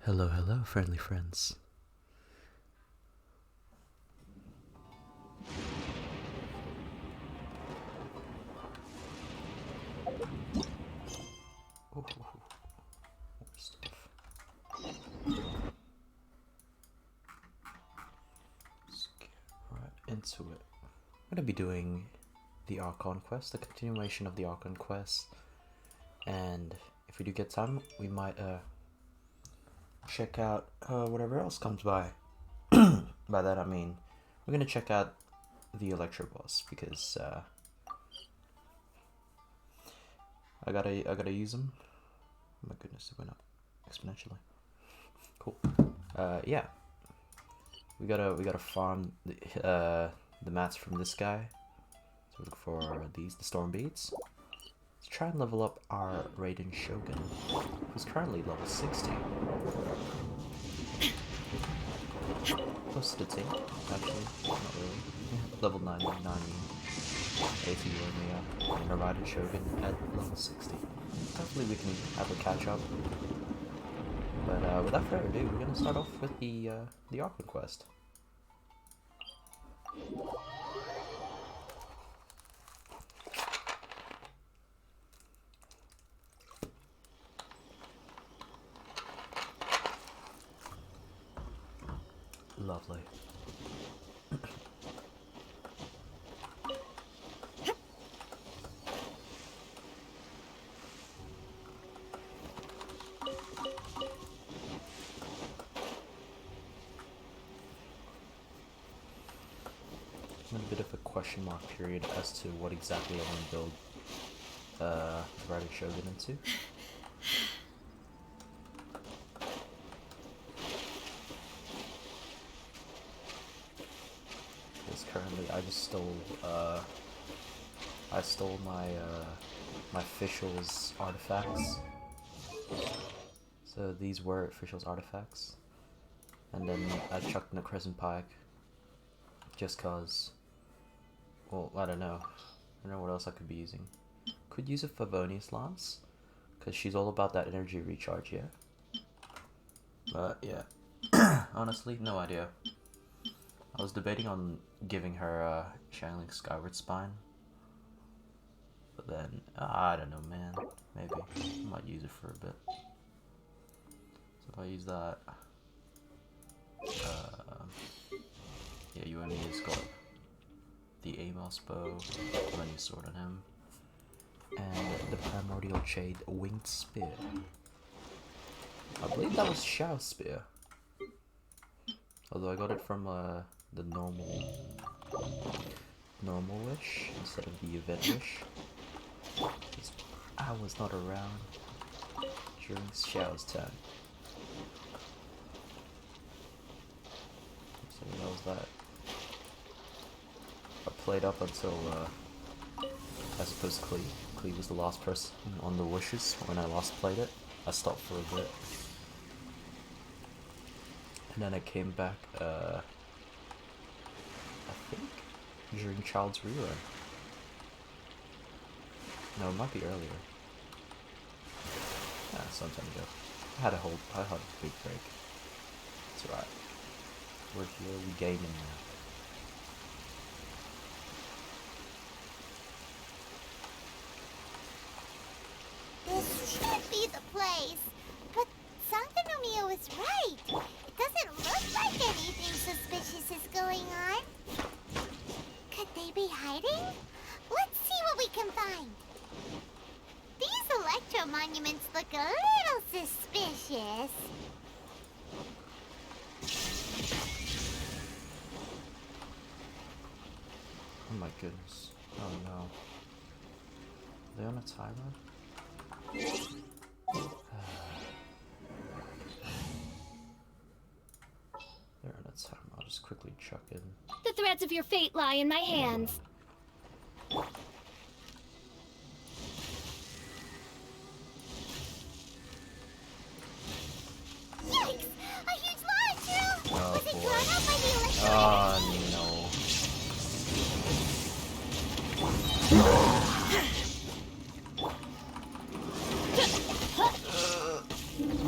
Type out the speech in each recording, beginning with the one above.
Hello, hello, friendly friends. Oh, more stuff. Let's get right into it. I'm gonna be doing the Archon quest, the continuation of the Archon quest, and if we do get time, we might check out whatever else comes by. By that I mean we're gonna check out the Electro boss because I gotta use him. Oh my goodness, it went up exponentially. Cool. Yeah, we gotta farm the mats from this guy. So look for these, the storm beads. Let's try and level up our Raiden Shogun, who's currently level 60. Close to the team, actually, not really. Level 99 AP and a Raiden Shogun at level 60. Hopefully we can have a catch up. But without further ado, we're gonna start off with the Archon quest. Lovely. A bit of a question mark period as to what exactly I want to build Raiden Shogun into. Because currently I just stole my my official's artifacts. So these were official's artifacts, and then I chucked in a crescent pike just cause. Well, I don't know. I don't know what else I could be using. Could use a Favonius Lance, because she's all about that energy recharge, yeah? But, yeah. Honestly, no idea. I was debating on giving her Channeling Skyward Spine. But then, I don't know, man. Maybe. I might use it for a bit. So if I use that... yeah, you and me just got the Amos bow, Lenny sword on him, and the Primordial Jade winged spear. I believe that was Xiao's spear, although I got it from the normal wish instead of the event wish. I was not around during Xiao's time. So that was that. I played up until, I suppose Clee was the last person on the wishes when I last played it. I stopped for a bit. And then I came back, I think, during Child's Rerun. No, it might be earlier. Yeah, some time ago. I had a big break. It's alright. We're here, we gaming now. This should be the place, but Sankanomiya was right. It doesn't look like anything suspicious is going on. Could they be hiding? Let's see what we can find. These electro monuments look a little suspicious. Oh my goodness. Oh no. Are they on a timer? They're on a timer. I'll just quickly chuck in. The threads of your fate lie in my hands. Yikes! A huge monster! Oh, Was it boy. drawn out by the electro? Oh no.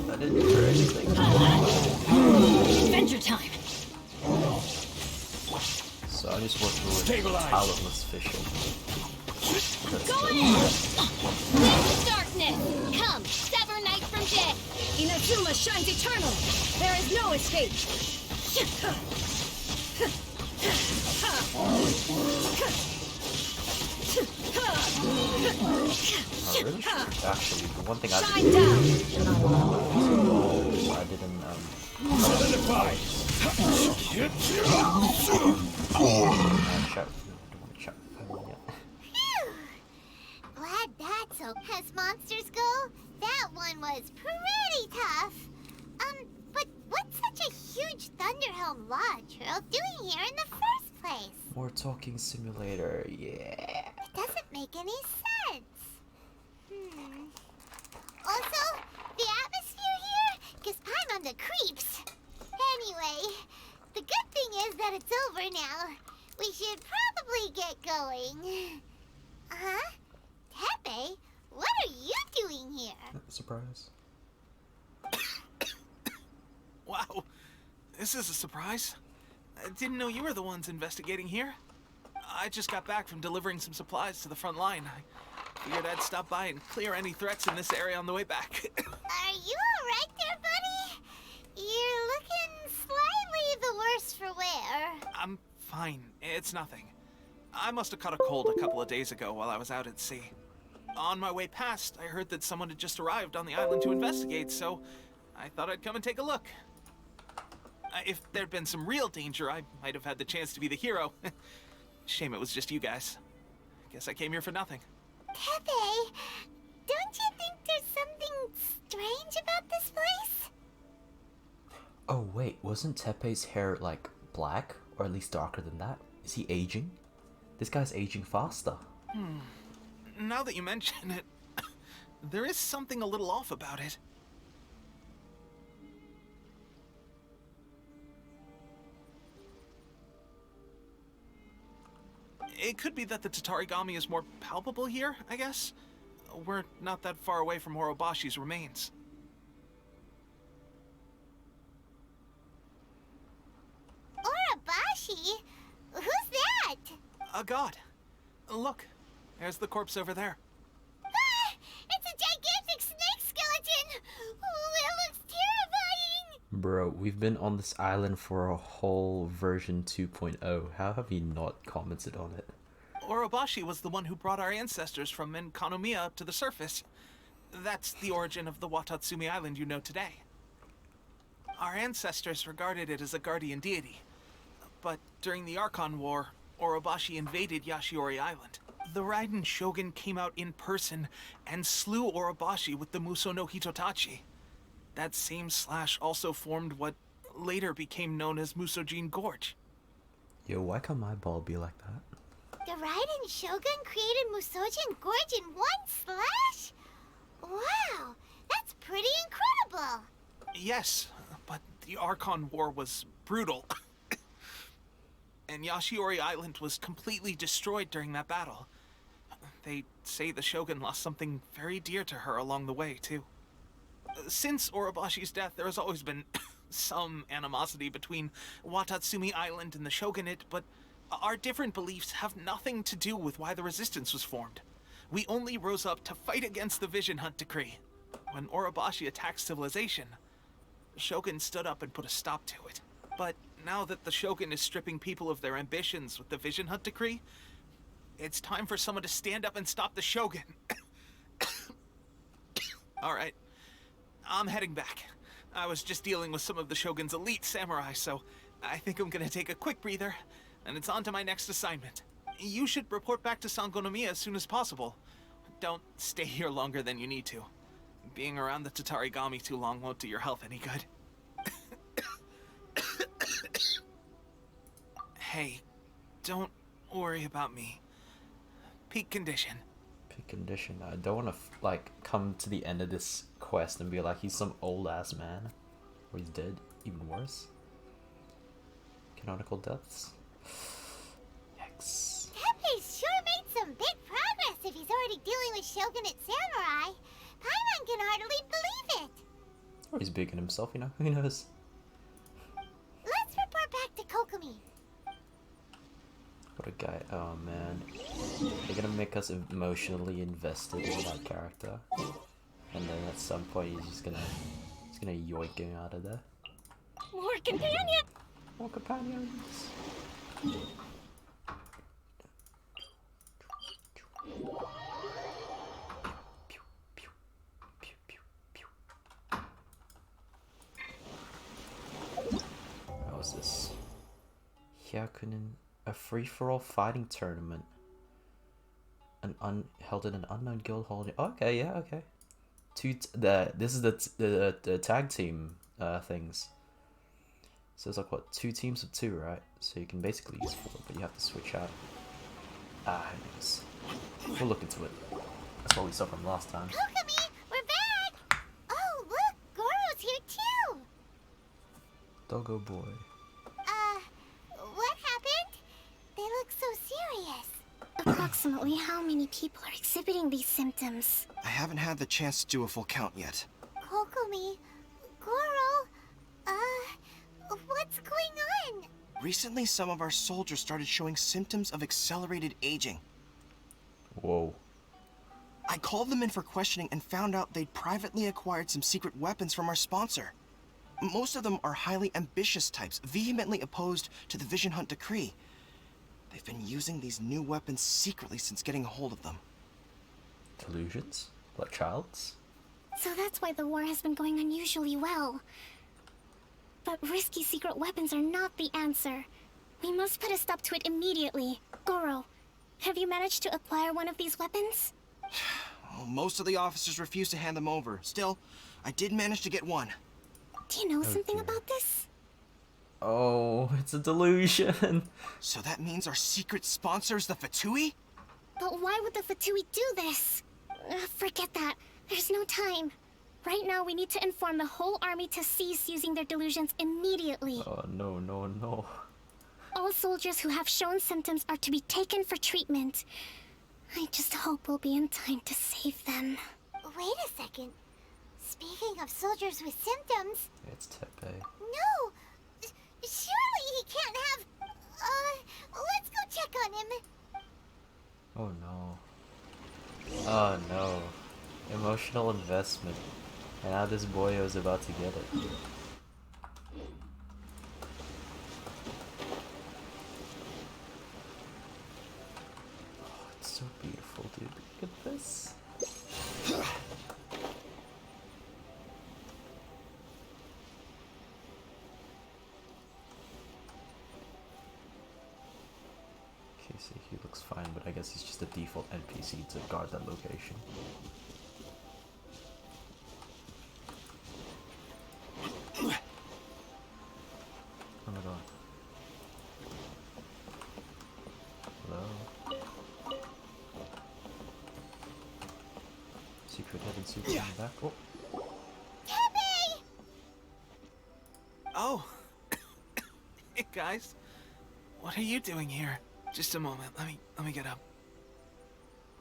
I didn't do anything. So I'm just working with Stabilize. talentless fishing. Go in! Wind of darkness! Come, sever night from day! Inazuma shines eternal. There is no escape. I really should, actually, the one thing I Shine did down. I didn't Solidify. chat. I don't want to chat with anyone yet. Phew. Glad that's okay. As monsters go, that one was pretty tough. But what's such a huge Thunderhelm Lodge Earl doing here in the first place? More talking simulator, yeah. It doesn't make any sense. Also, the atmosphere here gives I'm on the creeps. Anyway, the good thing is that it's over now. We should probably get going. Huh? Tepe, what are you doing here? Surprise. Wow, this is a surprise. I didn't know you were the ones investigating here. I just got back from delivering some supplies to the front line. I figured I'd stop by and clear any threats in this area on the way back. Are you alright there, buddy? You're looking slightly the worse for wear. I'm fine. It's nothing. I must have caught a cold a couple of days ago while I was out at sea. On my way past, I heard that someone had just arrived on the island to investigate, so I thought I'd come and take a look. If there'd been some real danger, I might have had the chance to be the hero. Shame it was just you guys. Guess I came here for nothing. Tepe, don't you think there's something strange about this place? Oh wait, wasn't Tepe's hair like black? Or at least darker than that? Is he aging? This guy's aging faster. Now that you mention it, there is something a little off about it. It could be that the Tatarigami is more palpable here, I guess. We're not that far away from Orobashi's remains. Urabashi? Who's that? A god. Look, there's the corpse over there. Ah, it's a gigantic snake skeleton! Oh, it looks terrifying! Bro, we've been on this island for a whole version 2.0. How have you not commented on it? Orobashi was the one who brought our ancestors from Enkanomiya up to the surface. That's the origin of the Watatsumi Island you know today. Our ancestors regarded it as a guardian deity. But during the Archon War, Orobashi invaded Yashiori Island. The Raiden Shogun came out in person and slew Orobashi with the Muso no Hitotachi. That same slash also formed what later became known as Musojin Gorge. Yo, why can't my ball be like that? The Raiden Shogun created Musojin Gorge in one slash? Wow, that's pretty incredible! Yes, but the Archon War was brutal. And Yashiori Island was completely destroyed during that battle. They say the Shogun lost something very dear to her along the way, too. Since Orobashi's death, there has always been some animosity between Watatsumi Island and the Shogunate, but our different beliefs have nothing to do with why the resistance was formed. We only rose up to fight against the Vision Hunt Decree. When Orobashi attacked civilization, the Shogun stood up and put a stop to it. But now that the Shogun is stripping people of their ambitions with the Vision Hunt Decree, it's time for someone to stand up and stop the Shogun. Alright, I'm heading back. I was just dealing with some of the Shogun's elite samurai, so I think I'm gonna take a quick breather, and it's on to my next assignment. You should report back to Sangonomiya as soon as possible. Don't stay here longer than you need to. Being around the Tatarigami too long won't do your health any good. Hey, don't worry about me. Peak condition. Peak condition. I don't want to like come to the end of this quest and be like he's some old ass man, or he's dead. Even worse. Canonical deaths. Yikes. Tepe sure made some big progress if he's already dealing with Shogunate samurai. Paimon can hardly believe it. Or he's big in himself, you know. Who knows? Let's report back to Kokomi. What a guy. Oh man. They're gonna make us emotionally invested in that character. And then at some point he's gonna yoink him out of there. More companion! More companions! Pew, pew, pew, pew, pew. How was this? Hyakunin, a free-for-all fighting tournament. Held in an unknown guild hall. Okay, yeah, okay. This is the tag team things. So it's like what, 2 teams of 2, right? So you can basically use 4, but you have to switch out. Anyways, we'll look into it. That's what we saw from last time. Kokomi, we're back! Oh, look, Goro's here too! Doggo boy. What happened? They look so serious. Approximately how many people are exhibiting these symptoms? I haven't had the chance to do a full count yet. Kokomi, Goro, what's going on? Recently, some of our soldiers started showing symptoms of accelerated aging. Whoa. I called them in for questioning and found out they'd privately acquired some secret weapons from our sponsor. Most of them are highly ambitious types, vehemently opposed to the Vision Hunt decree. They've been using these new weapons secretly since getting a hold of them. Delusions? Like child's? So that's why the war has been going unusually well. But risky secret weapons are not the answer. We must put a stop to it immediately. Goro, have you managed to acquire one of these weapons? Well, most of the officers refused to hand them over. Still, I did manage to get one. Do you know something dear. about this? Oh, it's a delusion. So that means our secret sponsor is the Fatui? But why would the Fatui do this? Forget that. There's no time. Right now, we need to inform the whole army to cease using their delusions immediately. Oh, no, no, no. All soldiers who have shown symptoms are to be taken for treatment. I just hope we'll be in time to save them. Wait a second. Speaking of soldiers with symptoms... It's Tepe. No! Surely he can't have... let's go check on him. Oh no. Oh no. Emotional investment. And now this boyo is about to get it. Oh, it's so beautiful, dude. Look at this. See, he looks fine, but I guess he's just a default NPC to guard that location. Oh my god. Hello? Secret heaven super in the back. Oh! Tepe! Oh. Hey guys. What are you doing here? Just a moment. Let me get up.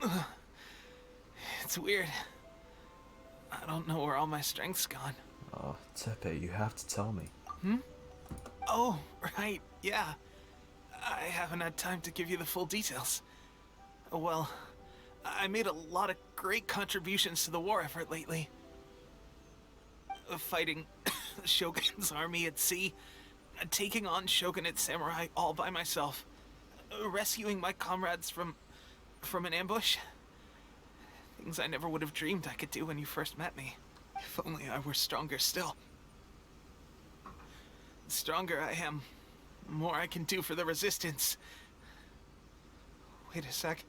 Ugh. It's weird. I don't know where all my strength's gone. Oh, Tepe, you have to tell me. Oh, right. Yeah. I haven't had time to give you the full details. Well, I made a lot of great contributions to the war effort lately. Fighting the Shogun's army at sea, taking on Shogunate samurai all by myself. Rescuing my comrades from an ambush. Things I never would have dreamed I could do when you first met me. If only I were stronger still. The stronger I am, the more I can do for the resistance. Wait a sec.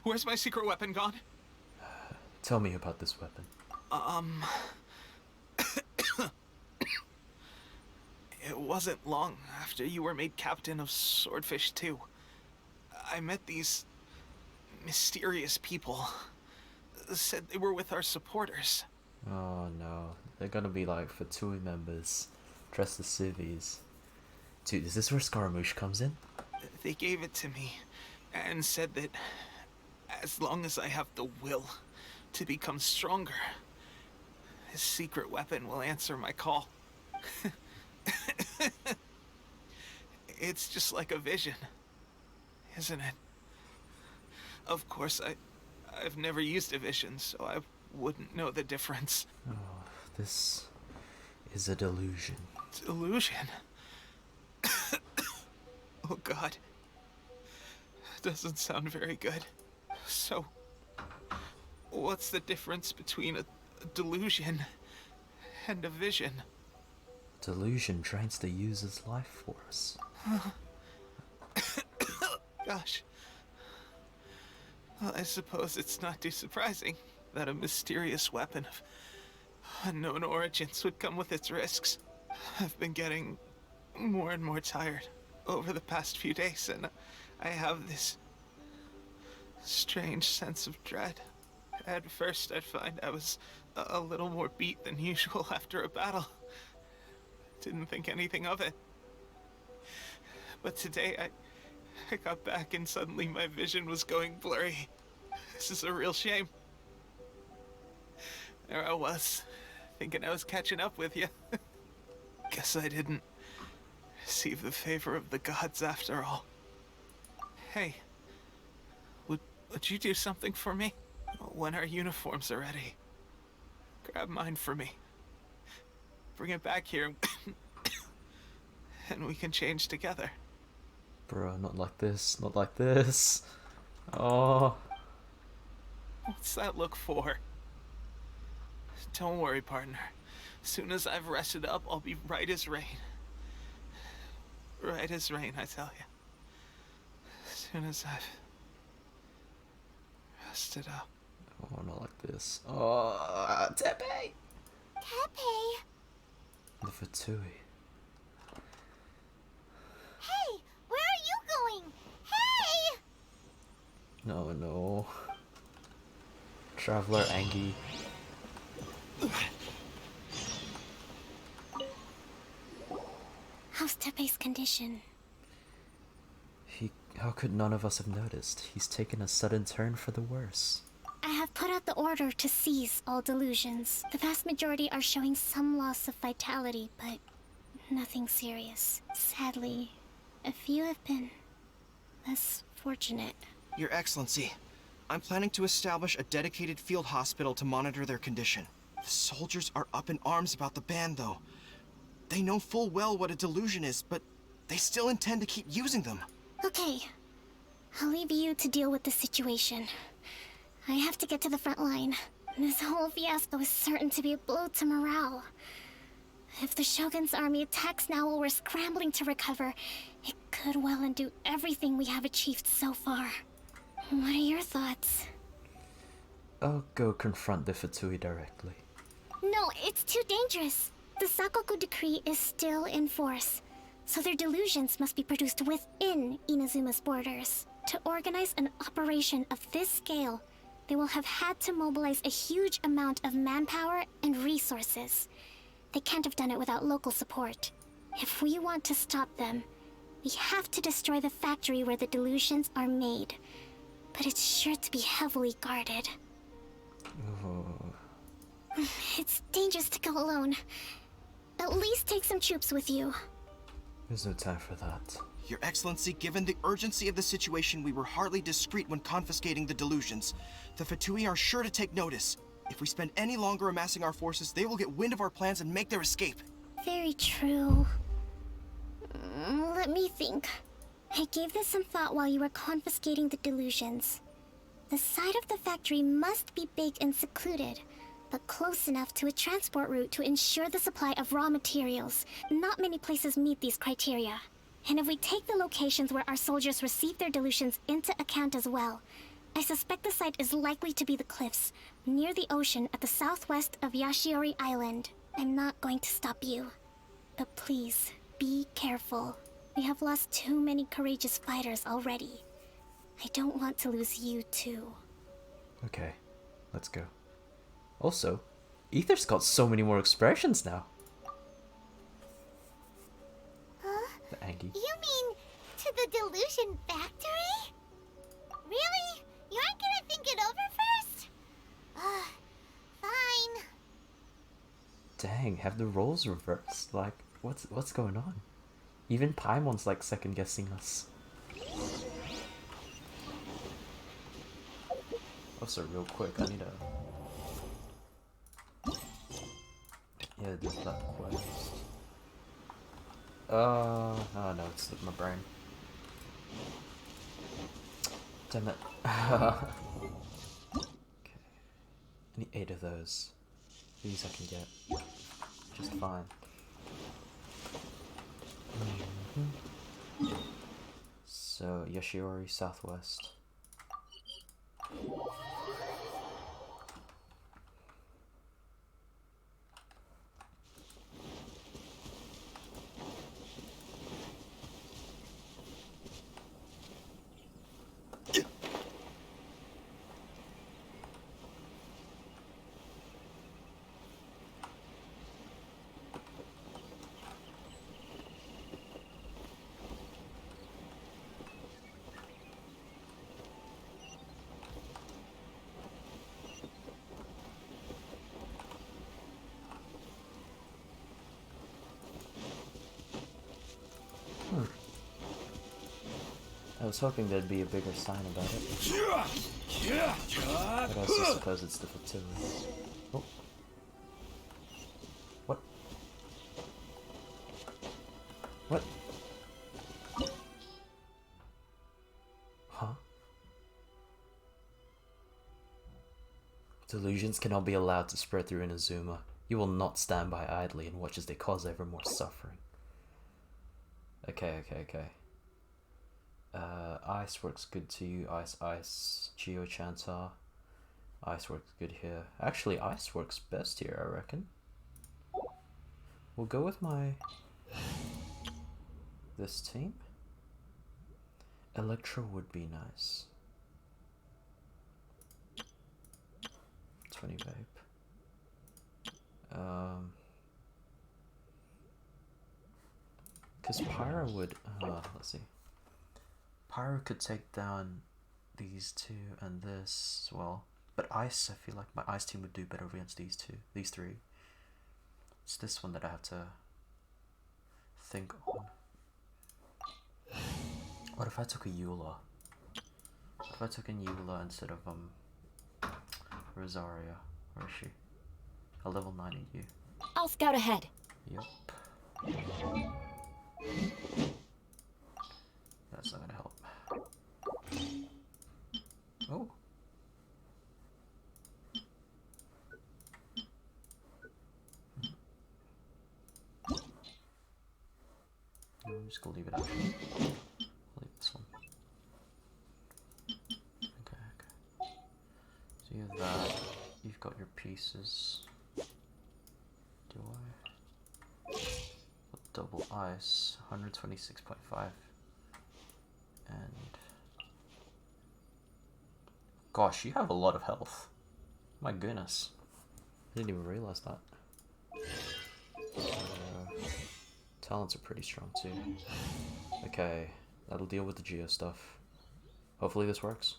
Where's my secret weapon gone? Tell me about this weapon. It wasn't long after you were made captain of Swordfish 2. I met these mysterious people. Said they were with our supporters. Oh no, they're gonna be like Fatui members, dressed as civvies. Dude, is this where Scaramouche comes in? They gave it to me and said that as long as I have the will to become stronger, his secret weapon will answer my call. It's just like a vision, isn't it? Of course, I've never used a vision, so I wouldn't know the difference. Oh, this is a delusion. Delusion? Oh god. Doesn't sound very good. So, what's the difference between a delusion and a vision? Delusion drains the user's life force. Gosh. Well, I suppose it's not too surprising that a mysterious weapon of unknown origins would come with its risks. I've been getting more and more tired over the past few days, and I have this strange sense of dread. At first, I'd find I was a little more beat than usual after a battle. Didn't think anything of it. But today, I got back and suddenly my vision was going blurry. This is a real shame. There I was, thinking I was catching up with you. Guess I didn't receive the favor of the gods after all. Hey, would you do something for me? When our uniforms are ready, grab mine for me. Bring it back here, and we can change together. Bro, not like this, not like this. Oh. What's that look for? Don't worry, partner. As soon as I've rested up, I'll be right as rain. Right as rain, I tell you. As soon as I've rested up. Oh, not like this. Oh, Tepe! Tepe! The Fatui. Hey, where are you going? Hey! No, no. Traveler Angie. How's Tepe's condition? How could none of us have noticed? He's taken a sudden turn for the worse. I have put out the order to seize all delusions. The vast majority are showing some loss of vitality, but nothing serious. Sadly, a few have been less fortunate. Your Excellency, I'm planning to establish a dedicated field hospital to monitor their condition. The soldiers are up in arms about the ban, though. They know full well what a delusion is, but they still intend to keep using them. Okay, I'll leave you to deal with the situation. I have to get to the front line. This whole fiasco is certain to be a blow to morale. If the Shogun's army attacks now while we're scrambling to recover, it could well undo everything we have achieved so far. What are your thoughts? I'll go confront the Fatui directly. No, it's too dangerous. The Sakoku decree is still in force, so their delusions must be produced within Inazuma's borders. To organize an operation of this scale, they will have had to mobilize a huge amount of manpower and resources. They can't have done it without local support. If we want to stop them, we have to destroy the factory where the delusions are made. But it's sure to be heavily guarded. Oh. It's dangerous to go alone. At least take some troops with you. There's no time for that. Your Excellency, given the urgency of the situation, we were hardly discreet when confiscating the delusions. The Fatui are sure to take notice. If we spend any longer amassing our forces, they will get wind of our plans and make their escape. Very true. Let me think. I gave this some thought while you were confiscating the delusions. The side of the factory must be big and secluded, but close enough to a transport route to ensure the supply of raw materials. Not many places meet these criteria. And if we take the locations where our soldiers receive their delusions into account as well, I suspect the site is likely to be the cliffs, near the ocean at the southwest of Yashiori Island. I'm not going to stop you, but please, be careful. We have lost too many courageous fighters already. I don't want to lose you too. Okay, let's go. Also, Ether's got so many more expressions now. Huh? The Angie. You mean to the delusion factory? Really? You aren't gonna think it over first? Fine. Dang, have the roles reversed? Like, what's going on? Even Paimon's like second guessing us. Also, real quick, I need a. Yeah, there's that quest. Oh no, it slipped my brain. Damn it. Okay. I need 8 of those. These I can get just fine. So, Yoshiori Southwest. I was hoping there'd be a bigger sign about it. But I also suppose it's the fertility. Oh. What? What? Huh? Delusions cannot be allowed to spread through Inazuma. You will not stand by idly and watch as they cause ever more suffering. Okay. Ice works good to you. Ice. Geochantar. Ice works good here. Actually, ice works best here, I reckon. We'll go with this team. Electro would be nice. 20 vape. Because Pyro would, let's see. Pyro could take down these two and this as well. But Ice, I feel like my Ice team would do better against these three. It's this one that I have to think on. What if I took a Eula? What if I took a Eula instead of, Rosaria? Where is she? A level 9 in you. I'll scout ahead. Yep. That's not gonna help. Oh. I'm just gonna leave it out. I'll leave this one. Okay. So you have that. You've got your pieces. Do I? Double ice, 126.5. And gosh, you have a lot of health. My goodness. I didn't even realize that. Talents are pretty strong too. Okay, that'll deal with the Geo stuff. Hopefully this works.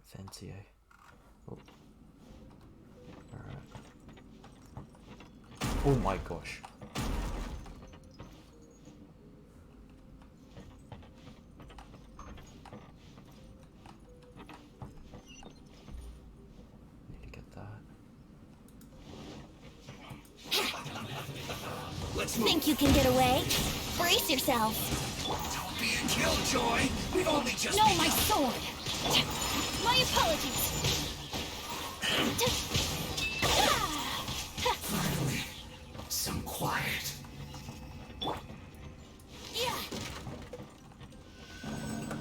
Fancy, eh? Oh. Alright. Oh my gosh. Need to get that. Think you can get away? Brace yourself. Don't be a killjoy. We've only just No, begun. my sword. My apologies. Finally, some quiet. Yeah.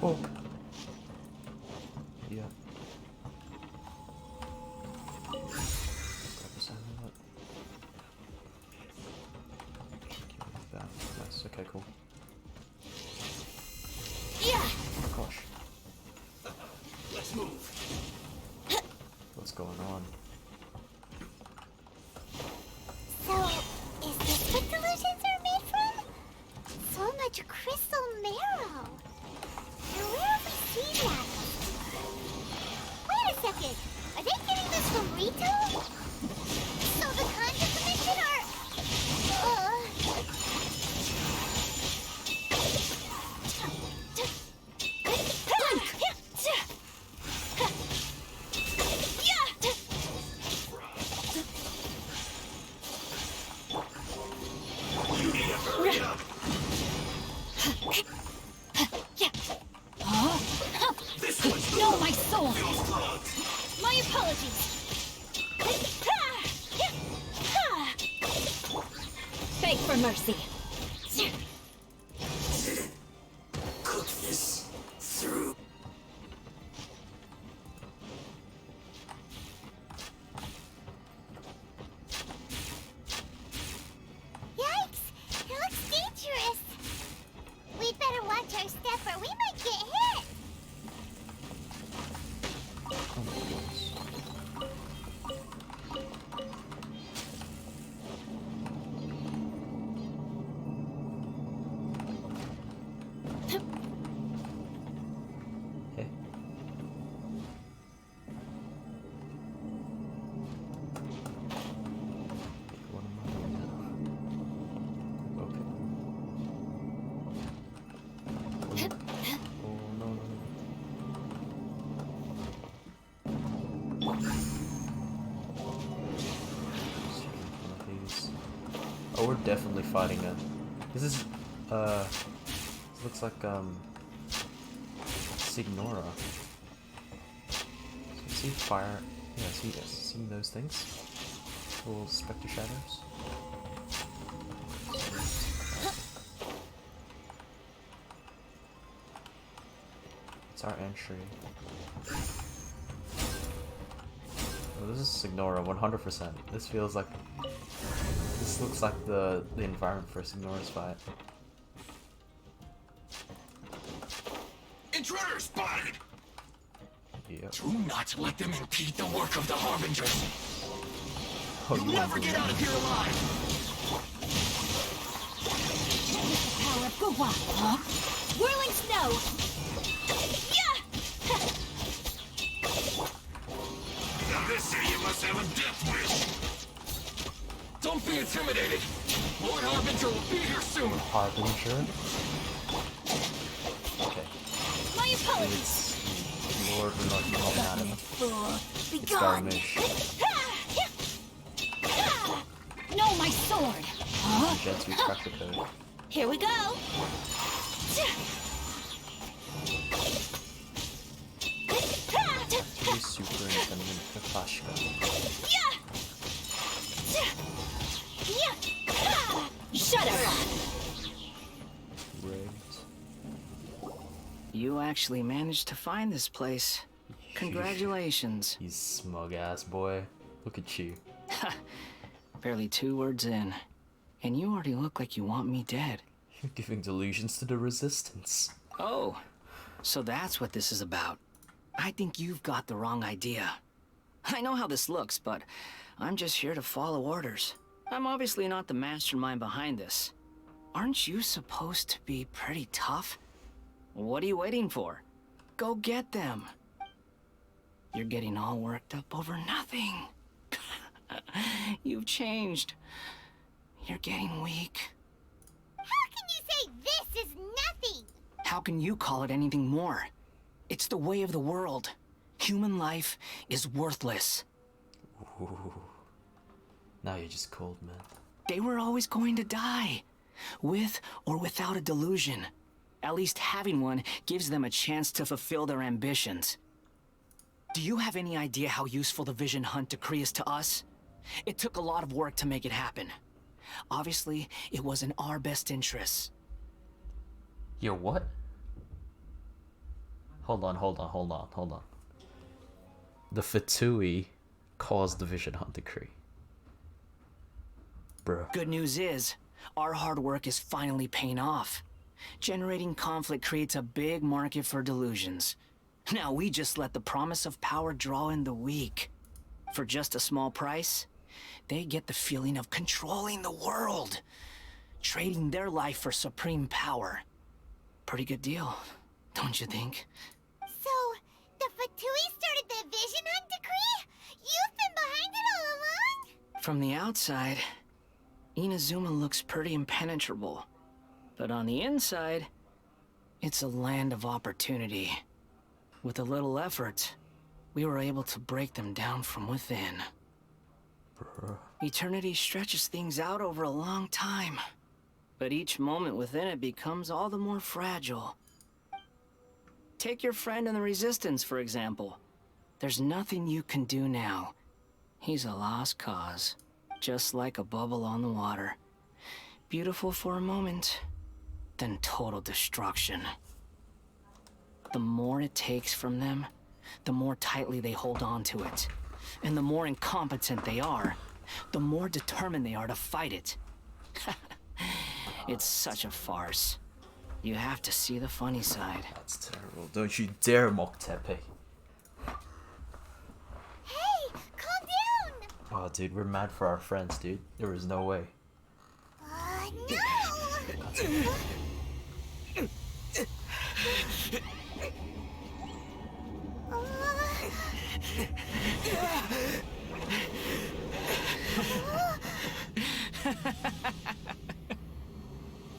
Oh. Yeah. Grab this amulet. Nice. Okay, cool. Yeah. Oh gosh. Let's move. What's going on? So, is this what delusions are made from? So much crystal marrow. Now where have we seen that? Wait a second. Are they getting this from Rito? So the concept of Cook this through. Yikes! It looks dangerous. We'd better watch our step or we might get hit. Oh my goodness. Hey. What am I doing now? Okay. Oh no, no, no. One of these. Oh, we're definitely fighting a. This is this looks like Signora. So you see fire? Yeah, see those things? Little specter shadows. It's our entry. Oh, this is Signora, 100%. This feels like. This looks like the environment for Signora's fight. Intruder spotted! Yep. Do not let them impede the work of the Harbingers. Oh, You'll you never get out of here alive! Power of Gugwa, huh? Whirling snow! Yeah! Now this city must have a death wish! Don't be intimidated! Lord Harbinger will be here soon! Harbinger? Okay. My apologies! It's Lord Madam. Be It's gone! Garmish. No, my sword! Huh? Jetsu cracked the code. Here we go! He's superintendent Kakashka. Shut up! Rigged. You actually managed to find this place. Congratulations. You smug ass boy. Look at you. Barely 2 words in. And you already look like you want me dead. You're giving delusions to the resistance. Oh, so that's what this is about. I think you've got the wrong idea. I know how this looks, but I'm just here to follow orders. I'm obviously not the mastermind behind this. Aren't you supposed to be pretty tough? What are you waiting for? Go get them. You're getting all worked up over nothing. You've changed. You're getting weak. How can you say this is nothing? How can you call it anything more? It's the way of the world. Human life is worthless. Ooh. Now you're just cold, man. They were always going to die, with or without a delusion. At least having one gives them a chance to fulfill their ambitions. Do you have any idea how useful the Vision Hunt decree is to us? It took a lot of work to make it happen. Obviously, it was in our best interests. Yo, what? Hold on. The Fatui caused the Vision Hunt decree. Bruh. Good news is, our hard work is finally paying off. Generating conflict creates a big market for delusions. Now we just let the promise of power draw in the weak. For just a small price, they get the feeling of controlling the world. Trading their life for supreme power. Pretty good deal, don't you think? So, the Fatui started the Vision Hunt decree? You've been behind it all along? From the outside, Inazuma looks pretty impenetrable. But on the inside, it's a land of opportunity. With a little effort, we were able to break them down from within. Bruh. Eternity stretches things out over a long time. But each moment within it becomes all the more fragile. Take your friend in the Resistance, for example. There's nothing you can do now. He's a lost cause, just like a bubble on the water. Beautiful for a moment, then total destruction. The more it takes from them, the more tightly they hold on to it. And the more incompetent they are, the more determined they are to fight it. It's such a farce. You have to see the funny side. That's terrible. Don't you dare mock Tepe. Hey, calm down! Oh, dude, we're mad for our friends, dude. There is no way. No!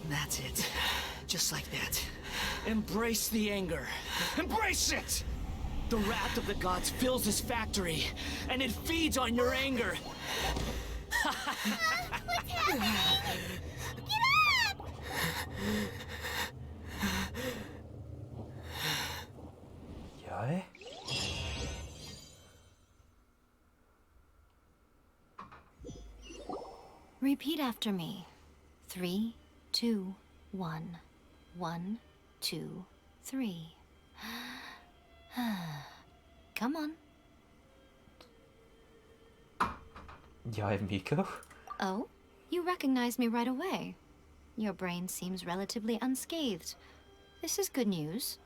That's it. Just like that. Embrace the anger. Embrace it! The wrath of the gods fills this factory, and it feeds on your anger. What's happening? Get up! Yeah? Repeat after me. 3, 2, 1. 1, 2, 3. Come on. Yae Miko? Oh, you recognize me right away. Your brain seems relatively unscathed. This is good news.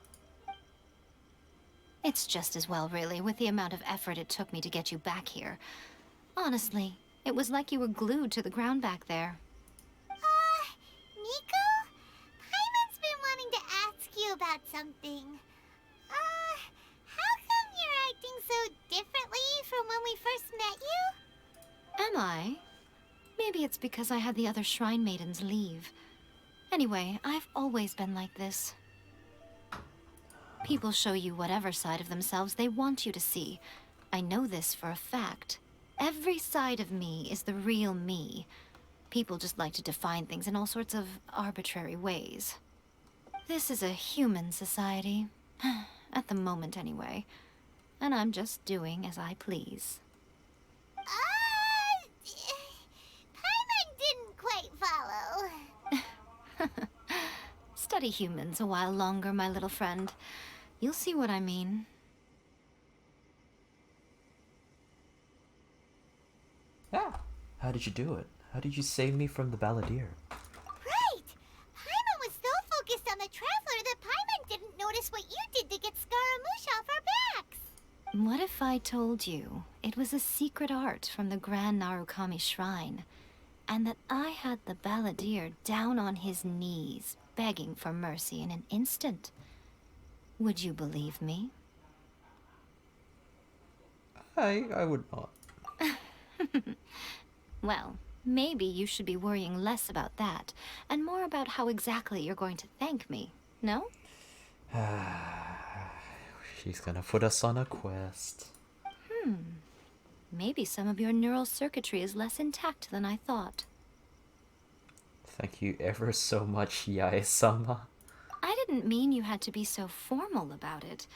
It's just as well, really, with the amount of effort it took me to get you back here. Honestly, it was like you were glued to the ground back there. Miko? Paimon's been wanting to ask you about something. How come you're acting so differently from when we first met you? Am I? Maybe it's because I had the other Shrine Maidens leave. Anyway, I've always been like this. People show you whatever side of themselves they want you to see. I know this for a fact. Every side of me is the real me. People just like to define things in all sorts of arbitrary ways. This is a human society. At the moment, anyway. And I'm just doing as I please. Paimon didn't quite follow. Study humans a while longer, my little friend. You'll see what I mean. Yeah. How did you do it? How did you save me from the balladeer? Right! Paimon was so focused on the Traveler that Paimon didn't notice what you did to get Scaramouche off our backs. What if I told you it was a secret art from the Grand Narukami Shrine, and that I had the balladeer down on his knees, begging for mercy in an instant? Would you believe me? I would not. Well, maybe you should be worrying less about that, and more about how exactly you're going to thank me, no? She's gonna put us on a quest. Maybe some of your neural circuitry is less intact than I thought. Thank you ever so much, Yae-sama. I didn't mean you had to be so formal about it.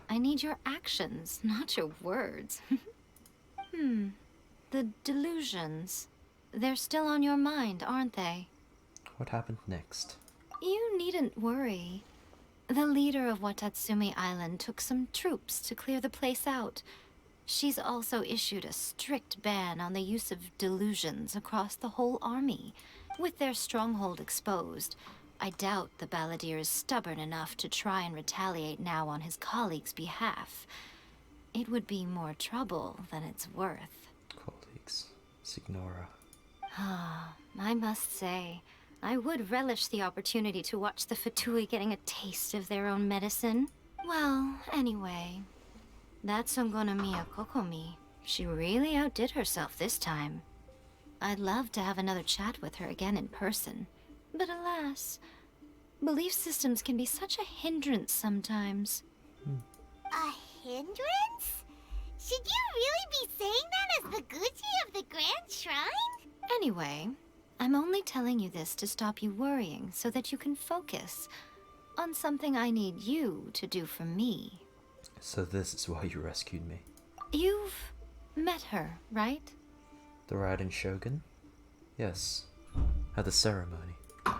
I need your actions, not your words. The delusions. They're still on your mind, aren't they? What happened next? You needn't worry. The leader of Watatsumi Island took some troops to clear the place out. She's also issued a strict ban on the use of delusions across the whole army. With their stronghold exposed, I doubt the balladeer is stubborn enough to try and retaliate now on his colleagues' behalf. It would be more trouble than it's worth. Colleagues. Signora. I must say, I would relish the opportunity to watch the Fatui getting a taste of their own medicine. Well, anyway, that's Songonomiya Kokomi. She really outdid herself this time. I'd love to have another chat with her again in person. But alas, belief systems can be such a hindrance sometimes. A hindrance? Should you really be saying that as the Gucci of the Grand Shrine? Anyway, I'm only telling you this to stop you worrying so that you can focus on something I need you to do for me. So this is why you rescued me. You've met her, right? The Raiden Shogun? Yes. At the ceremony.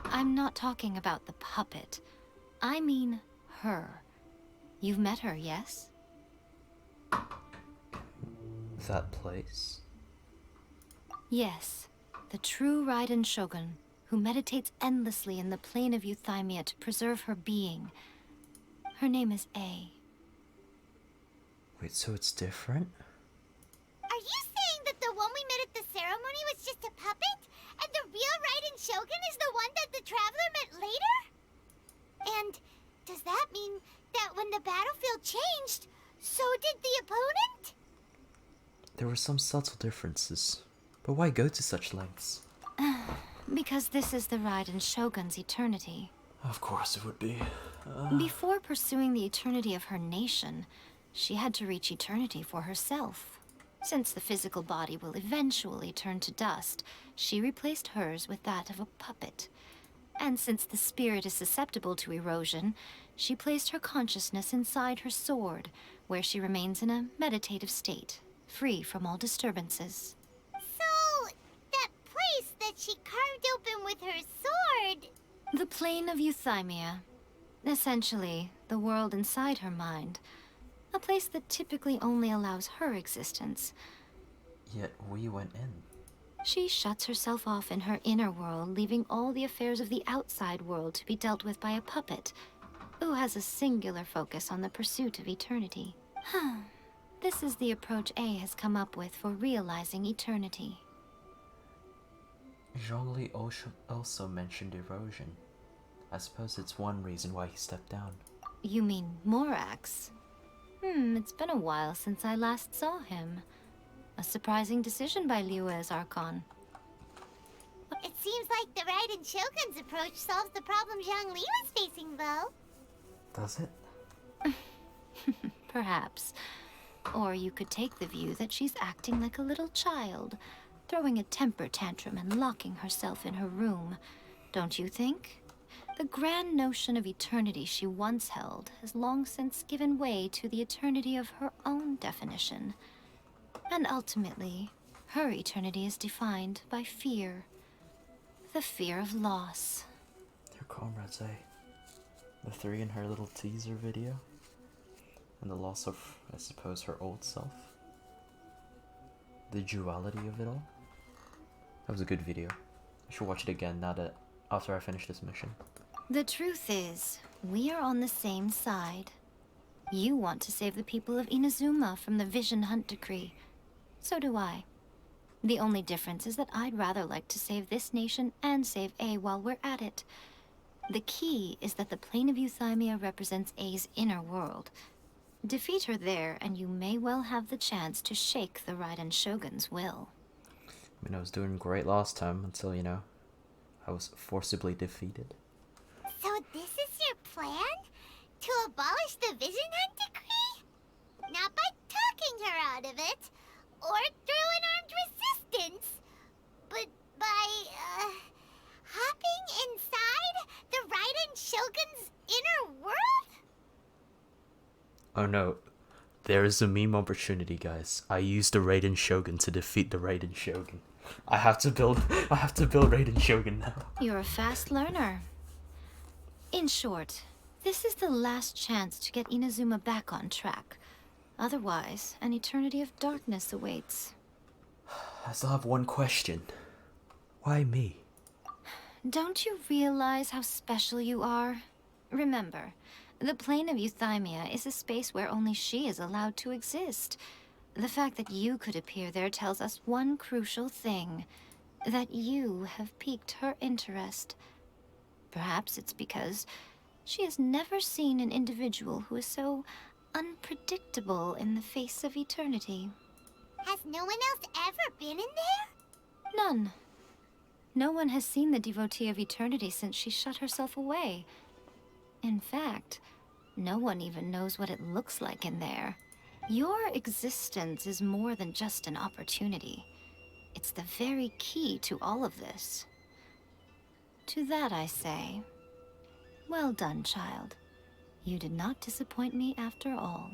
I'm not talking about the puppet. I mean her. You've met her, yes? That place? Yes. The true Raiden Shogun, who meditates endlessly in the plane of Euthymia to preserve her being. Her name is A. Wait, so it's different? Are you saying that the one we met at the ceremony was just a puppet? And the real Raiden Shogun is the one that the Traveler met later? And does that mean that when the battlefield changed, so did the opponent? There were some subtle differences. But why go to such lengths? Because this is the Raiden Shogun's eternity. Of course it would be. Before pursuing the eternity of her nation, she had to reach eternity for herself. Since the physical body will eventually turn to dust, she replaced hers with that of a puppet. And since the spirit is susceptible to erosion, she placed her consciousness inside her sword, where she remains in a meditative state, free from all disturbances. So, that place that she carved open with her sword... The plane of Euthymia. Essentially, the world inside her mind. A place that typically only allows her existence. Yet we went in. She shuts herself off in her inner world, leaving all the affairs of the outside world to be dealt with by a puppet, who has a singular focus on the pursuit of eternity. This is the approach A has come up with for realizing eternity. Zhongli also mentioned erosion. I suppose it's one reason why he stepped down. You mean Morax? It's been a while since I last saw him. A surprising decision by Liyue's Archon. It seems like the Raiden Shogun's approach solves the problem Zhongli was facing, though. Does it? Perhaps. Or you could take the view that she's acting like a little child, throwing a temper tantrum and locking herself in her room. Don't you think? The grand notion of eternity she once held has long since given way to the eternity of her own definition. And ultimately, her eternity is defined by fear. The fear of loss. Her comrades, eh? The three in her little teaser video? And the loss of, I suppose, her old self? The duality of it all? That was a good video. I should watch it again after I finish this mission. The truth is, we are on the same side. You want to save the people of Inazuma from the Vision Hunt decree. So do I. The only difference is that I'd rather like to save this nation and save A while we're at it. The key is that the plane of Euthymia represents A's inner world. Defeat her there, and you may well have the chance to shake the Raiden Shogun's will. I mean, I was doing great last time until, I was forcibly defeated. So this is your plan? To abolish the Vision Hunt decree? Not by talking her out of it, or through an armed resistance, but by, hopping inside the Raiden Shogun's inner world? Oh no, there is a meme opportunity, guys. I used the Raiden Shogun to defeat the Raiden Shogun. I have to build Raiden Shogun now. You're a fast learner. In short, this is the last chance to get Inazuma back on track. Otherwise, an eternity of darkness awaits. I still have one question. Why me? Don't you realize how special you are? Remember, the plane of Euthymia is a space where only she is allowed to exist. The fact that you could appear there tells us one crucial thing. That you have piqued her interest. Perhaps it's because she has never seen an individual who is so unpredictable in the face of eternity. Has no one else ever been in there? None. No one has seen the devotee of eternity since she shut herself away. In fact, no one even knows what it looks like in there. Your existence is more than just an opportunity. It's the very key to all of this. To that I say, well done, child. You did not disappoint me after all.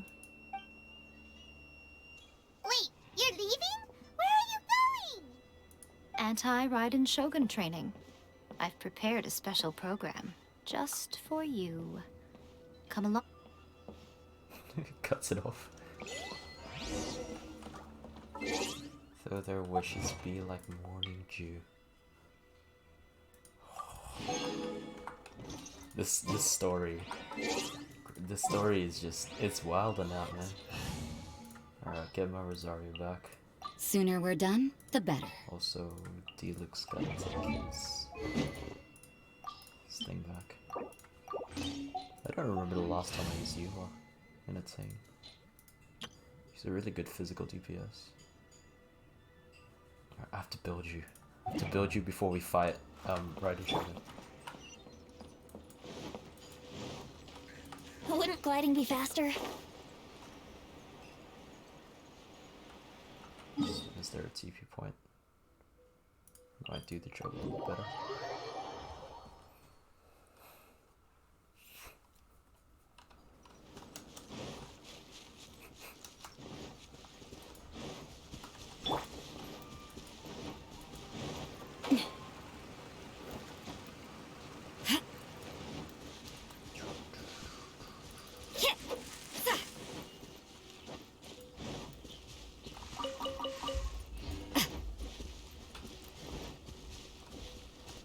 Wait, you're leaving? Where are you going? Anti-Raiden Shogun training. I've prepared a special program just for you. Come along. Cuts it off. Though their wishes be like morning dew. This story is just, it's wild and out, man. Alright, get my Rosario back. Sooner we're done, the better. Also, Deluxe got to take his thing back. I don't remember the last time I used Yuha in a team. He's a really good physical DPS. I have to build you. I have to build you before we fight Raiden Shogun. Wouldn't gliding be faster? Is there a TP point? Might do the job a little better.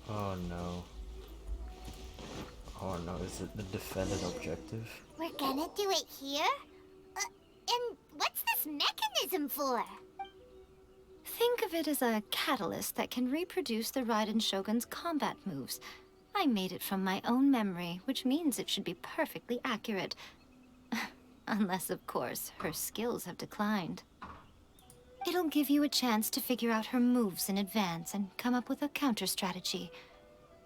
Oh no. Oh no, is it the defended objective? We're gonna do it here? And what's this mechanism for? Think of it as a catalyst that can reproduce the Raiden Shogun's combat moves. I made it from my own memory, which means it should be perfectly accurate. Unless, of course, her skills have declined. It'll give you a chance to figure out her moves in advance and come up with a counter-strategy.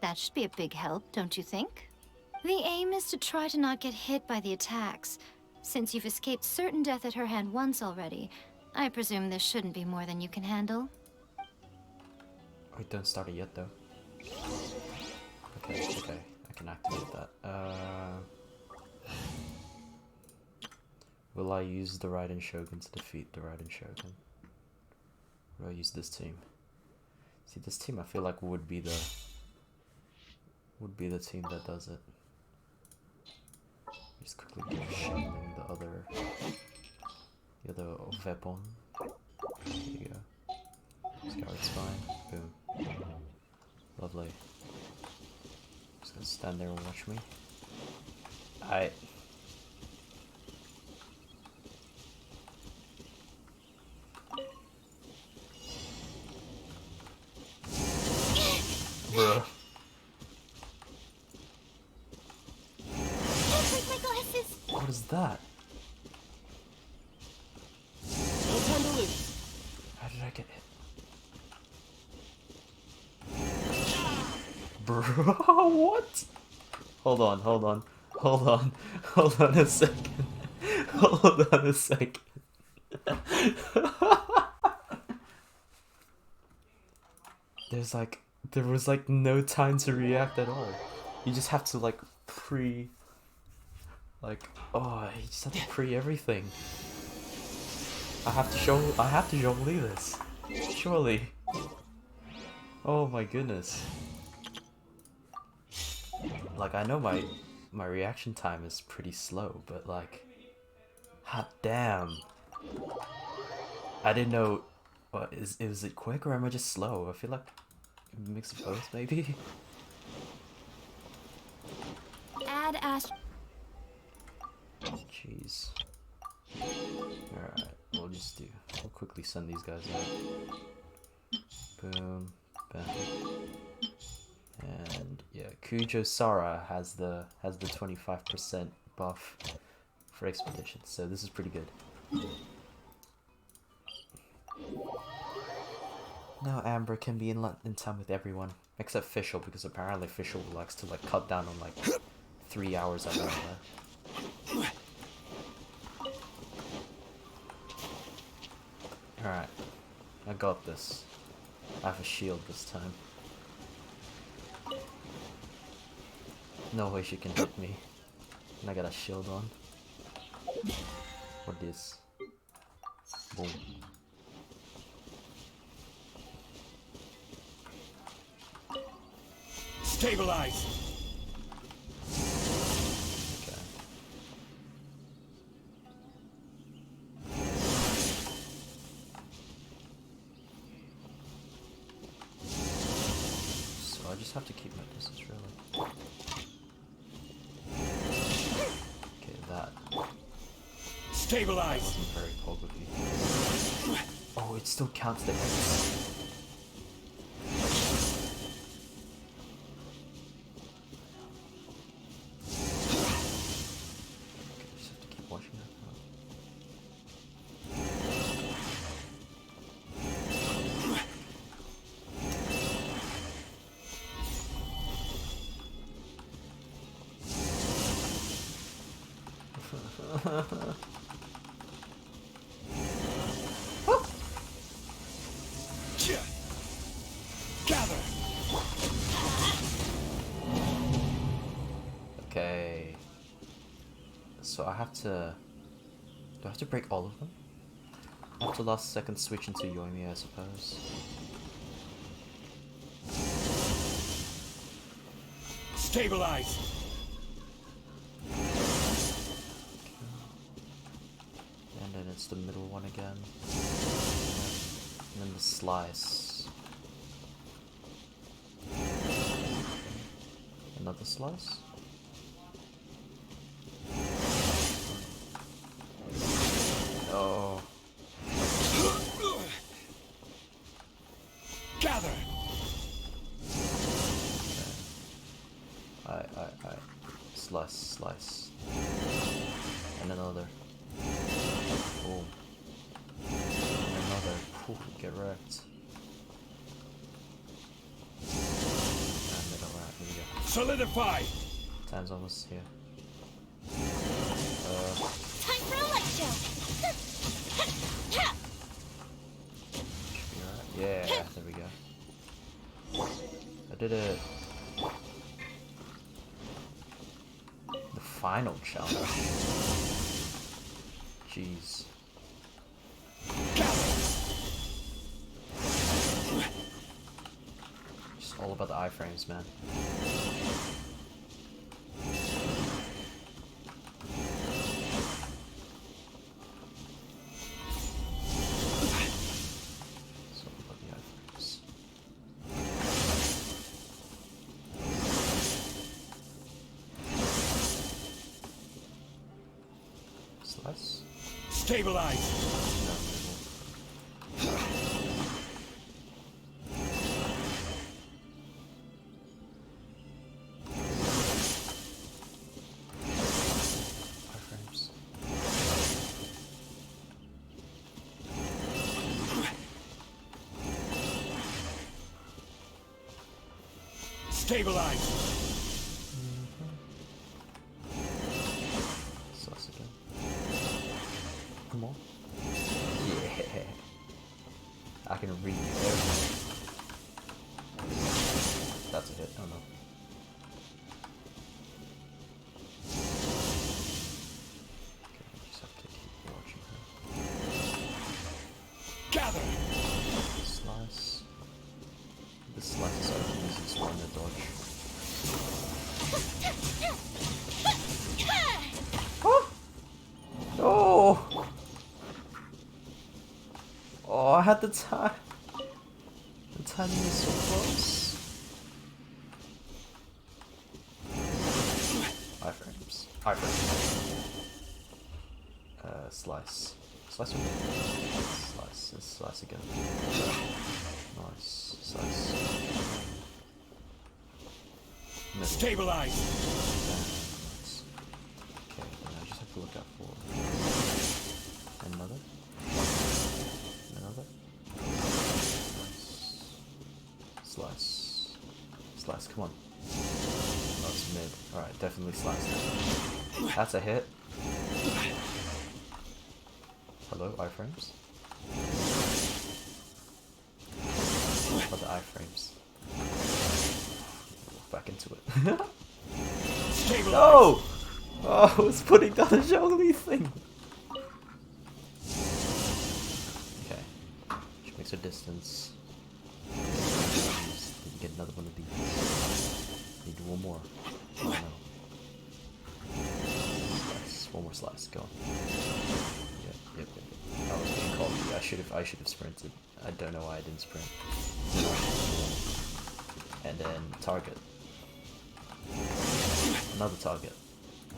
That should be a big help, don't you think? The aim is to try to not get hit by the attacks. Since you've escaped certain death at her hand once already, I presume this shouldn't be more than you can handle. We don't start it yet though. Okay, I can activate that. Will I use the Raiden Shogun to defeat the Raiden Shogun? Or will I use this team? See, this team I feel like would be the team that does it. Just quickly give Shelling the other weapon. There you go. Scarlet's fine. Boom. Lovely. Just gonna stand there and watch me. Bruh. My glasses! What is that? No time to lose. How did I get hit? Bro, what? Hold on a second. Hold on a second. There was like no time to react at all. You just have to you just have to pre everything. I have to Zhongli this. Surely. Oh my goodness. Like, I know my reaction time is pretty slow, but like, hot damn. I didn't know, is it quick or am I just slow? I feel like a mix of both, maybe? Add Ash. Jeez. Alright, we'll quickly send these guys out. Boom, bam. And yeah, Kujo Sara has the 25% buff for expeditions, so this is pretty good. Now Amber can be in time with everyone, except Fischl, because apparently Fischl likes to cut down on 3 hours at a time. Alright, I got this. I have a shield this time. No way she can hit me. And I got a shield on. What is? Boom. Stabilize. Okay. So I just have to keep my distance, really. Okay, that Stabilize. wasn't very pog of you. Oh, it still counts the hits. Just have to keep watching that. Gather. Okay. So I have to... Do I have to break all of them? After last second switch into Yoimi, I suppose. Stabilize. And then it's the middle one again. And then the slice. Another slice? No. Gather. I. Slice, slice. And another. Boom. And another. Poof, get wrecked. And middle, right, here we go. Solidify. Time's almost here. Time for a light show. Should be alright. Yeah, there we go. I did it. The final challenge. Jeez. Just all about the iframes, man. It's all about the iframes. Slice? Stabilize. No, iframes. Stabilize. Slice again. Come on. Yeah. I can read everything. That's a hit. Oh no. Okay, I just have to keep watching her. Gather. Slice. The slices are the easiest one to dodge. Oh! Oh, I had the time. The timing is so close. Iframes. Iframes. Slice. Slice with it. Slice. Let's slice again. Nice. Slice. Middle. Stabilize. Nice. Okay, then I just have to look out for another. Another. Nice. Slice. Slice, come on. Oh, it's mid. Alright, definitely slice now. That's a hit. Hello, iframes? Oh, the iframes. Back into it. No! Oh, I was putting down the Zhongli thing. Okay. Which makes a distance. Get another one of these. Need one more. Oh no. Slice. One more slice. Go on. Yep. I was being called. I should have sprinted. I don't know why I didn't sprint. And then target. Another target.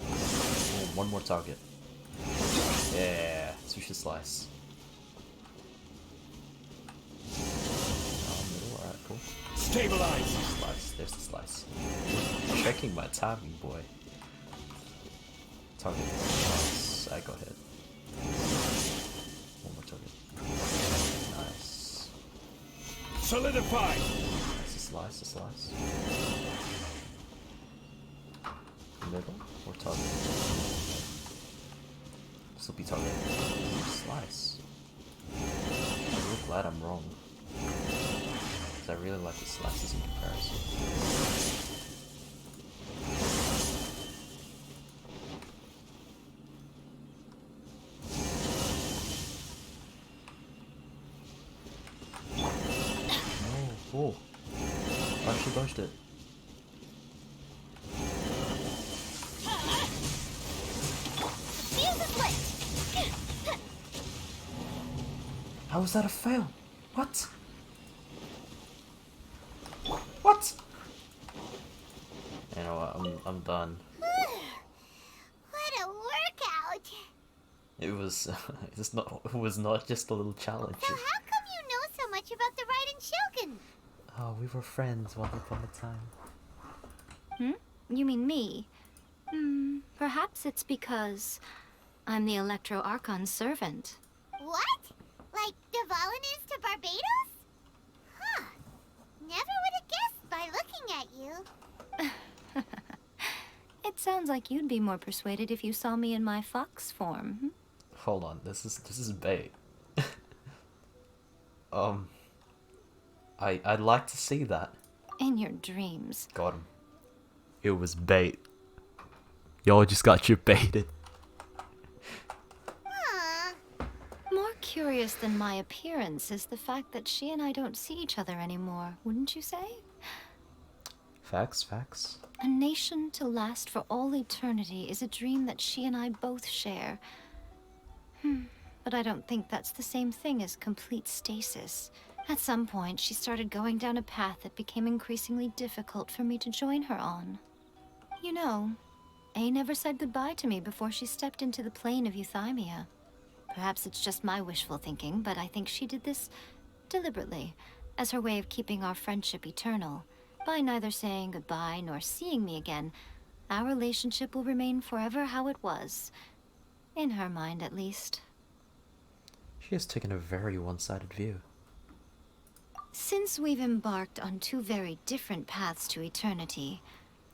Oh, one more target. Yeah, sushi slice. Middle, alright, cool. Stabilize. Slice, there's the slice. Checking my timing, boy. Target. Nice, I got hit. One more target. Nice. Solidify. Nice, a slice. Middle or target? This will be target. Slice. I'm really glad I'm wrong. Because I really like the slices in comparison. Oh, I actually dodged it. How was that a fail? What? What? You know what? I'm done. What a workout! It was it was not just a little challenge. So how come you know so much about the Raiden Shogun? Oh, we were friends once upon a time. You mean me? Perhaps it's because I'm the Electro Archon's servant. What? Like Dvalin is to Barbados? Huh. Never would have guessed by looking at you. It sounds like you'd be more persuaded if you saw me in my fox form. Hold on, this is bait. I'd like to see that. In your dreams. Got him. It was bait. Y'all just got you baited. More curious than my appearance is the fact that she and I don't see each other anymore, wouldn't you say? Facts. A nation to last for all eternity is a dream that she and I both share. But I don't think that's the same thing as complete stasis. At some point, she started going down a path that became increasingly difficult for me to join her on. You know, A never said goodbye to me before she stepped into the plane of Euthymia. Perhaps it's just my wishful thinking, but I think she did this deliberately, as her way of keeping our friendship eternal. By neither saying goodbye nor seeing me again, our relationship will remain forever how it was. In her mind, at least. She has taken a very one-sided view. Since we've embarked on two very different paths to eternity,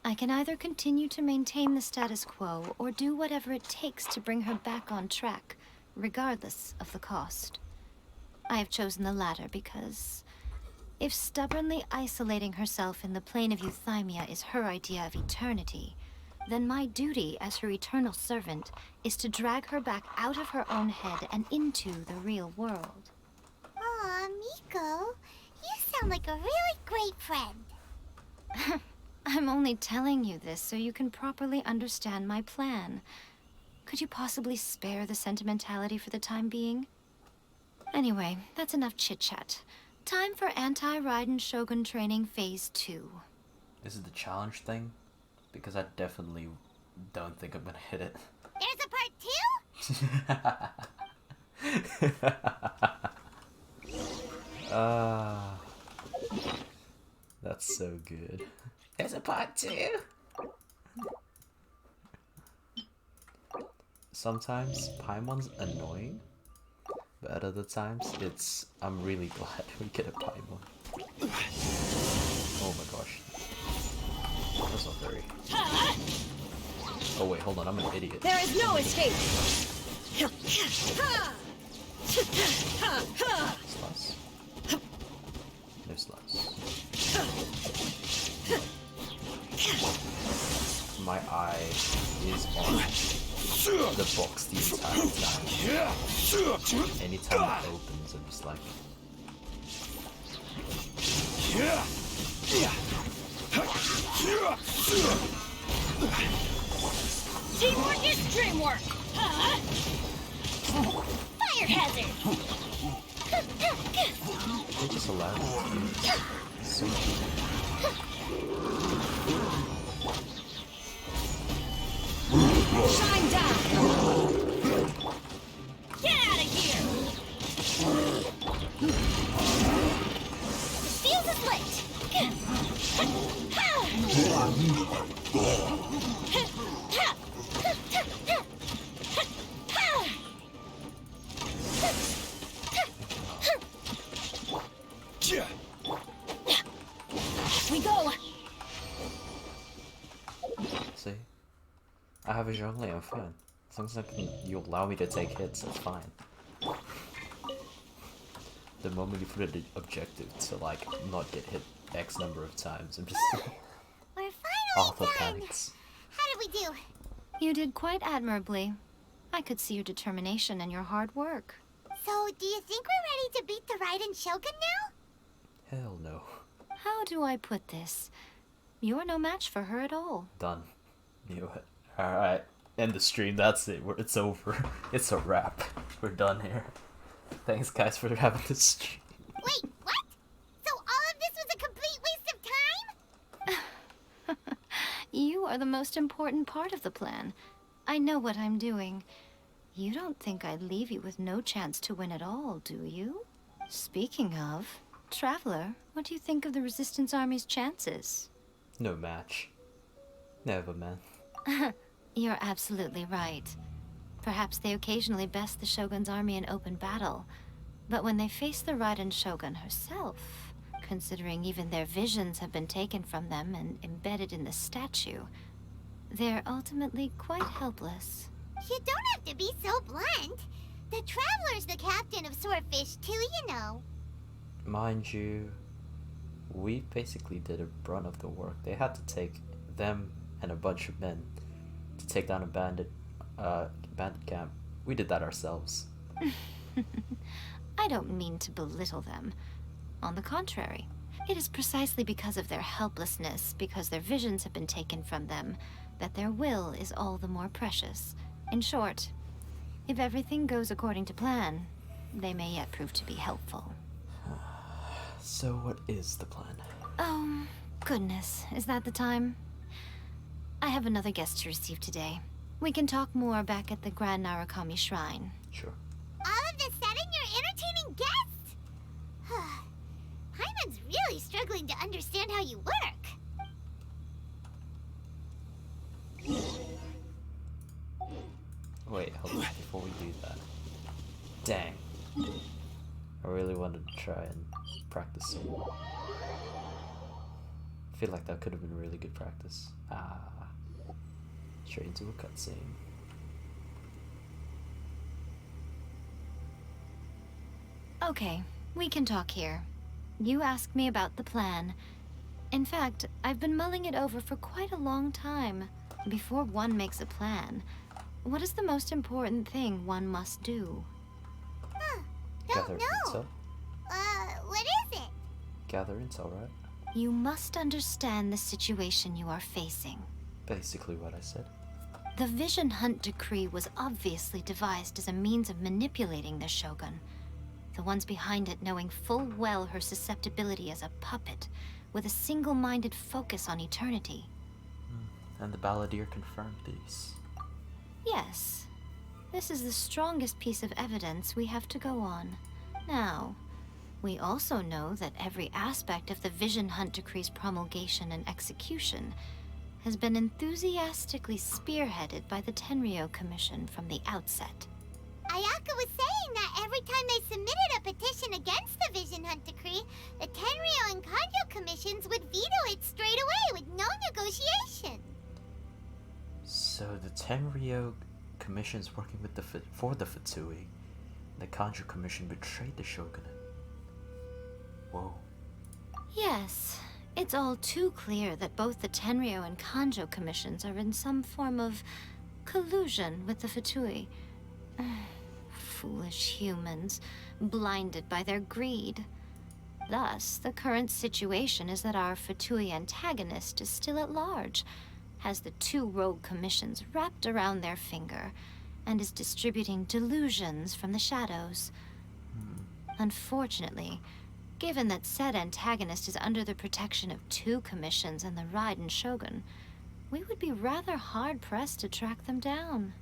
I can either continue to maintain the status quo or do whatever it takes to bring her back on track, regardless of the cost. I have chosen the latter because if stubbornly isolating herself in the plane of Euthymia is her idea of eternity, then my duty as her eternal servant is to drag her back out of her own head and into the real world. Aw, Miko, you sound like a really great friend. I'm only telling you this so you can properly understand my plan. Could you possibly spare the sentimentality for the time being? Anyway, that's enough chit-chat. Time for Anti-Raiden Shogun Training Phase 2. This is the challenge thing? Because I definitely don't think I'm gonna hit it. There's a part 2? That's so good. There's a part 2! Sometimes Paimon's annoying, but at other times it's I'm really glad we get a Paimon. Oh my gosh. That's not very... Oh wait, hold on, I'm an idiot. There is no escape. Slice. No slice. My eye is on the box the entire time. Anytime it opens, I'm just like... Teamwork is dreamwork! Fire hazard! They just allow it to be so Shine down! Get out of here! The fuse is lit! We go! See? I have a Zhongli, I'm fine. As long as you allow me to take hits, that's fine. The moment you put an objective to like not get hit X number of times, I'm just We're Arthur finally done! panics. How did we do? You did quite admirably. I could see your determination and your hard work. So, do you think we're ready to beat the Raiden Shogun now? Hell no. How do I put this? You're no match for her at all. Done. Knew it. Alright. End the stream, that's it. It's over. It's a wrap. We're done here. Thanks guys for having this stream. Wait, what? So all of this was a complete waste of time? You are the most important part of the plan. I know what I'm doing. You don't think I'd leave you with no chance to win at all, do you? Speaking of, Traveler, what do you think of the Resistance Army's chances? No match. Never, man. You're absolutely right. Perhaps they occasionally best the Shogun's army in open battle, but when they face the Raiden Shogun herself, considering even their visions have been taken from them and embedded in the statue, they're ultimately quite helpless. You don't have to be so blunt. The Traveler's the captain of Swordfish too, you know. Mind you, we basically did a brunt of the work. They had to take them and a bunch of men to take down a bandit camp. We did that ourselves. I don't mean to belittle them. On the contrary, it is precisely because of their helplessness, because their visions have been taken from them, that their will is all the more precious. In short, if everything goes according to plan, they may yet prove to be helpful. So what is the plan? Oh, goodness, is that the time? I have another guest to receive today. We can talk more back at the Grand Narukami Shrine. Sure. All of this sudden, you're entertaining guests? Paimon's really struggling to understand how you work. Wait, hold on, before we do that. Dang. I really wanted to try and practice some more. I feel like that could have been really good practice. Straight into a cutscene. Okay, we can talk here. You asked me about the plan. In fact, I've been mulling it over for quite a long time. Before one makes a plan, what is the most important thing one must do? Don't Gather know. intel. What is it? Gather intel, right? You must understand the situation you are facing. Basically what I said. The Vision Hunt Decree was obviously devised as a means of manipulating the Shogun. The ones behind it knowing full well her susceptibility as a puppet, with a single-minded focus on eternity. And the balladeer confirmed these. Yes. This is the strongest piece of evidence we have to go on. Now, we also know that every aspect of the Vision Hunt Decree's promulgation and execution has been enthusiastically spearheaded by the Tenryo Commission from the outset. Ayaka was saying that every time they submitted a petition against the Vision Hunt Decree, the Tenryo and Kanjo commissions would veto it straight away with no negotiation. So the Tenryo Commission's working with for the Futsui. The Kanjo Commission betrayed the Shogunate. Whoa. Yes, it's all too clear that both the Tenryo and Kanjo commissions are in some form of collusion with the Fatui. Foolish humans, blinded by their greed. Thus, the current situation is that our Fatui antagonist is still at large, has the 2 rogue commissions wrapped around their finger, and is distributing delusions from the shadows. Unfortunately, given that said antagonist is under the protection of 2 commissions and the Raiden Shogun, we would be rather hard-pressed to track them down.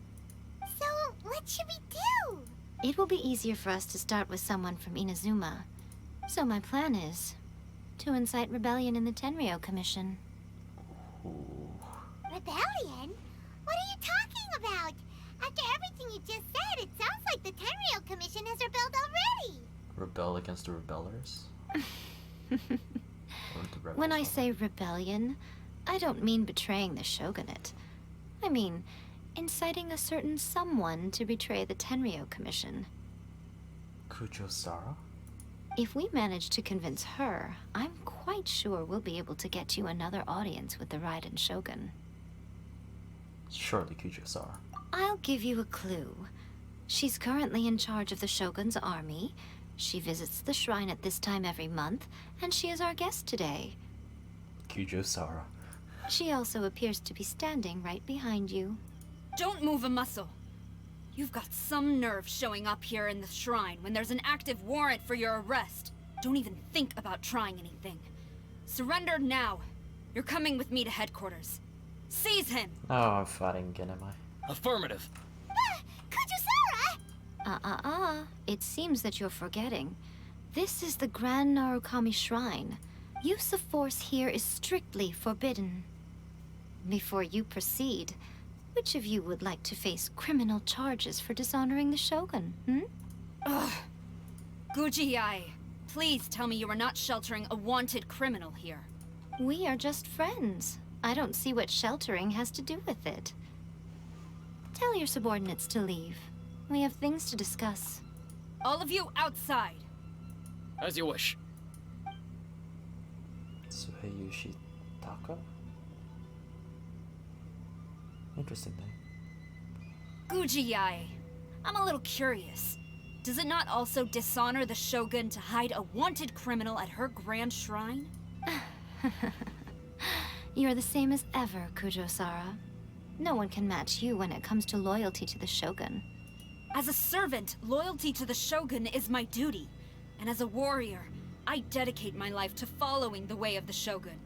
So, what should we do? It will be easier for us to start with someone from Inazuma. So my plan is to incite rebellion in the Tenryou Commission. Rebellion? What are you talking about? After everything you just said, it sounds like the Tenryou Commission has rebelled already. Rebel against the rebellers? Or the rebels When I already? say rebellion, I don't mean betraying the shogunate. I mean inciting a certain someone to betray the Tenryou Commission. Kujo-Sara? If we manage to convince her, I'm quite sure we'll be able to get you another audience with the Raiden Shogun. Surely Kujo-Sara. I'll give you a clue. She's currently in charge of the Shogun's army. She visits the shrine at this time every month, and she is our guest today. Kujo-Sara. She also appears to be standing right behind you. Don't move a muscle. You've got some nerve showing up here in the shrine when there's an active warrant for your arrest. Don't even think about trying anything. Surrender now. You're coming with me to headquarters. Seize him! Oh, I'm fighting again, am I? Affirmative. Kujo-Sara! It seems that you're forgetting. This is the Grand Narukami Shrine. Use of force here is strictly forbidden. Before you proceed, which of you would like to face criminal charges for dishonoring the Shogun, Ugh. Guji-ai, please tell me you are not sheltering a wanted criminal here. We are just friends. I don't see what sheltering has to do with it. Tell your subordinates to leave. We have things to discuss. All of you outside. As you wish. Suhei Yoshitaka? Interesting name. Guji-ai, I'm a little curious. Does it not also dishonor the Shogun to hide a wanted criminal at her grand shrine? You're the same as ever, Kujo-Sara. No one can match you when it comes to loyalty to the Shogun. As a servant, loyalty to the Shogun is my duty. And as a warrior, I dedicate my life to following the way of the Shogun.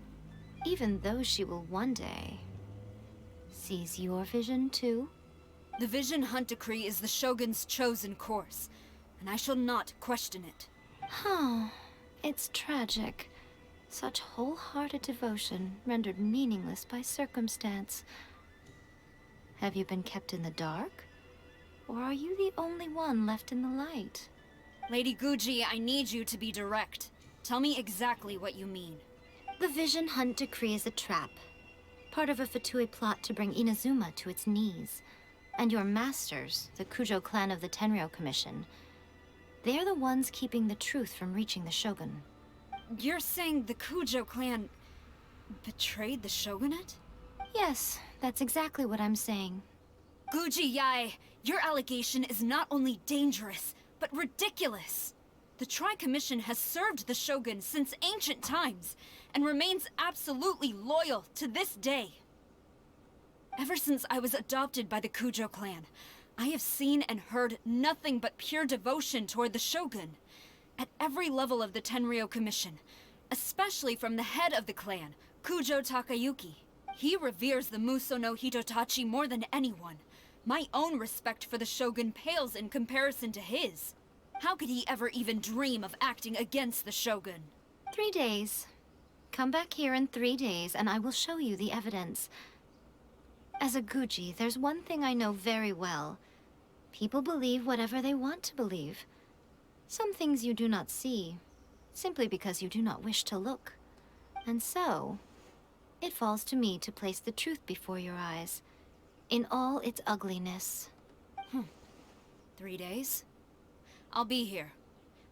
Even though she will one day seize your vision too? The Vision Hunt Decree is the Shogun's chosen course, and I shall not question it. It's tragic. Such wholehearted devotion rendered meaningless by circumstance. Have you been kept in the dark? Or are you the only one left in the light? Lady Guji, I need you to be direct. Tell me exactly what you mean. The Vision Hunt Decree is a trap. Part of a Fatui plot to bring Inazuma to its knees. And your masters, the Kujo clan of the Tenryou Commission, they're the ones keeping the truth from reaching the Shogun. You're saying the Kujo clan betrayed the Shogunate? Yes, that's exactly what I'm saying. Guji-ai, your allegation is not only dangerous, but ridiculous. The Tri-Commission has served the Shogun since ancient times, and remains absolutely loyal to this day. Ever since I was adopted by the Kujo clan, I have seen and heard nothing but pure devotion toward the Shogun. At every level of the Tenryou Commission, especially from the head of the clan, Kujo Takayuki. He reveres the Muso no Hitotachi more than anyone. My own respect for the Shogun pales in comparison to his. How could he ever even dream of acting against the Shogun? 3 days. Come back here in 3 days, and I will show you the evidence. As a Guji, there's one thing I know very well. People believe whatever they want to believe. Some things you do not see, simply because you do not wish to look. And so, it falls to me to place the truth before your eyes, in all its ugliness. 3 days? I'll be here.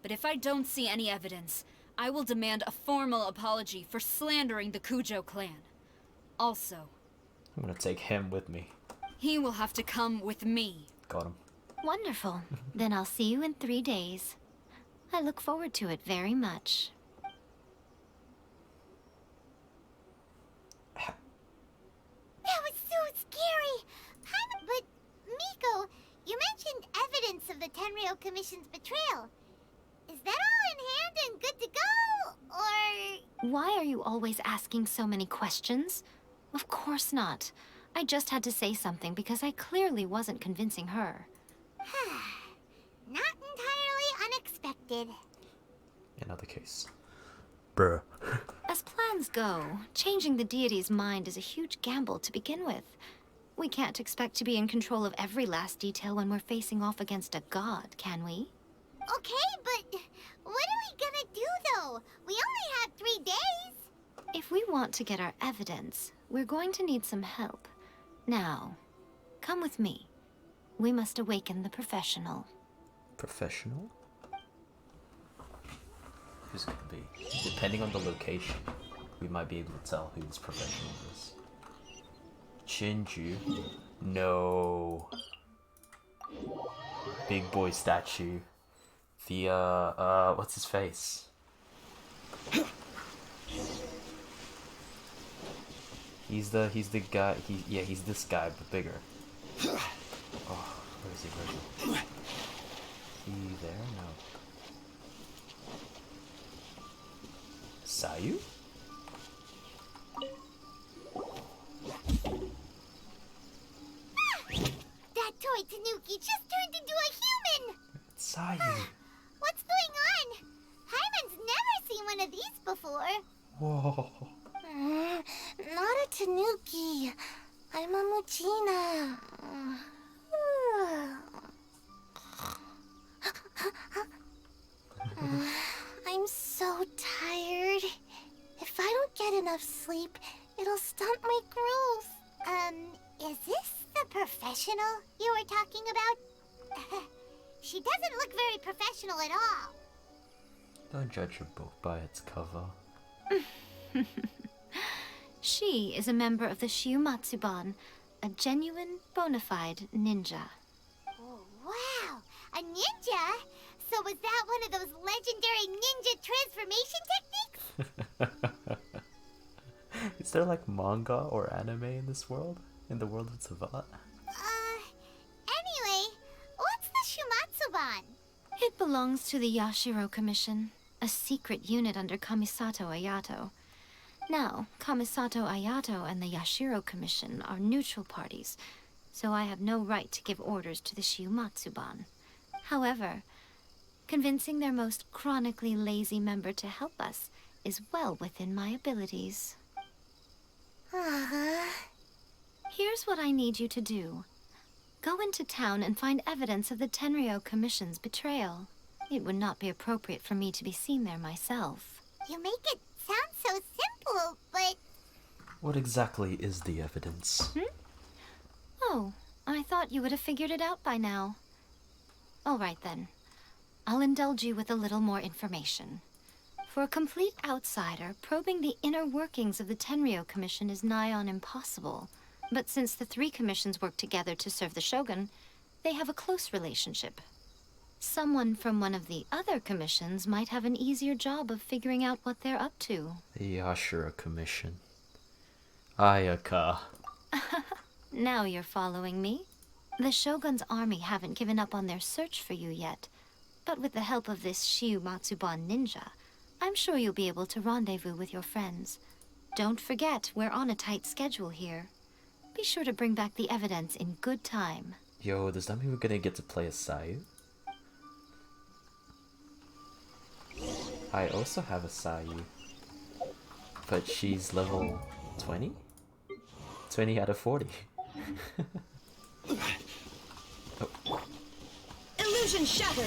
But if I don't see any evidence, I will demand a formal apology for slandering the Kujo clan. Also, I'm gonna take him with me. he will have to come with me. Got him. Wonderful. Then I'll see you in 3 days. I look forward to it very much. Tenryou Commission's betrayal. Is that all in hand and good to go, or... Why are you always asking so many questions? Of course not. I just had to say something because I clearly wasn't convincing her. Not entirely unexpected. Another case. Bruh. As plans go, changing the deity's mind is a huge gamble to begin with. We can't expect to be in control of every last detail when we're facing off against a god, can we? Okay, but what are we gonna do, though? We only have 3 days. If we want to get our evidence, we're going to need some help. Now, come with me. We must awaken the professional. Professional? Who's it gonna be? Depending on the location, we might be able to tell who this professional is. Chinju? No. Big boy statue. The, what's his face? He's the guy, he's this guy, but bigger. Oh, where is he? He there? No. Sayu? That toy Tanuki just turned into a human! It's Sayu. What's going on? Hyman's never seen one of these before. Whoa. Not a Tanuki. I'm a Muchina. I'm so tired. If I don't get enough sleep, it'll stunt my growth. Is this the professional you were talking about? She doesn't look very professional at all. Don't judge a book by its cover. She is a member of the Shiumatsuban, a genuine, bona fide ninja. Oh, wow! A ninja? So was that one of those legendary ninja transformation techniques? Is there like manga or anime in this world? In the world of Savat? Anyway, what's the Shumatsuban? It belongs to the Yashiro Commission, a secret unit under Kamisato Ayato. Now, Kamisato Ayato and the Yashiro Commission are neutral parties, so I have no right to give orders to the Shiumatsuban. However, convincing their most chronically lazy member to help us is well within my abilities. Here's what I need you to do. Go into town and find evidence of the Tenryou Commission's betrayal. It would not be appropriate for me to be seen there myself. You make it sound so simple, but... What exactly is the evidence? Oh, I thought you would have figured it out by now. All right then. I'll indulge you with a little more information. For a complete outsider, probing the inner workings of the Tenryou Commission is nigh on impossible. But since the 3 commissions work together to serve the Shogun, they have a close relationship. Someone from one of the other commissions might have an easier job of figuring out what they're up to. The Ashura Commission. Ayaka. Now you're following me. The Shogun's army haven't given up on their search for you yet. But with the help of this Shiumatsuban ninja, I'm sure you'll be able to rendezvous with your friends. Don't forget, we're on a tight schedule here. Be sure to bring back the evidence in good time. Yo, does that mean we're gonna get to play as Sayu? I also have a Sayu. But she's level 20? 20 out of 40. Oh. Illusion shattered.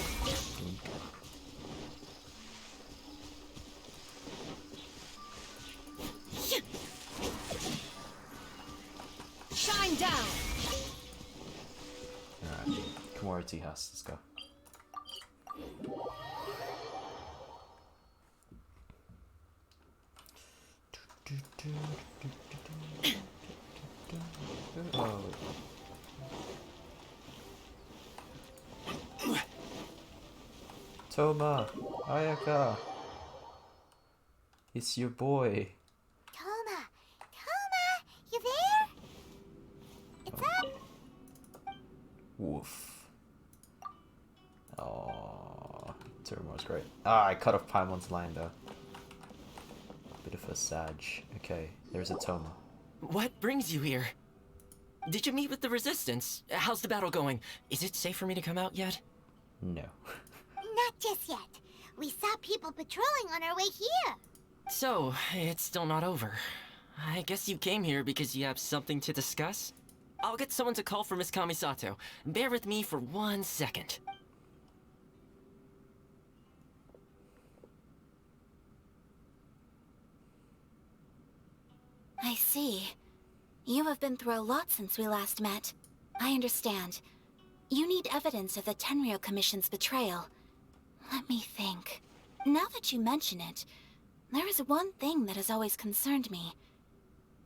Shine down. Alright, Komori House, let's go. Oh. Toma, Ayaka, it's your boy. Toma! Toma! You there? It's up! Woof. Turmoil's great. Ah, I cut off Paimon's line though. Bit of a sag. Okay, there's a Toma. What brings you here? Did you meet with the Resistance? How's the battle going? Is it safe for me to come out yet? No. Not just yet. We saw people patrolling on our way here. So, it's still not over. I guess you came here because you have something to discuss? I'll get someone to call for Miss Kamisato. Bear with me for 1 second. I see. You have been through a lot since we last met. I understand. You need evidence of the Tenryou Commission's betrayal. Let me think. Now that you mention it, there is one thing that has always concerned me.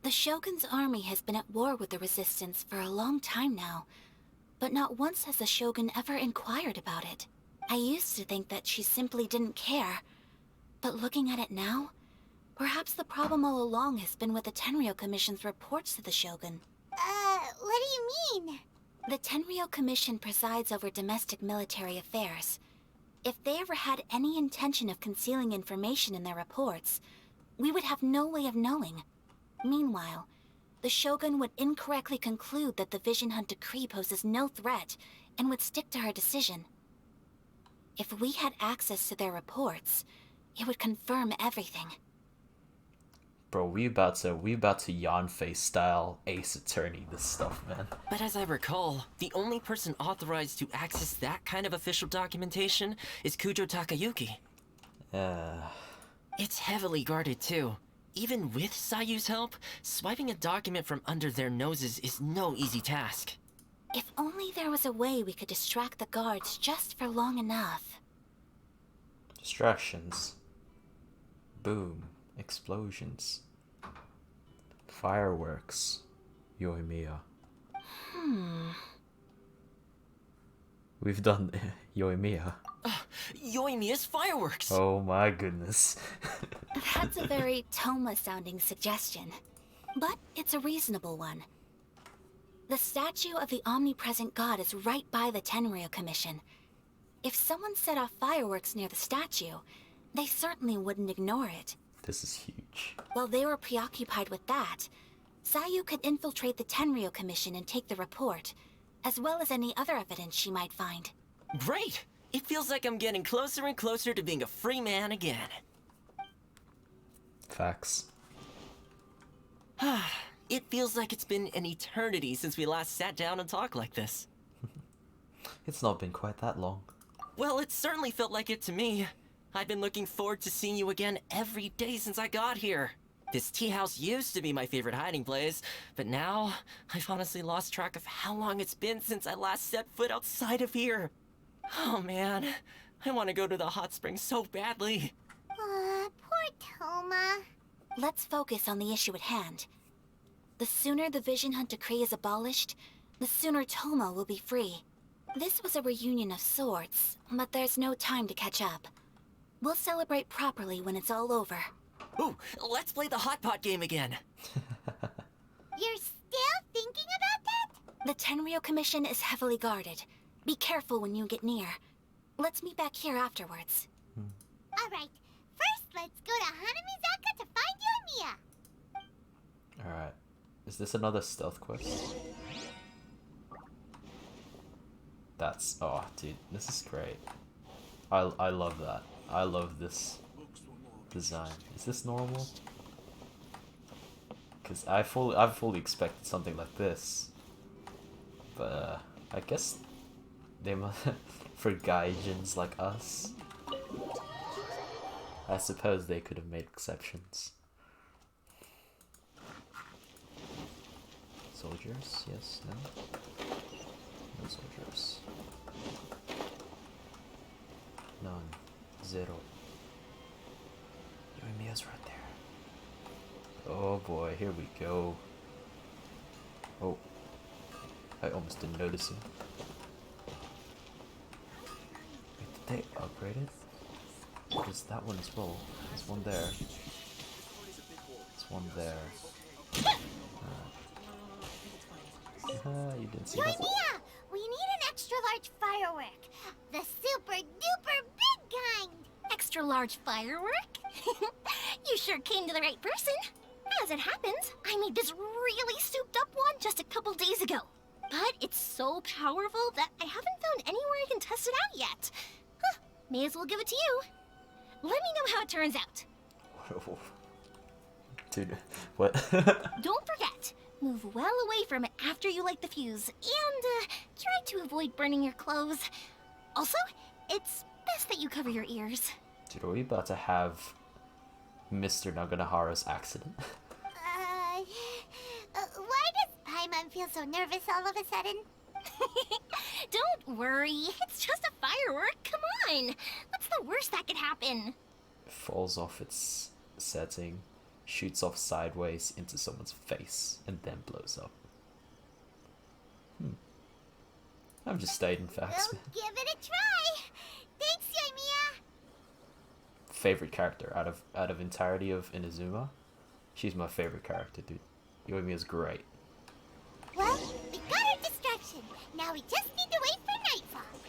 The Shogun's army has been at war with the Resistance for a long time now, but not once has the Shogun ever inquired about it. I used to think that she simply didn't care, but looking at it now, perhaps the problem all along has been with the Tenryou Commission's reports to the Shogun. What do you mean? The Tenryou Commission presides over domestic military affairs. If they ever had any intention of concealing information in their reports, we would have no way of knowing. Meanwhile, the Shogun would incorrectly conclude that the Vision Hunt Decree poses no threat and would stick to her decision. If we had access to their reports, it would confirm everything. Bro, we about to yawn face style Ace Attorney this stuff, man. But as I recall, the only person authorized to access that kind of official documentation is Kujo Takayuki. It's heavily guarded too. Even with Sayu's help, swiping a document from under their noses is no easy task. If only there was a way we could distract the guards just for long enough. Distractions. Boom. Explosions. Fireworks. Yoimiya. We've done Yoimiya. Yoimiya's fireworks! Oh my goodness. That's a very Toma-sounding suggestion, but it's a reasonable one. The statue of the omnipresent god is right by the Tenryou Commission. If someone set off fireworks near the statue, they certainly wouldn't ignore it. This is huge. While they were preoccupied with that, Sayu could infiltrate the Tenryou Commission and take the report, as well as any other evidence she might find. Great! It feels like I'm getting closer and closer to being a free man again. Facts. It feels like it's been an eternity since we last sat down and talked like this. It's not been quite that long. Well, it certainly felt like it to me. I've been looking forward to seeing you again every day since I got here. This tea house used to be my favorite hiding place, but now I've honestly lost track of how long it's been since I last set foot outside of here. Oh man, I want to go to the hot springs so badly. Poor Toma. Let's focus on the issue at hand. The sooner the Vision Hunt Decree is abolished, the sooner Toma will be free. This was a reunion of sorts, but there's no time to catch up. We'll celebrate properly when it's all over. Ooh, let's play the hot pot game again. You're still thinking about that? The Tenryou Commission is heavily guarded. Be careful when you get near. Let's meet back here afterwards. Alright, first let's go to Hanamizaka to find Yoimiya. Alright. Is this another stealth quest? That's... oh, dude, this is great. I love that. I love this design. Is this normal? Because I fully expected something like this. But, I guess they must... for gaijins like us, I suppose they could have made exceptions. Soldiers? Yes? No? No soldiers. None. Zero. Yoimiya's right there. Oh boy, here we go. Oh. I almost didn't notice him. Wait, did they upgrade it? There's that one as well. There's one there. There's one there. You didn't see that. Yoimiya! We need an extra large firework. The super duper big kind? Extra large firework? You sure came to the right person. As it happens, I made this really souped up one just a couple days ago. But it's so powerful that I haven't found anywhere I can test it out yet. Huh, may as well give it to you. Let me know how it turns out. Dude, what? Don't forget, move well away from it after you light the fuse, and try to avoid burning your clothes. Also, it's best that you cover your ears. Dude, are we about to have Mr. Naganahara's accident? Why does Paimon feel so nervous all of a sudden? Don't worry, it's just a firework. Come on, what's the worst that could happen? Falls off its setting, shoots off sideways into someone's face, and then blows up. I'm just stating facts. We'll give it a try. Thanks, Yoimiya. Favorite character out of entirety of Inazuma, she's my favorite character, dude. Yoimiya's great. Well, we got our distraction. Now we just need to wait for nightfall.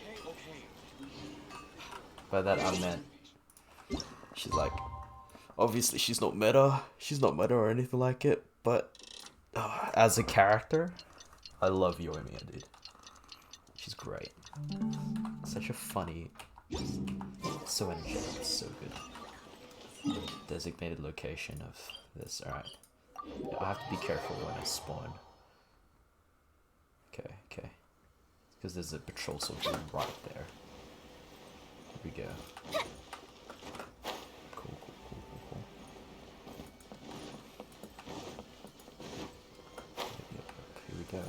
By that I meant, she's like, obviously she's not meta or anything like it, but as a character, I love Yoimiya, dude. She's great. Such a funny, so energetic, so good. Designated location of this. Alright. I have to be careful when I spawn. Okay. Because there's a patrol soldier right there. Here we go. Cool. Here we go.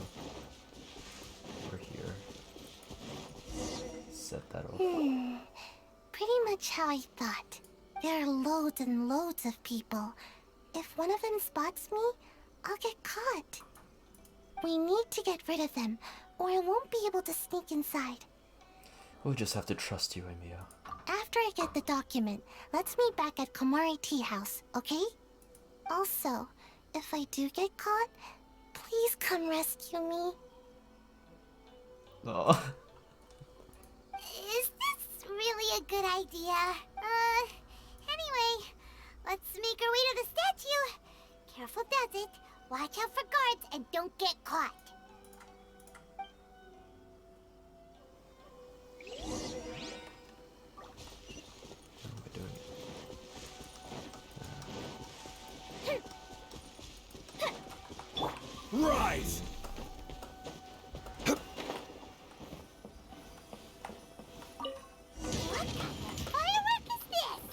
We're here. Set that off. Pretty much how I thought. There are loads and loads of people. If one of them spots me, I'll get caught. We need to get rid of them, or I won't be able to sneak inside. We'll just have to trust you, Emiya. After I get the document, let's meet back at Komari Tea House, okay? Also, if I do get caught, please come rescue me. Oh. Is this really a good idea? Anyway, let's make our way to the statue. Careful does it. Watch out for guards and don't get caught. Rise! What kind of firework is this?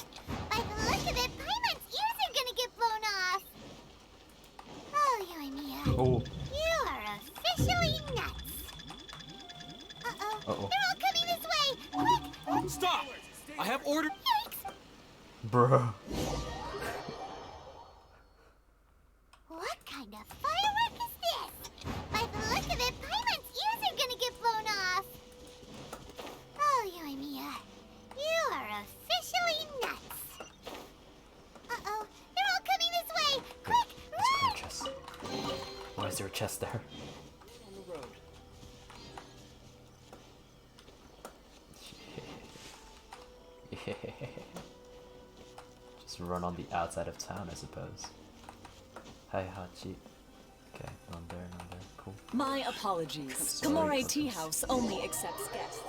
By the look of it, Paimon's ears are gonna get blown off. Oh, Yoimiya. Oh. You are officially nuts. Uh-oh. Uh-oh. They're all coming this way. Quick! Stop! I have ordered. Yikes! Bruh. What kind of firework is this? By the look of it, Paimon's ears are gonna get blown off. Oh, Yoimiya. You are officially nuts. Uh-oh. They're all coming this way. Quick! Let's Run! go chest. Why is there a chest there? Yeah. Just run on the outside of town, I suppose. Hi, Hachi. Okay, none there. Cool. My apologies. Sorry. Komore Tea House only accepts guests.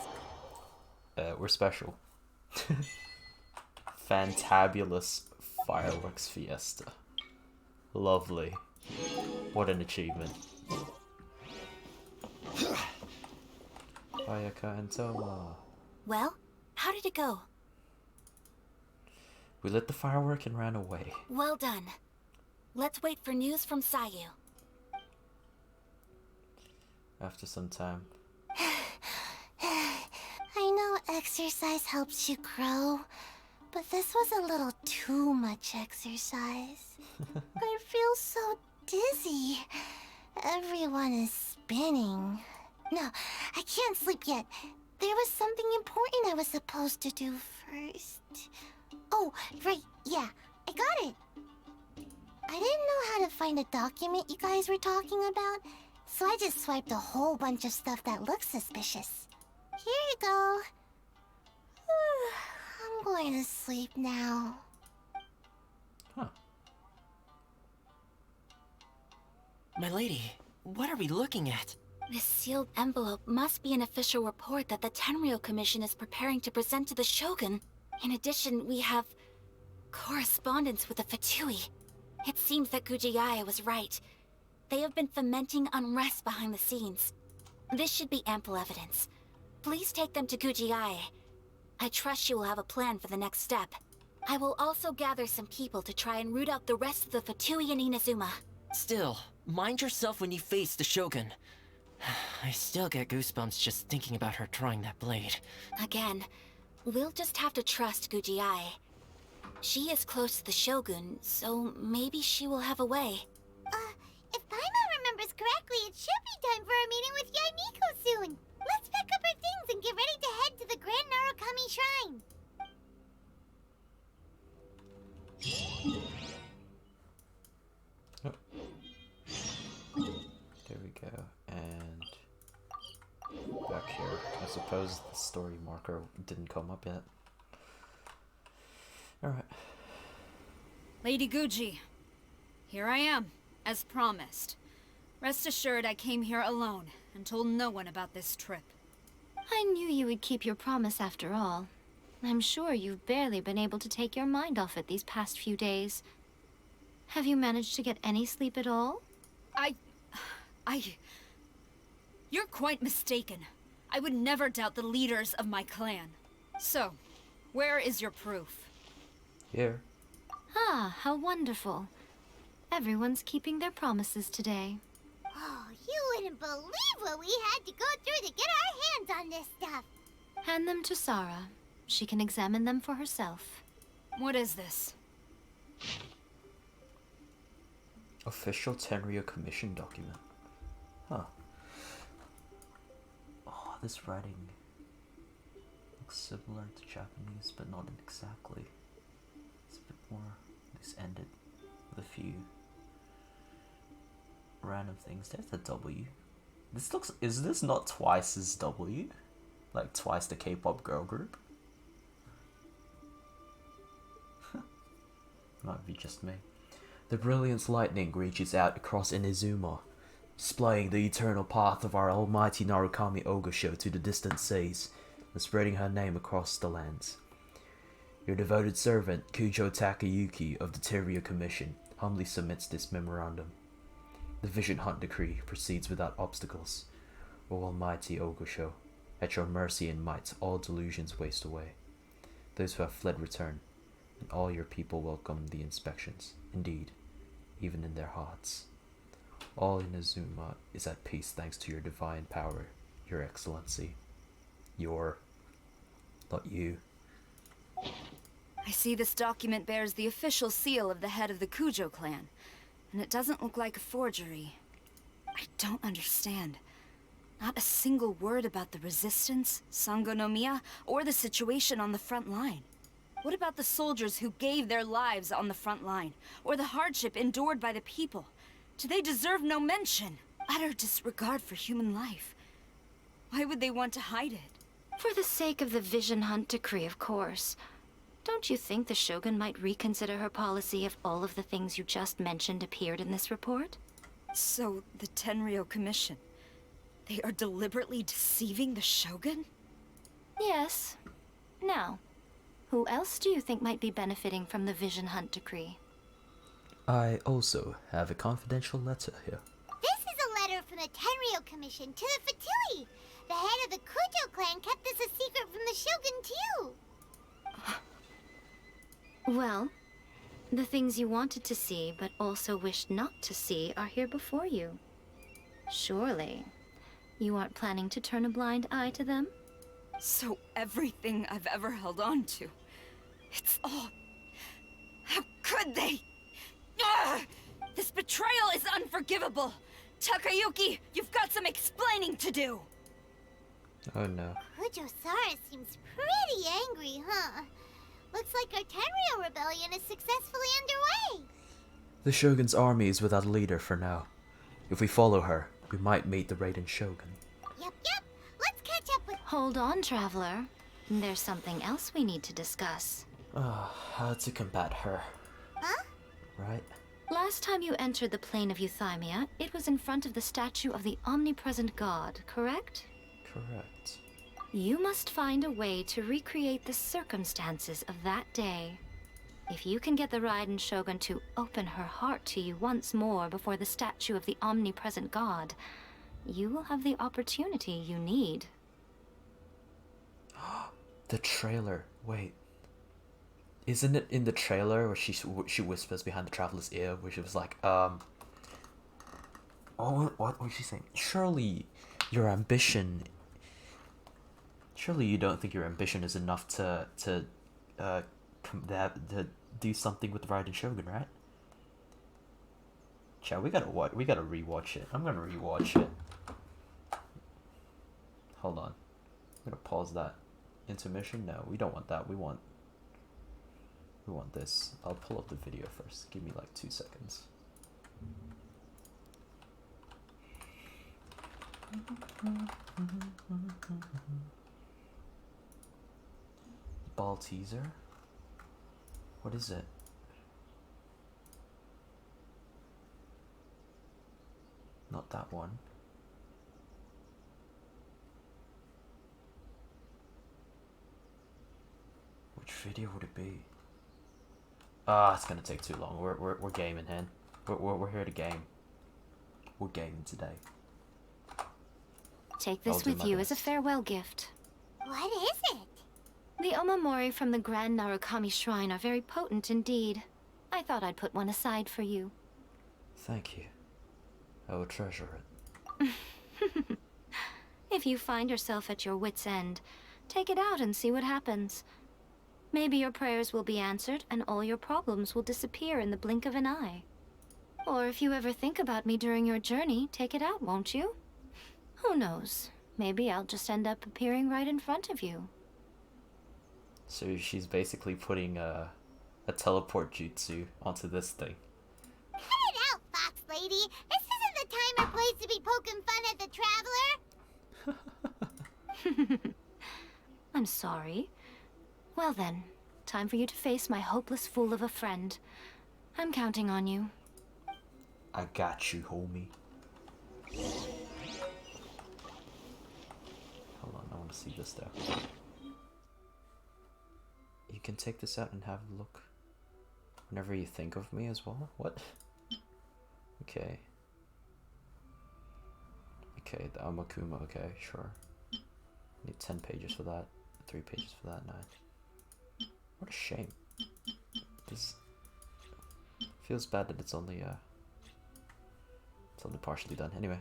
We're special. Fantabulous fireworks fiesta. Lovely. What an achievement. Ayaka and Toma. Well, how did it go? We lit the firework and ran away. Well done. Let's wait for news from Sayu. After some time. I know exercise helps you grow, but this was a little too much exercise. I feel so dizzy. Everyone is spinning. No, I can't sleep yet. There was something important I was supposed to do first. Oh, right, yeah, I got it. I didn't know how to find a document you guys were talking about, so I just swiped a whole bunch of stuff that looks suspicious. Here you go. going to sleep now. Huh. My lady, what are we looking at? This sealed envelope must be an official report that the Tenryou Commission is preparing to present to the Shogun. In addition, we have correspondence with the Fatui. It seems that Gujiai was right. They have been fomenting unrest behind the scenes. This should be ample evidence. Please take them to Gujiai. I trust you will have a plan for the next step. I will also gather some people to try and root out the rest of the Fatui in Inazuma. Still, mind yourself when you face the Shogun. I still get goosebumps just thinking about her drawing that blade. Again, we'll just have to trust Gujiai. She is close to the Shogun, so maybe she will have a way. If Paimon remembers correctly, it should be time for a meeting with Yaimiko soon. Let's pack up our things and get ready to head to the Grand Narukami Shrine. There we go, and back here. I suppose the story marker didn't come up yet. Alright. Lady Guji, here I am, as promised. Rest assured I came here alone and told no one about this trip. I knew you would keep your promise after all. I'm sure you've barely been able to take your mind off it these past few days. Have you managed to get any sleep at all? You're quite mistaken. I would never doubt the leaders of my clan. So, where is your proof? Here. Ah, how wonderful. Everyone's keeping their promises today. Oh, you wouldn't believe what we had to go through to get our hands on this stuff. Hand them to Sarah. She can examine them for herself. What is this? Official Tenryou Commission document. Huh. Oh, this writing looks similar to Japanese, but not exactly. It's a bit more, this ended with a few random things. There's a W. This looks, is this not twice as W? Like twice the K-pop girl group? Might be just me. The brilliant lightning reaches out across Inazuma, displaying the eternal path of our almighty Narukami Ogosho to the distant seas, and spreading her name across the lands. Your devoted servant, Kujo Takayuki of the Tenryou Commission, humbly submits this memorandum. The Vision Hunt Decree proceeds without obstacles. O almighty Ogosho, at your mercy and might all delusions waste away. Those who have fled return, and all your people welcome the inspections. Indeed, even in their hearts. All Inazuma is at peace thanks to your divine power, your excellency. Not you. I see this document bears the official seal of the head of the Kujo clan, and it doesn't look like a forgery. I don't understand. Not a single word about the resistance, Sangonomiya, or the situation on the front line. What about the soldiers who gave their lives on the front line, or the hardship endured by the people? Do they deserve no mention? Utter disregard for human life. Why would they want to hide it? For the sake of the Vision Hunt Decree, of course. Don't you think the Shogun might reconsider her policy if all of the things you just mentioned appeared in this report? So, the Tenryou Commission, they are deliberately deceiving the Shogun? Yes. Now, who else do you think might be benefiting from the Vision Hunt Decree? I also have a confidential letter here. This is a letter from the Tenryou Commission to the Fatui. The head of the Kujo clan kept this a secret from the Shogun, too. Well, the things you wanted to see but also wished not to see are here before you. Surely, you aren't planning to turn a blind eye to them? So everything I've ever held on to, it's all... How could they? Ugh! This betrayal is unforgivable! Takayuki, you've got some explaining to do! Oh no. Kujo-Sara seems pretty angry, huh? Looks like our Tenryou rebellion is successfully underway. The Shogun's army is without a leader for now. If we follow her, we might meet the Raiden Shogun. Yep. Let's catch up with... Hold on, Traveler. There's something else we need to discuss. How to combat her. Huh? Right? Last time you entered the plane of Euthymia, it was in front of the statue of the omnipresent god, correct? Correct. You must find a way to recreate the circumstances of that day. If you can get the Raiden Shogun to open her heart to you once more before the statue of the omnipresent god, you will have the opportunity you need. The trailer. Wait. Isn't it in the trailer where she whispers behind the traveler's ear, where she was like, oh, what was she saying? Surely your ambition. Surely you don't think your ambition is enough to do something with the Raiden Shogun, right? Chat, we gotta rewatch it. I'm gonna rewatch it. Hold on. I'm gonna pause that. Intermission? No, we don't want that. We want this. I'll pull up the video first. Give me like 2 seconds. Ball teaser? What is it? Not that one. Which video would it be? Ah, it's gonna take too long. We're gaming, hen. We're here to game. We're gaming today. Take this with you as a farewell gift. What is it? The omamori from the Grand Narukami Shrine are very potent indeed. I thought I'd put one aside for you. Thank you. I will treasure it. If you find yourself at your wit's end, take it out and see what happens. Maybe your prayers will be answered and all your problems will disappear in the blink of an eye. Or if you ever think about me during your journey, take it out, won't you? Who knows? Maybe I'll just end up appearing right in front of you. So she's basically putting a teleport jutsu onto this thing. Cut it out, Fox Lady. This isn't the time or place to be poking fun at the traveler. I'm sorry. Well then, time for you to face my hopeless fool of a friend. I'm counting on you. I got you, homie. Hold on, I want to see this though. You can take this out and have a look whenever you think of me as well? What? Okay. Okay, the Amakuma, okay, sure. Need 10 pages for that, 3 pages for that, 9. What a shame. This feels bad that it's only partially done. Anyway.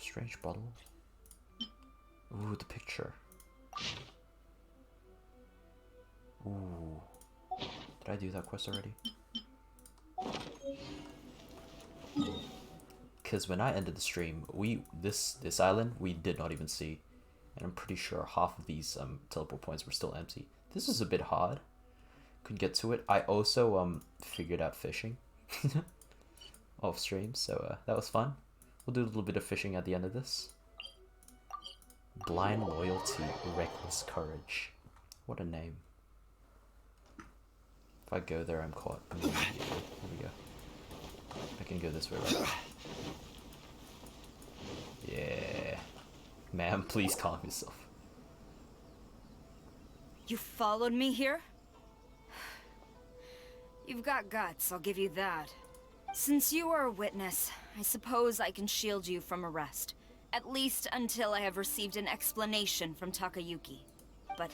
Strange bottle. Ooh, the picture. Ooh. Did I do that quest already? Because when I ended the stream, this island we did not even see, and I'm pretty sure half of these teleport points were still empty. This is a bit hard. Could get to it. I also figured out fishing off stream, so that was fun. We'll do a little bit of fishing at the end of this. Blind loyalty, reckless courage. What a name. If I go there, I'm caught immediately. Here we go. I can go this way, right? Yeah. Ma'am, please calm yourself. You followed me here? You've got guts, I'll give you that. Since you are a witness, I suppose I can shield you from arrest. At least until I have received an explanation from Takayuki. But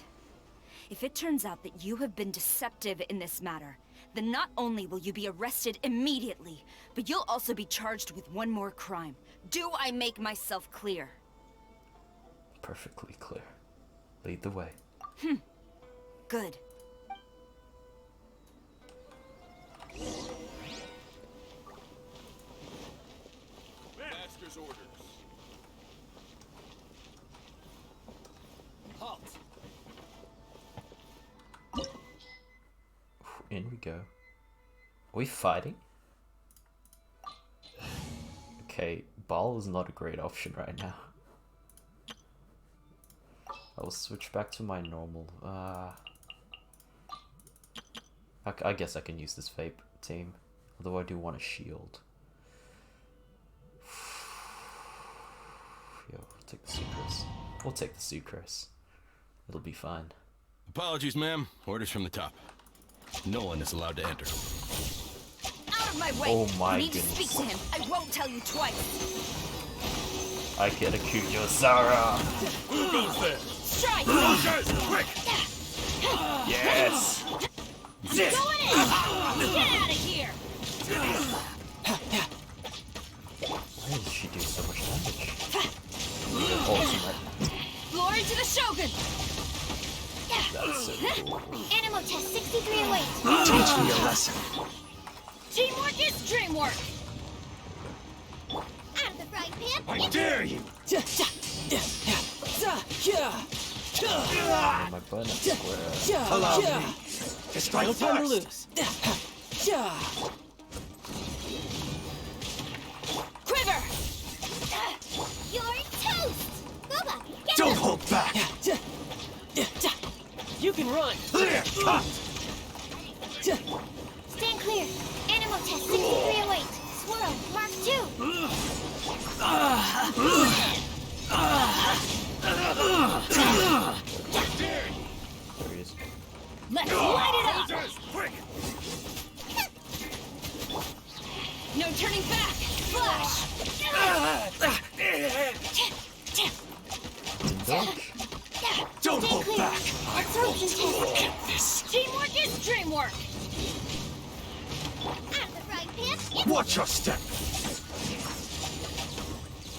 if it turns out that you have been deceptive in this matter, then not only will you be arrested immediately, but you'll also be charged with one more crime. Do I make myself clear? Perfectly clear. Lead the way. Good. Master's orders. Halt. In we go. Are we fighting? Okay, ball is not a great option right now. I'll switch back to my normal. I guess I can use this vape team. Although I do want a shield. Yo, we'll take the Sucrose. We'll take the Sucrose. It'll be fine. Apologies, ma'am. Orders from the top. No one is allowed to enter. Out of my way! Oh my You need goodness. to speak to him. I won't tell you twice. I can accuse you, Sarah! Who goes there? Strike! Soldiers, quick! Yes! Going in! Get out of here! Why does she do so much damage? Ultimate. Glory to the Shogun! That's so cool. Animal test 63 await. Teach me a lesson. Teamwork is dreamwork! Out of the frying pan. I dare you! Oh, my button square. Allow me to strike first. Quiver! You're toast. Go back. Get Don't hold back. You can run! Clear cut. Stand clear. Animal test 63 await. Swirl. Mark 2. There he is. Let's light it up! Soldiers, quick! No turning back! Flash! Indulge? Don't Stay hold clear. back. Absorption test. Teamwork is dreamwork! Out of the frying pan. Watch your step.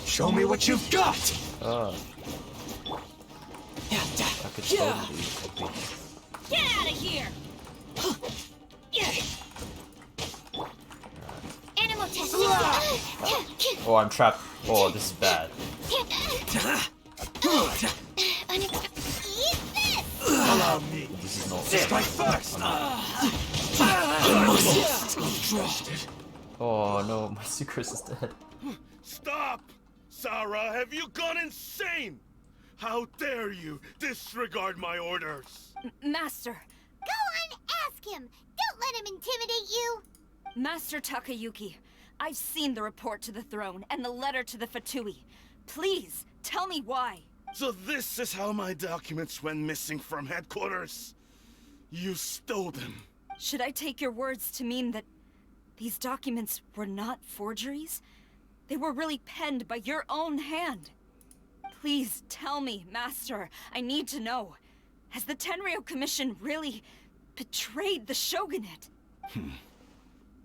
Show me what you've got. I could totally copy. Get out of here! Animal test 60. Oh, I'm trapped. Oh, this is bad. Eat this. Allow me This is not. to strike first. Oh no, my Sucrose is dead. Stop! Sarah, have you gone insane? How dare you disregard my orders? Master! Go on, ask him. Don't let him intimidate you. Master Takayuki, I've seen the report to the throne and the letter to the Fatui. Please, tell me why. So this is how my documents went missing from headquarters? You stole them. Should I take your words to mean that these documents were not forgeries? They were really penned by your own hand. Please tell me, Master. I need to know. Has the Tenryo Commission really betrayed the Shogunate?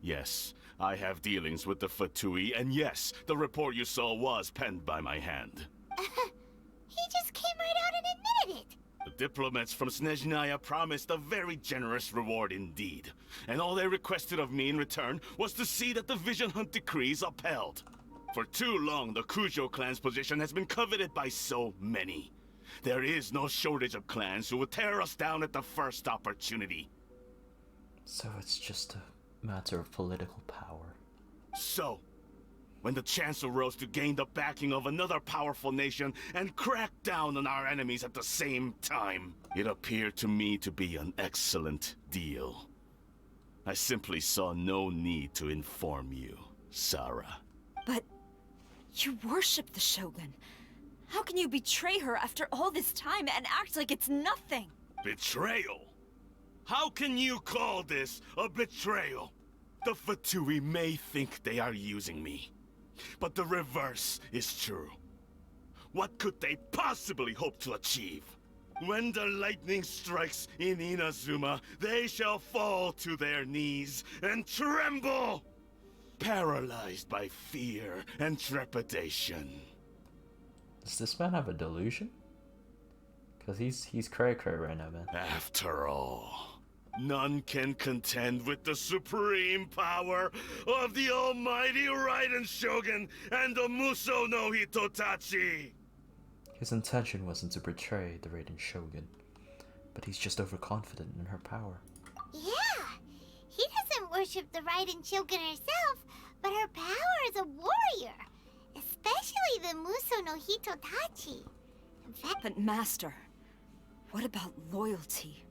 Yes, I have dealings with the Fatui, and yes, the report you saw was penned by my hand. He just came right out and admitted it. The diplomats from Snezhnaya promised a very generous reward indeed, and all they requested of me in return was to see that the Vision Hunt decrees upheld. For too long, the Kujo clan's position has been coveted by so many. There is no shortage of clans who will tear us down at the first opportunity. So it's just a matter of political power. So, when the chance arose to gain the backing of another powerful nation and crack down on our enemies at the same time, it appeared to me to be an excellent deal. I simply saw no need to inform you, Sarah. But you worship the Shogun. How can you betray her after all this time and act like it's nothing? Betrayal? How can you call this a betrayal? The Fatui may think they are using me, but the reverse is true. What could they possibly hope to achieve? When the lightning strikes in Inazuma, they shall fall to their knees and tremble, paralyzed by fear and trepidation. Does this man have a delusion? Cause he's cray-cray right now, man. After all, none can contend with the supreme power of the almighty Raiden Shogun and the Muso no Hitotachi! His intention wasn't to betray the Raiden Shogun, but he's just overconfident in her power. Yeah, he doesn't worship the Raiden Shogun herself, but her power as a warrior. Especially the Muso no Hitotachi. In fact, But Master, What about loyalty?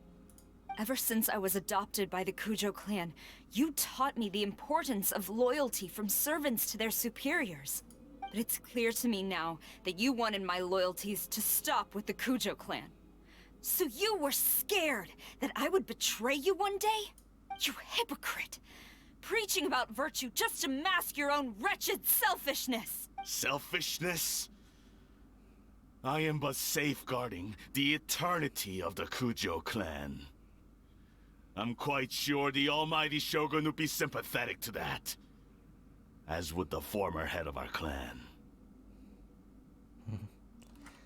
Ever since I was adopted by the Kujo clan, you taught me the importance of loyalty from servants to their superiors. But it's clear to me now that you wanted my loyalties to stop with the Kujo clan. So you were scared that I would betray you one day? You hypocrite! Preaching about virtue just to mask your own wretched selfishness! Selfishness? I am but safeguarding the eternity of the Kujo clan. I'm quite sure the almighty Shogun would be sympathetic to that. As would the former head of our clan.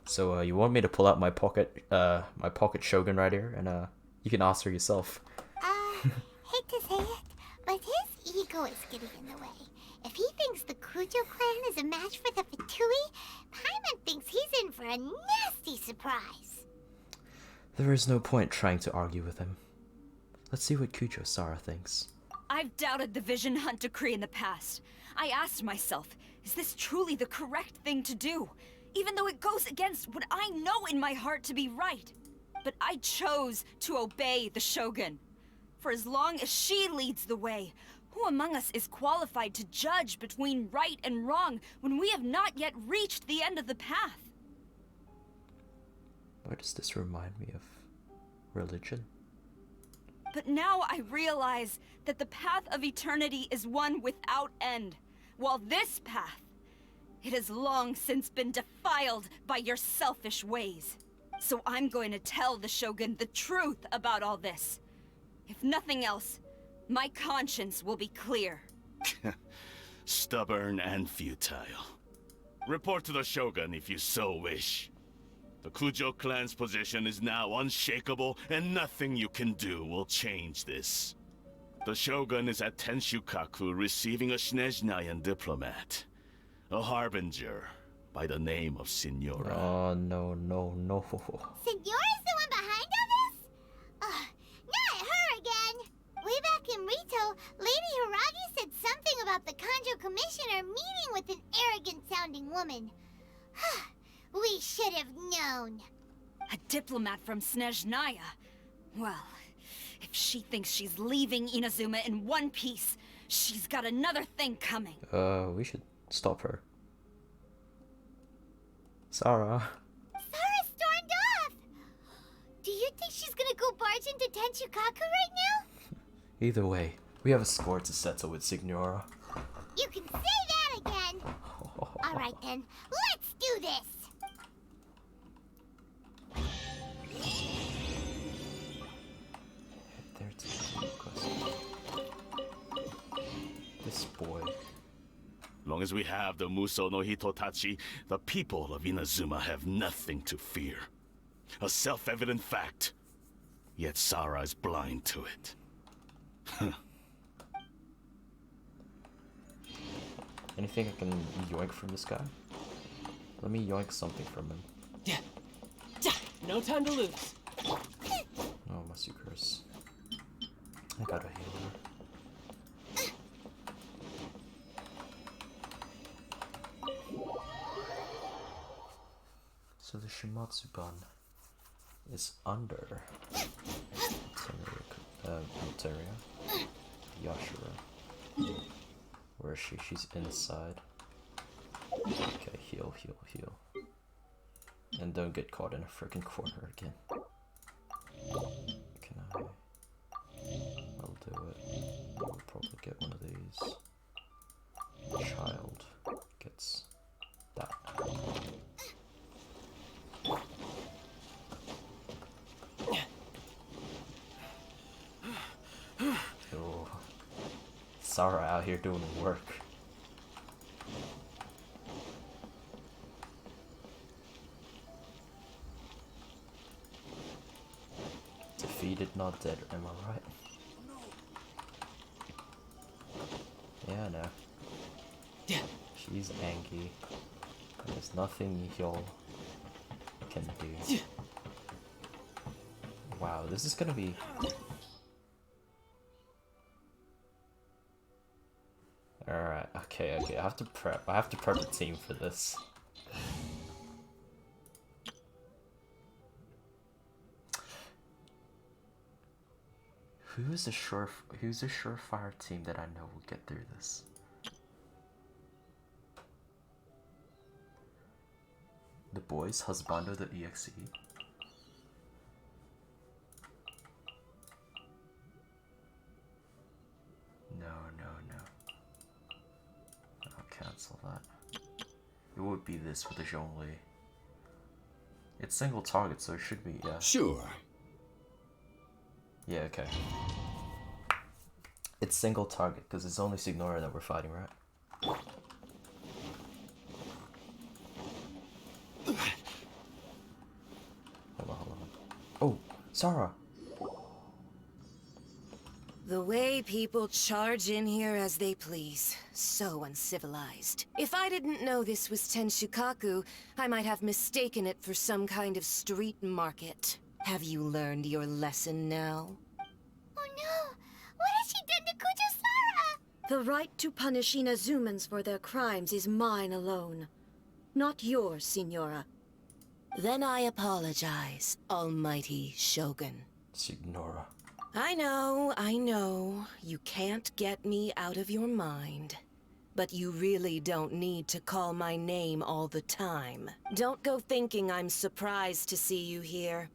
So, you want me to pull out my pocket Shogun right here, and you can ask her yourself. Hate to say it, but his ego is getting in the way. If he thinks the Kujo clan is a match for the Fatui, Paimon thinks he's in for a nasty surprise. There is no point trying to argue with him. Let's see what Kujo Sara thinks. I've doubted the Vision Hunt decree in the past. I asked myself, is this truly the correct thing to do? Even though it goes against what I know in my heart to be right. But I chose to obey the Shogun. For as long as she leads the way, who among us is qualified to judge between right and wrong when we have not yet reached the end of the path? Why does this remind me of religion? But now I realize that the path of eternity is one without end, while this path, it has long since been defiled by your selfish ways. So I'm going to tell the Shogun the truth about all this. If nothing else, my conscience will be clear. Stubborn and futile. Report to the Shogun if you so wish. The Kujo clan's position is now unshakable, and nothing you can do will change this. The Shogun is at Tenshukaku receiving a Snezhnayan diplomat. A harbinger by the name of Signora. Oh, no. Signora's the one behind all this? Not her again! Way back in Rito, Lady Hiragi said something about the Kanjo Commissioner meeting with an arrogant-sounding woman. We should have known. A diplomat from Snezhnaya? Well, if she thinks she's leaving Inazuma in one piece, she's got another thing coming. We should stop her. Sara. Sara stormed off! Do you think she's gonna go barge into Tenshukaku right now? Either way, we have a score to settle with Signora. You can say that again! Alright then, let's do this! There to the This boy. Long as we have the Muso no Hitotachi, the people of Inazuma have nothing to fear. A self-evident fact. Yet Sara is blind to it. Anything I can yoink from this guy? Let me yoink something from him. No time to lose. Oh, Masukers. I gotta heal her. So the Shimatsuban is under Altaria. Yashura. Where is she? She's inside. Okay, heal. And don't get caught in a freaking corner again. Can I? I'll do it. I'll probably get one of these. Child gets that. Oh, Sara out here doing work. Defeated, not dead, am I right? Yeah, no. She's angry. There's nothing y'all can do. Wow, this is gonna be... Alright, okay, I have to prep. I have to prep a team for this. Who's a surefire team that I know will get through this? The boys, Husbando the EXE. No. I'll cancel that. It would be this with the Zhongli. It's single target, so it should be, yeah. Sure. Yeah, okay. It's single target, because it's only Signora that we're fighting, right? Hold on. Oh, Sarah! The way people charge in here as they please. So uncivilized. If I didn't know this was Tenshukaku, I might have mistaken it for some kind of street market. Have you learned your lesson now? Oh no! What has she done to Kujusara? The right to punish Inazumans for their crimes is mine alone. Not yours, Signora. Then I apologize, Almighty Shogun. Signora. I know. You can't get me out of your mind. But you really don't need to call my name all the time. Don't go thinking I'm surprised to see you here.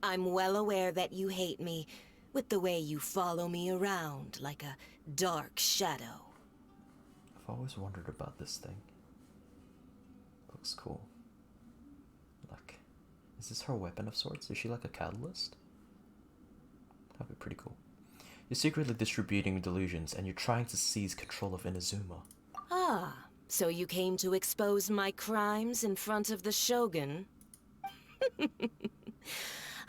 I'm well aware that you hate me, with the way you follow me around like a dark shadow. I've always wondered about this thing. Looks cool. Like, is this her weapon of sorts? Is she like a catalyst? That'd be pretty cool. You're secretly distributing delusions, and you're trying to seize control of Inazuma. Ah, so you came to expose my crimes in front of the Shogun?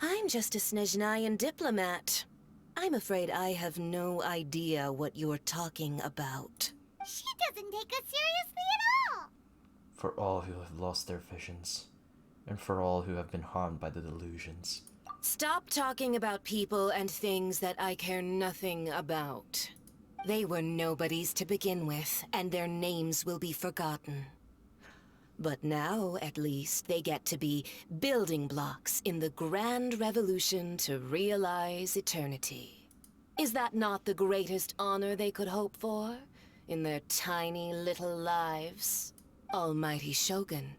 I'm just a Snezhnayan diplomat. I'm afraid I have no idea what you're talking about. She doesn't take us seriously at all! For all who have lost their visions, and for all who have been harmed by the delusions. Stop talking about people and things that I care nothing about. They were nobodies to begin with, and their names will be forgotten. But now, at least, they get to be building blocks in the grand revolution to realize eternity. Is that not the greatest honor they could hope for in their tiny little lives? Almighty Shogun,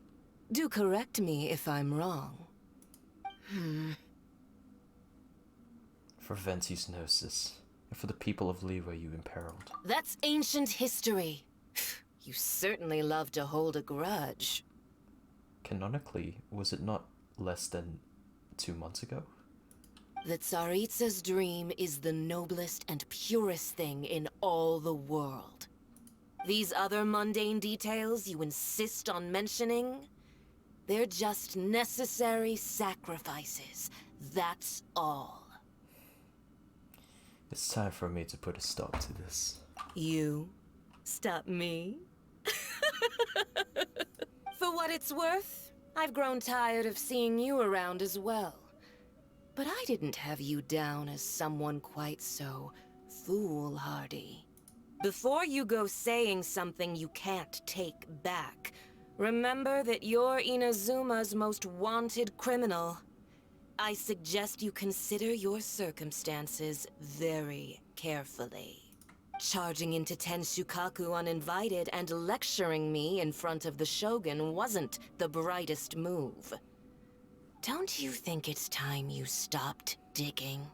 do correct me if I'm wrong. For Venti's Gnosis, and for the people of Leeway you imperiled. That's ancient history. You certainly love to hold a grudge. Canonically, was it not less than 2 months ago? The Tsaritsa's dream is the noblest and purest thing in all the world. These other mundane details you insist on mentioning, they're just necessary sacrifices. That's all. It's time for me to put a stop to this. You? Stop me? For what it's worth, I've grown tired of seeing you around as well. But I didn't have you down as someone quite so foolhardy. Before you go saying something you can't take back, remember that you're Inazuma's most wanted criminal. I suggest you consider your circumstances very carefully. Charging into Tenshukaku uninvited and lecturing me in front of the Shogun wasn't the brightest move. Don't you think it's time you stopped digging?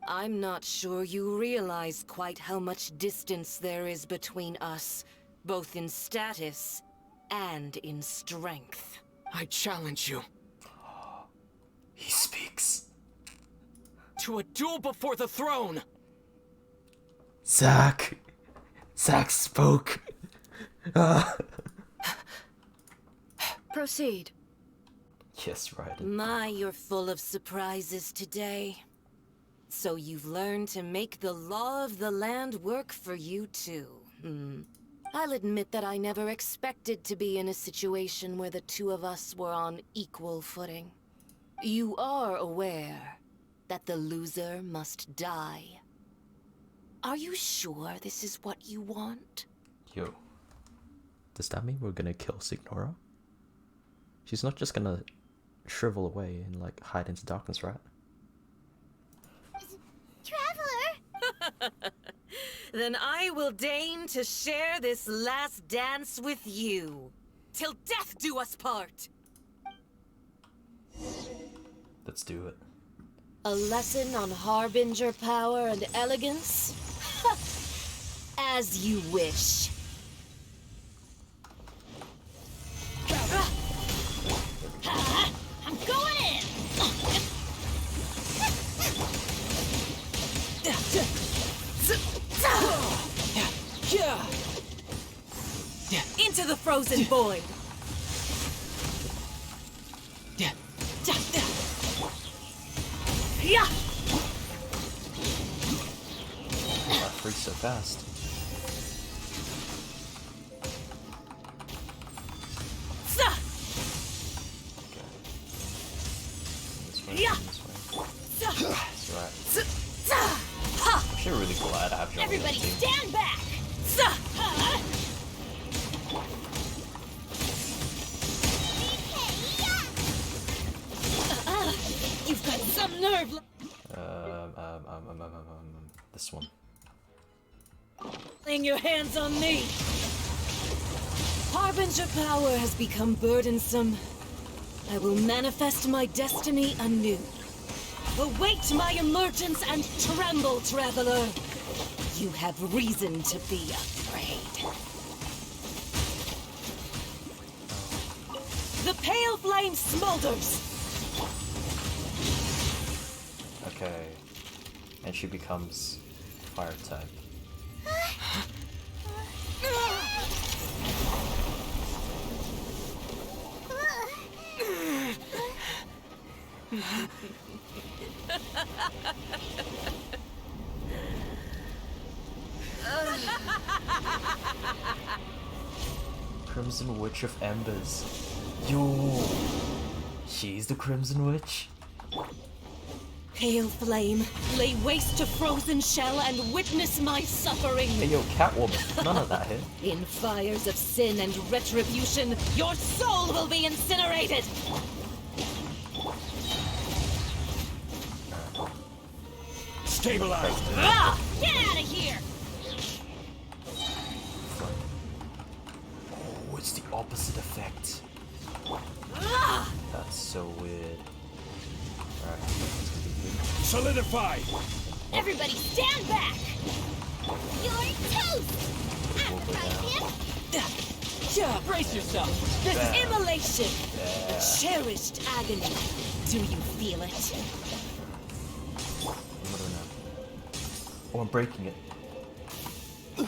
I'm not sure you realize quite how much distance there is between us, both in status and in strength. I challenge you. He speaks. To a duel before the throne! Zack spoke. Proceed. Yes, right. My, you're full of surprises today. So you've learned to make the law of the land work for you too. I'll admit that I never expected to be in a situation where the two of us were on equal footing. You are aware that the loser must die. Are you sure this is what you want? Yo. Does that mean we're gonna kill Signora? She's not just gonna shrivel away and like hide into darkness, right? Traveler, Then I will deign to share this last dance with you. Till death do us part! Let's do it. A lesson on Harbinger power and elegance? As you wish. I'm going in! Into the frozen void! That freeze so fast. This way, this way. That's right. I'm actually really glad I have John Everybody team. stand back! You've got some nerve. This one. Laying your hands on me. Harbinger power has become burdensome. I will manifest my destiny anew. Await my emergence and tremble, traveler. You have reason to be afraid. The pale flame smolders. Okay. And she becomes fire type. Crimson Witch of Embers. Yo! She's the Crimson Witch? Pale flame, lay waste to frozen shell and witness my suffering. Hey yo, Catwoman. None of that hit. In fires of sin and retribution, your soul will be incinerated! Stabilize! Get out of here! Oh, it's the opposite effect. That's so weird. Alright, that's gonna be good. Solidify! Everybody stand back! You're toast! We'll go down. Brace yourself. This Bam. immolation! Yeah. A cherished agony. Do you feel it? What do we know? Oh, I'm breaking it. I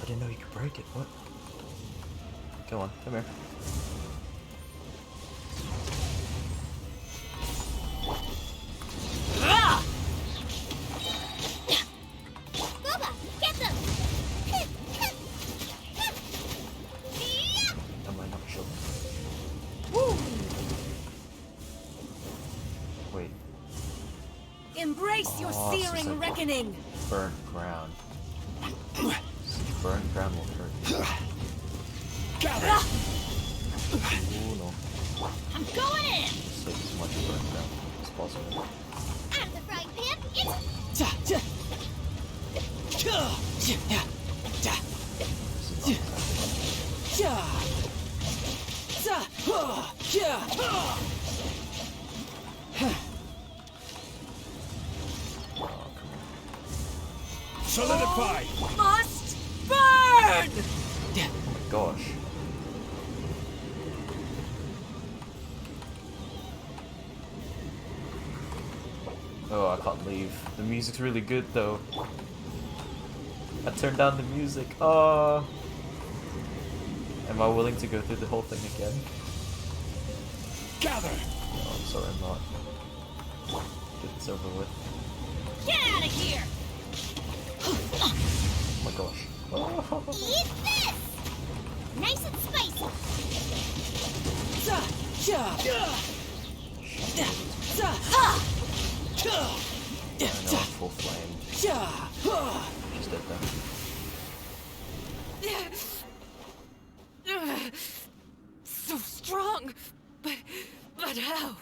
didn't know you could break it. What? Go on, come here. Booba, get them! Am I not sure? Wait. Embrace your Oh, so it's searing like- reckoning! Burnt ground. Burnt ground will hurt. Ooh, no. I'm going in! Save as much burnt ground as possible. I'm the frying pan, it's... This is Solidify! Must burn! Oh my gosh. Oh, I can't leave. The music's really good though. I turned down the music. Oh. Am I willing to go through the whole thing again? Gather! No, I'm sorry, I'm not. Get this over with. Get out of here! Oh my gosh. Oh. Eat this! Nice and spicy! I know, I'm full flame. She's dead though. So strong, but how?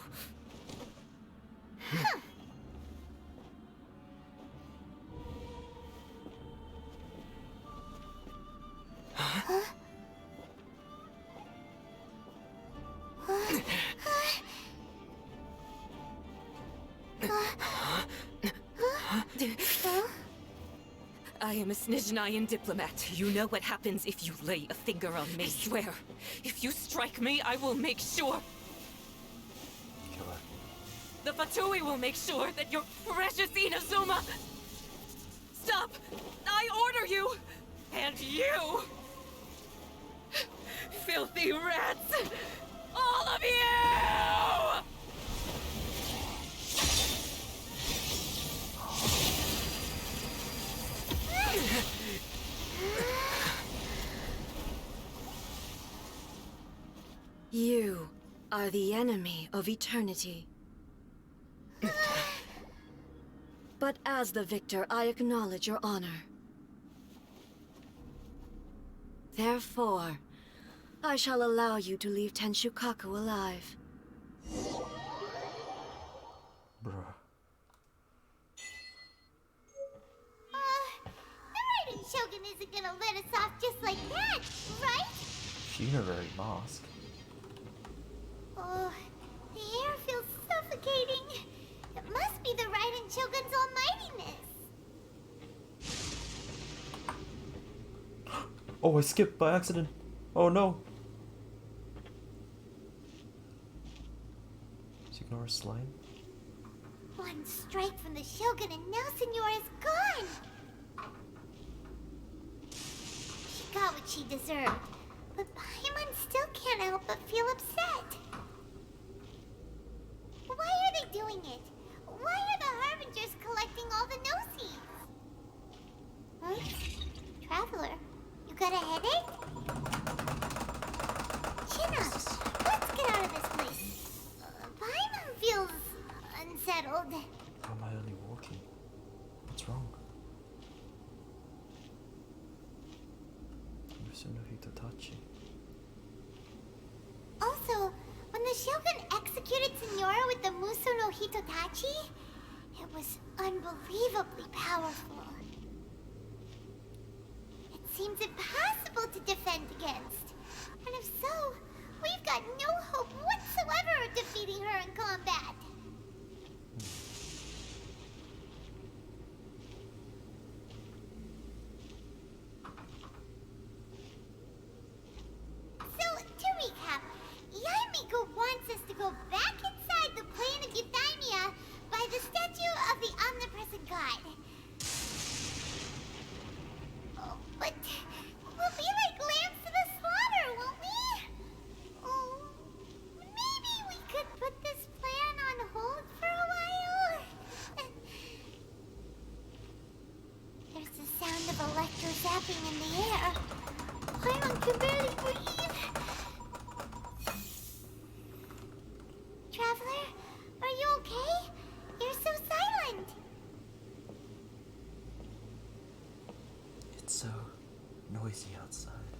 I am a Snezhnayan diplomat. You know what happens if you lay a finger on me. I swear, if you strike me, I will make sure. Kill her. The Fatui will make sure that your precious Inazuma... Stop! I order you! And you! Filthy rats! All of you! You are the enemy of eternity. But as the victor, I acknowledge your honor. Therefore, I shall allow you to leave Tenshukaku alive. Bruh. The Raiden Shogun isn't gonna let us off just like that, right? Funerary mask. Oh, the air feels suffocating. It must be the Raiden Shogun's almightiness. Oh, I skipped by accident. Oh no. Just ignore a slime. One strike from the Shogun and now Senora is gone. She got what she deserved, but Paimon still can't help but feel upset. Why are they doing it? Why are the Harbingers collecting all the no-seeds? Huh? Traveler, you got a headache? Chin up. Let's get out of this place. Paimon feels unsettled. How am I only walking? What's wrong? Also, when the Shogun executed Senora with the Muso no Hitotachi, it was unbelievably powerful. It seems impossible to defend against. And if so, we've got no hope whatsoever of defeating her in combat. So, to recap, Yaimiko wants us to go back inside the plane of Euthymia by the statue of the omnipresent god. Oh, but we'll be like lambs to the slaughter, won't we? Oh, maybe we could put this plan on hold for a while? There's the sound of electro zapping in the air. Paimon can barely breathe. Traveler, are you okay? You're so silent. It's so noisy outside.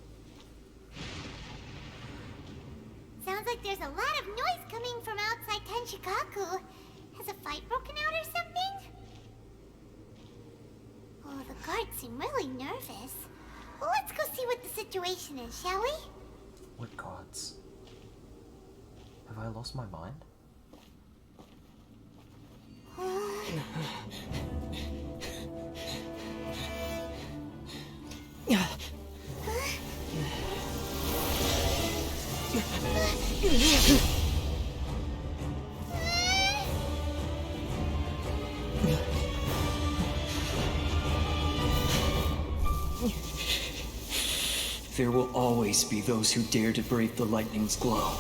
Sounds like there's a lot of noise coming from outside Tenshukaku. Has a fight broken out or something? Oh, the guards seem really nervous. Well, let's go see what the situation is, shall we? What gods? Have I lost my mind? There will always be those who dare to brave the lightning's glow.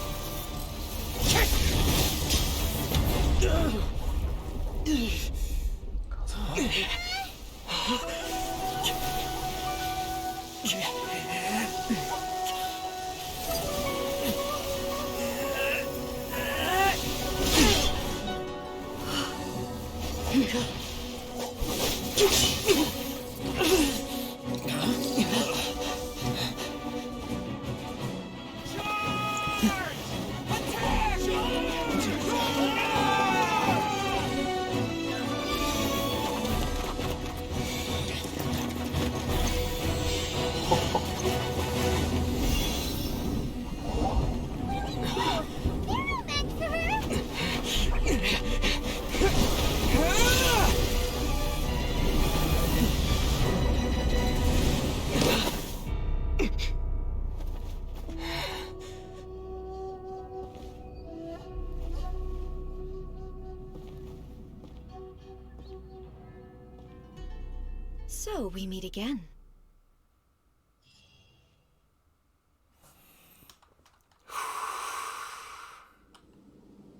So we meet again.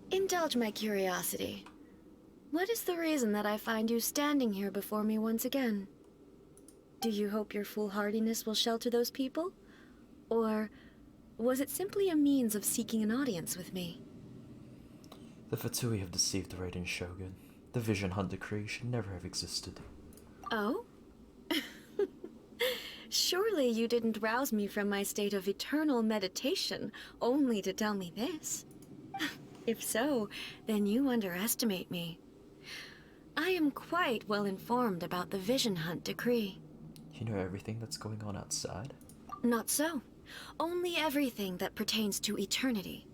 Indulge my curiosity. What is the reason that I find you standing here before me once again? Do you hope your foolhardiness will shelter those people? Or was it simply a means of seeking an audience with me? The Fatui have deceived the Raiden Shogun. The Vision Hunt decree should never have existed. Oh? Surely you didn't rouse me from my state of eternal meditation only to tell me this. If so, then you underestimate me. I am quite well informed about the Vision Hunt decree. You know everything that's going on outside? Not so. Only everything that pertains to eternity.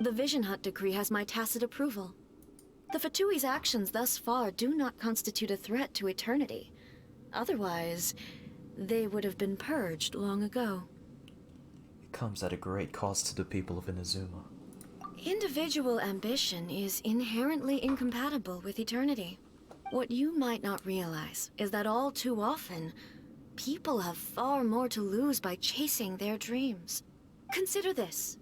The Vision Hunt decree has my tacit approval. The Fatui's actions thus far do not constitute a threat to eternity. Otherwise, they would have been purged long ago. It comes at a great cost to the people of Inazuma. Individual ambition is inherently incompatible with eternity. What you might not realize is that all too often, people have far more to lose by chasing their dreams. Consider this.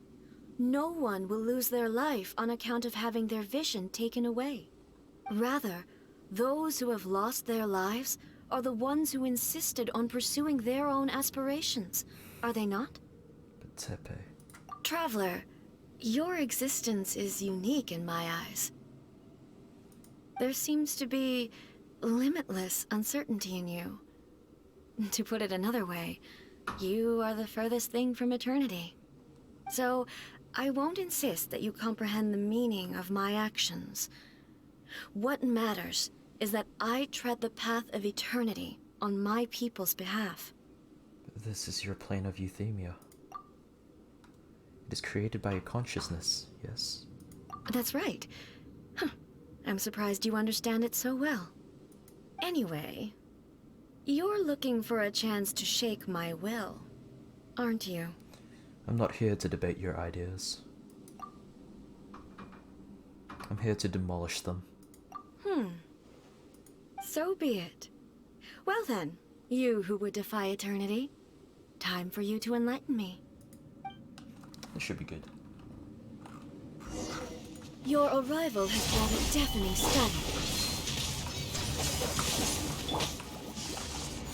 No one will lose their life on account of having their vision taken away. Rather, those who have lost their lives are the ones who insisted on pursuing their own aspirations, are they not? But Tepe... Traveler, your existence is unique in my eyes. There seems to be limitless uncertainty in you. To put it another way, you are the furthest thing from eternity. So, I won't insist that you comprehend the meaning of my actions. What matters is that I tread the path of eternity on my people's behalf. This is your plane of euthymia. It is created by your consciousness, yes? That's right. Huh. I'm surprised you understand it so well. Anyway, you're looking for a chance to shake my will, aren't you? I'm not here to debate your ideas. I'm here to demolish them. So be it. Well then, you who would defy eternity, time for you to enlighten me. This should be good. Your arrival has brought a deafening study.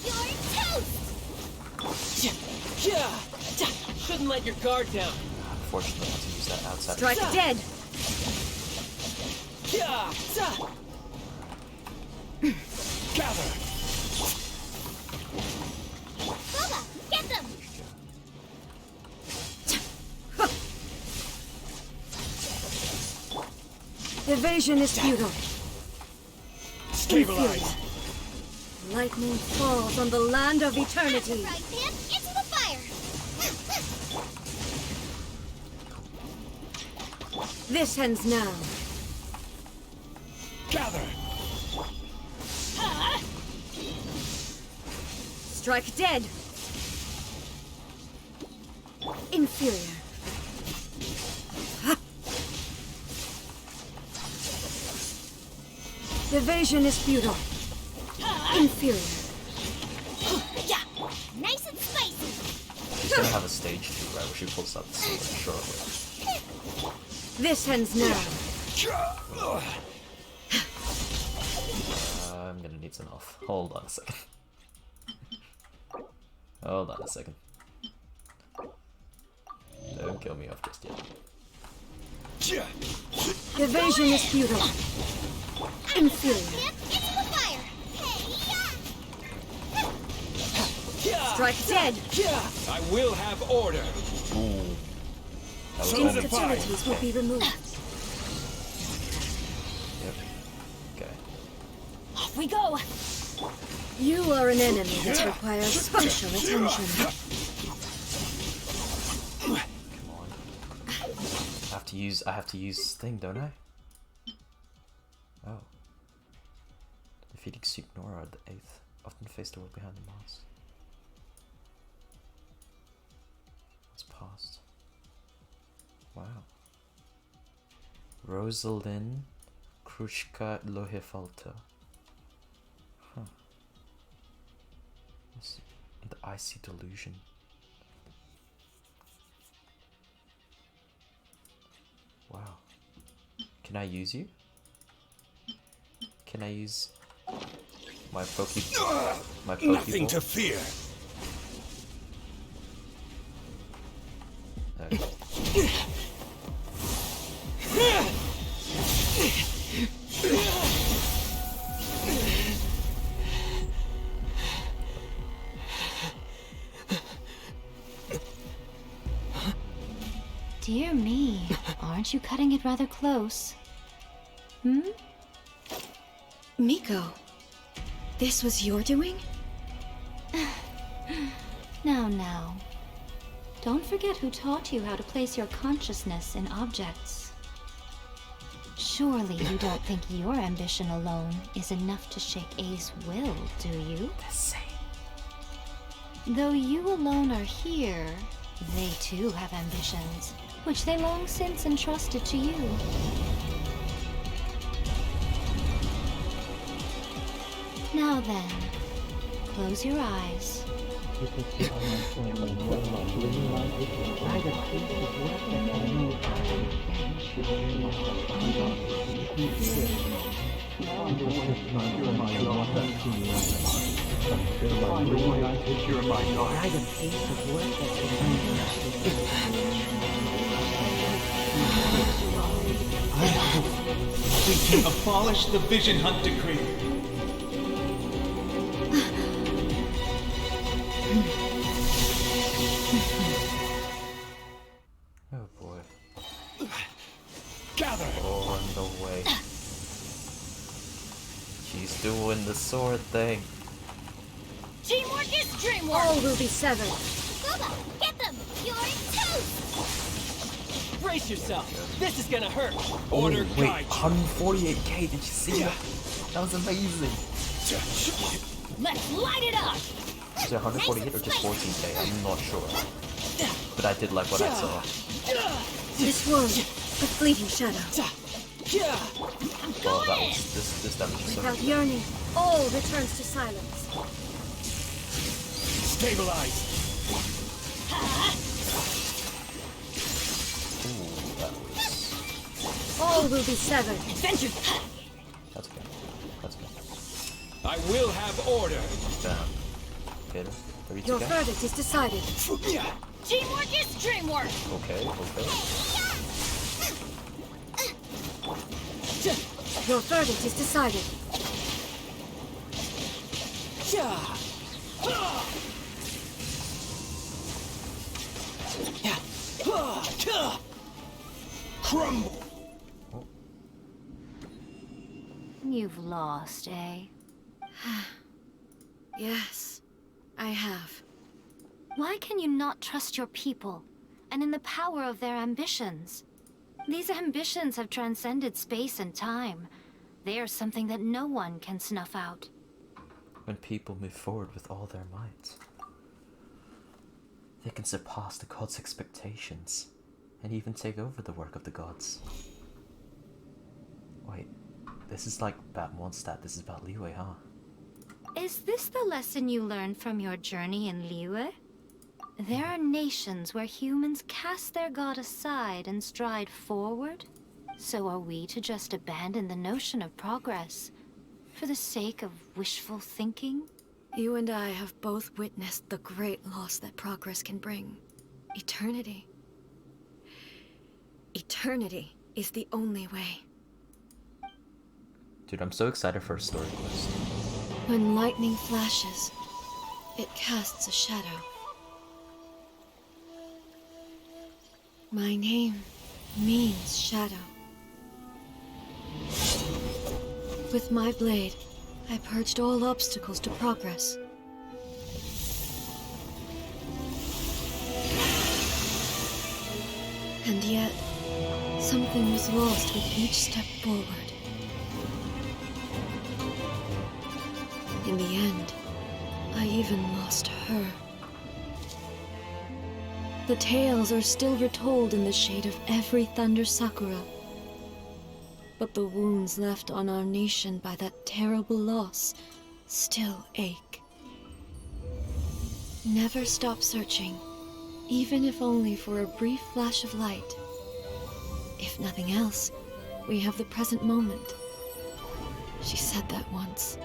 You're toast! Yeah! Shouldn't let your guard down. Unfortunately, I have to use that outside. Strike dead! Gather! Bubba, get them! Evasion is futile. Stabilize! Lightning falls on the land of eternity. Right, man! Into the fire! This ends now. Gather! Strike dead. Inferior. Evasion is futile. Inferior. Yeah! Nice and spicy! She's gonna have a stage 2, right, where she pulls out the sword shortly. This ends now. I'm gonna need some health. Hold on a second. Hold on a second. Don't kill me off just yet. Evasion is futile. Inferior. Into the fire! Strike dead. I will have order. Ooh. That was Instabilities will be removed. Yep. Okay. Off we go! You are an enemy that requires special attention. Come on. I have to use thing, don't I? Oh. Defeating Nora the 8th. Often face the world behind the mask. What's past? Wow. Rosalind Kruczka Lohefalta. Huh. icy delusion. Wow. Can I use you? Can I use my Pokeball? Nothing to fear. Dear me, aren't you cutting it rather close? Hmm? Miko, this was your doing? Now. Don't forget who taught you how to place your consciousness in objects. Surely you don't think your ambition alone is enough to shake A's will, do you? The same. Though you alone are here, they too have ambitions, which they long since entrusted to you. Now then, close your eyes. We can abolish the Vision Hunt Decree. Oh boy. Gather! On the way. She's doing the sword thing. Teamwork is dreamwork! All will be severed. Bubba, get them! You're toast! Brace yourself. This is gonna hurt. Order wait, 148k, did you see that? That was amazing. Let's light it up! Is it 148 or just 14k? I'm not sure. But I did like what I saw. This world, a fleeting shadow. Well, that was this damage is so Without yearning, all returns to silence. Stabilize! Ooh, that was... All will be severed. Vengeance! That's okay. That's okay. I will have order. Damn. Hit her. 32k. Your verdict is decided. Teamwork is dreamwork! Okay. Your verdict is decided. Crumble! You've lost, eh? Yes, I have. Why can you not trust your people, and in the power of their ambitions? These ambitions have transcended space and time. They are something that no one can snuff out. When people move forward with all their might, they can surpass the gods' expectations, and even take over the work of the gods. Wait, this is like about Mondstadt, this is about Liyue, huh? Is this the lesson you learned from your journey in Liyue? There are nations where humans cast their god aside and stride forward. So are we to just abandon the notion of progress for the sake of wishful thinking? You and I have both witnessed the great loss that progress can bring. Eternity. Eternity is the only way. Dude, I'm so excited for a story quest. When lightning flashes, it casts a shadow. My name means shadow. With my blade, I purged all obstacles to progress. And yet, something was lost with each step forward. In the end, I even lost her. The tales are still retold in the shade of every Thunder Sakura. But the wounds left on our nation by that terrible loss still ache. Never stop searching, even if only for a brief flash of light. If nothing else, we have the present moment. She said that once.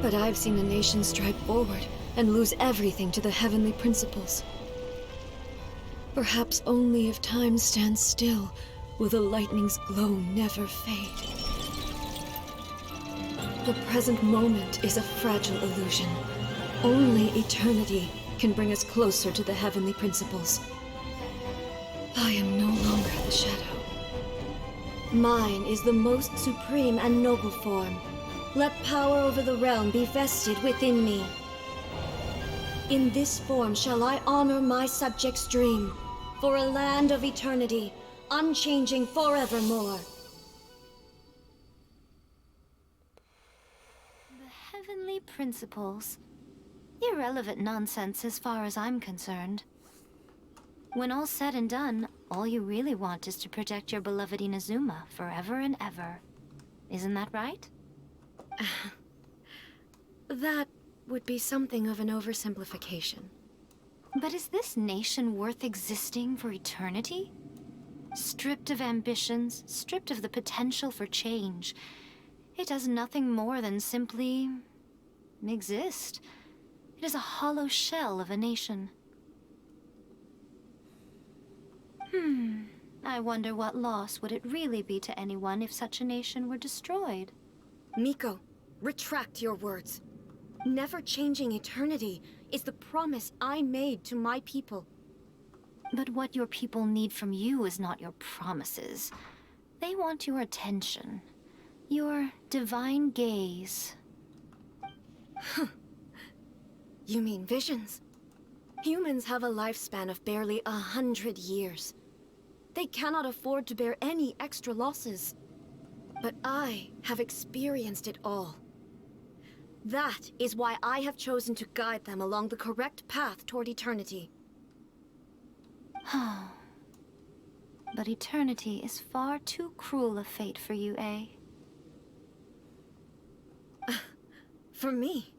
But I've seen a nation stride forward and lose everything to the heavenly principles. Perhaps only if time stands still will the lightning's glow never fade. The present moment is a fragile illusion. Only eternity can bring us closer to the heavenly principles. I am no longer the shadow. Mine is the most supreme and noble form. Let power over the realm be vested within me. In this form shall I honor my subjects' dream, for a land of eternity, unchanging forevermore. The heavenly principles. Irrelevant nonsense as far as I'm concerned. When all's said and done, all you really want is to protect your beloved Inazuma forever and ever. Isn't that right? That would be something of an oversimplification. But is this nation worth existing for eternity? Stripped of ambitions, stripped of the potential for change, it does nothing more than simply exist. It is a hollow shell of a nation. I wonder what loss would it really be to anyone if such a nation were destroyed? Miko, retract your words. Never changing eternity is the promise I made to my people. But what your people need from you is not your promises. They want your attention. Your divine gaze. You mean visions? Humans have a lifespan of barely 100 years. They cannot afford to bear any extra losses. But I have experienced it all. That is why I have chosen to guide them along the correct path toward eternity. But eternity is far too cruel a fate for you, eh? For me?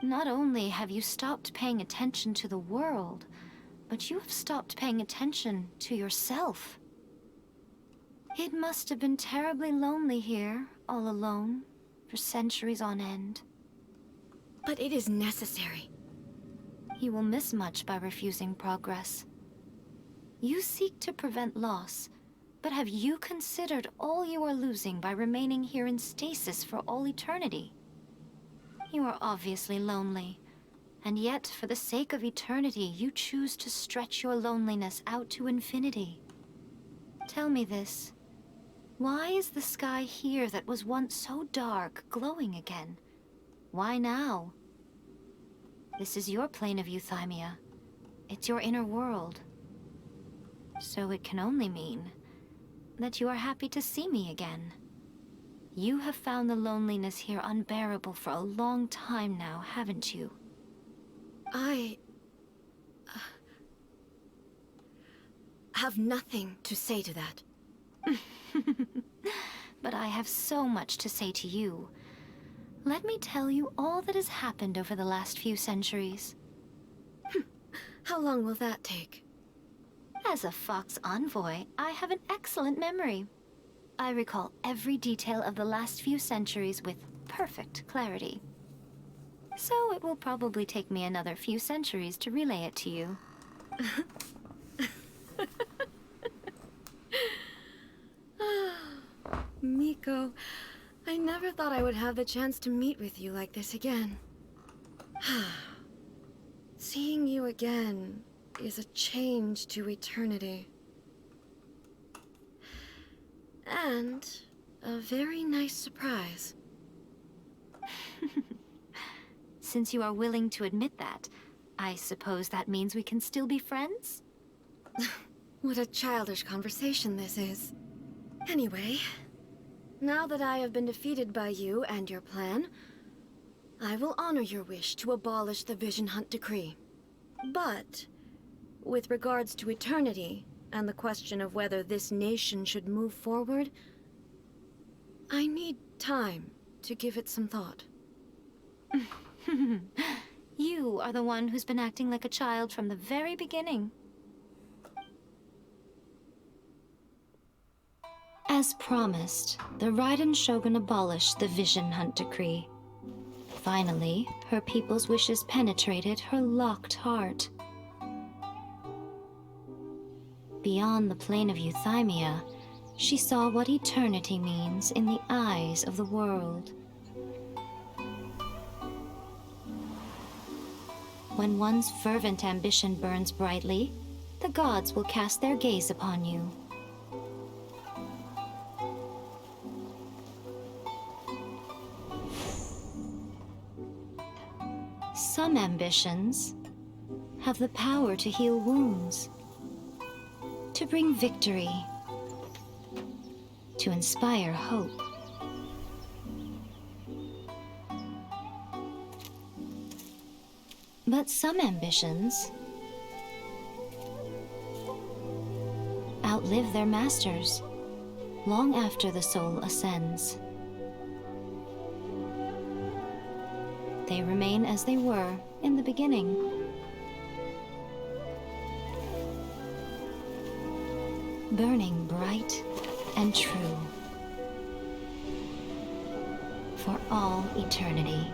Not only have you stopped paying attention to the world, but you have stopped paying attention to yourself. It must have been terribly lonely here, all alone, for centuries on end. But it is necessary. You will miss much by refusing progress. You seek to prevent loss, but have you considered all you are losing by remaining here in stasis for all eternity? You are obviously lonely, and yet for the sake of eternity, you choose to stretch your loneliness out to infinity. Tell me this. Why is the sky here that was once so dark glowing again? Why now? This is your plane of euthymia. It's your inner world. So it can only mean that you are happy to see me again. You have found the loneliness here unbearable for a long time now, haven't you? I have nothing to say to that. But I have so much to say to you. Let me tell you all that has happened over the last few centuries. How long will that take? As a Fox envoy, I have an excellent memory. I recall every detail of the last few centuries with perfect clarity. So it will probably take me another few centuries to relay it to you. Miko, I never thought I would have the chance to meet with you like this again. Seeing you again is a change to eternity. And a very nice surprise. Since you are willing to admit that, I suppose that means we can still be friends? What a childish conversation this is. Anyway, now that I have been defeated by you and your plan, I will honor your wish to abolish the Vision Hunt Decree. But, with regards to eternity, and the question of whether this nation should move forward, I need time to give it some thought. You are the one who's been acting like a child from the very beginning. As promised, the Raiden Shogun abolished the Vision Hunt Decree. Finally, her people's wishes penetrated her locked heart. Beyond the plane of Euthymia, she saw what eternity means in the eyes of the world. When one's fervent ambition burns brightly, the gods will cast their gaze upon you. Some ambitions have the power to heal wounds, to bring victory, to inspire hope. But some ambitions outlive their masters long after the soul ascends. They remain as they were in the beginning. Burning bright and true for all eternity.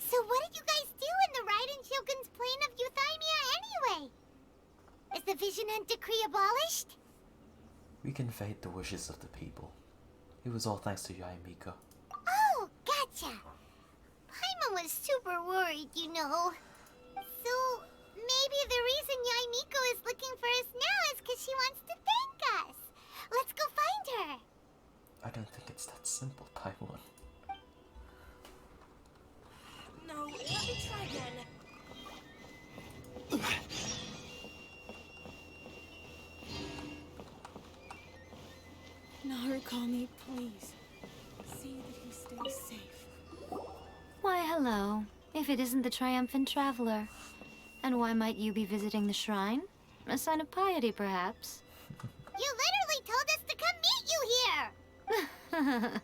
So what did you guys do in the Raiden Shogun's plane of Euthymia anyway? Is the Vision Hunt Decree abolished? We conveyed the wishes of the people. It was all thanks to Yae Miko. Oh, gotcha. Paimon was super worried, you know. So maybe the reason Yae Miko is looking for us now is because she wants to thank us. Let's go find her. I don't think it's that simple, Paimon. No, let me try again. Narukami, please. See that he stays safe. Why, hello, if it isn't the triumphant traveler. And why might you be visiting the shrine? A sign of piety, perhaps? You literally told us to come meet you here!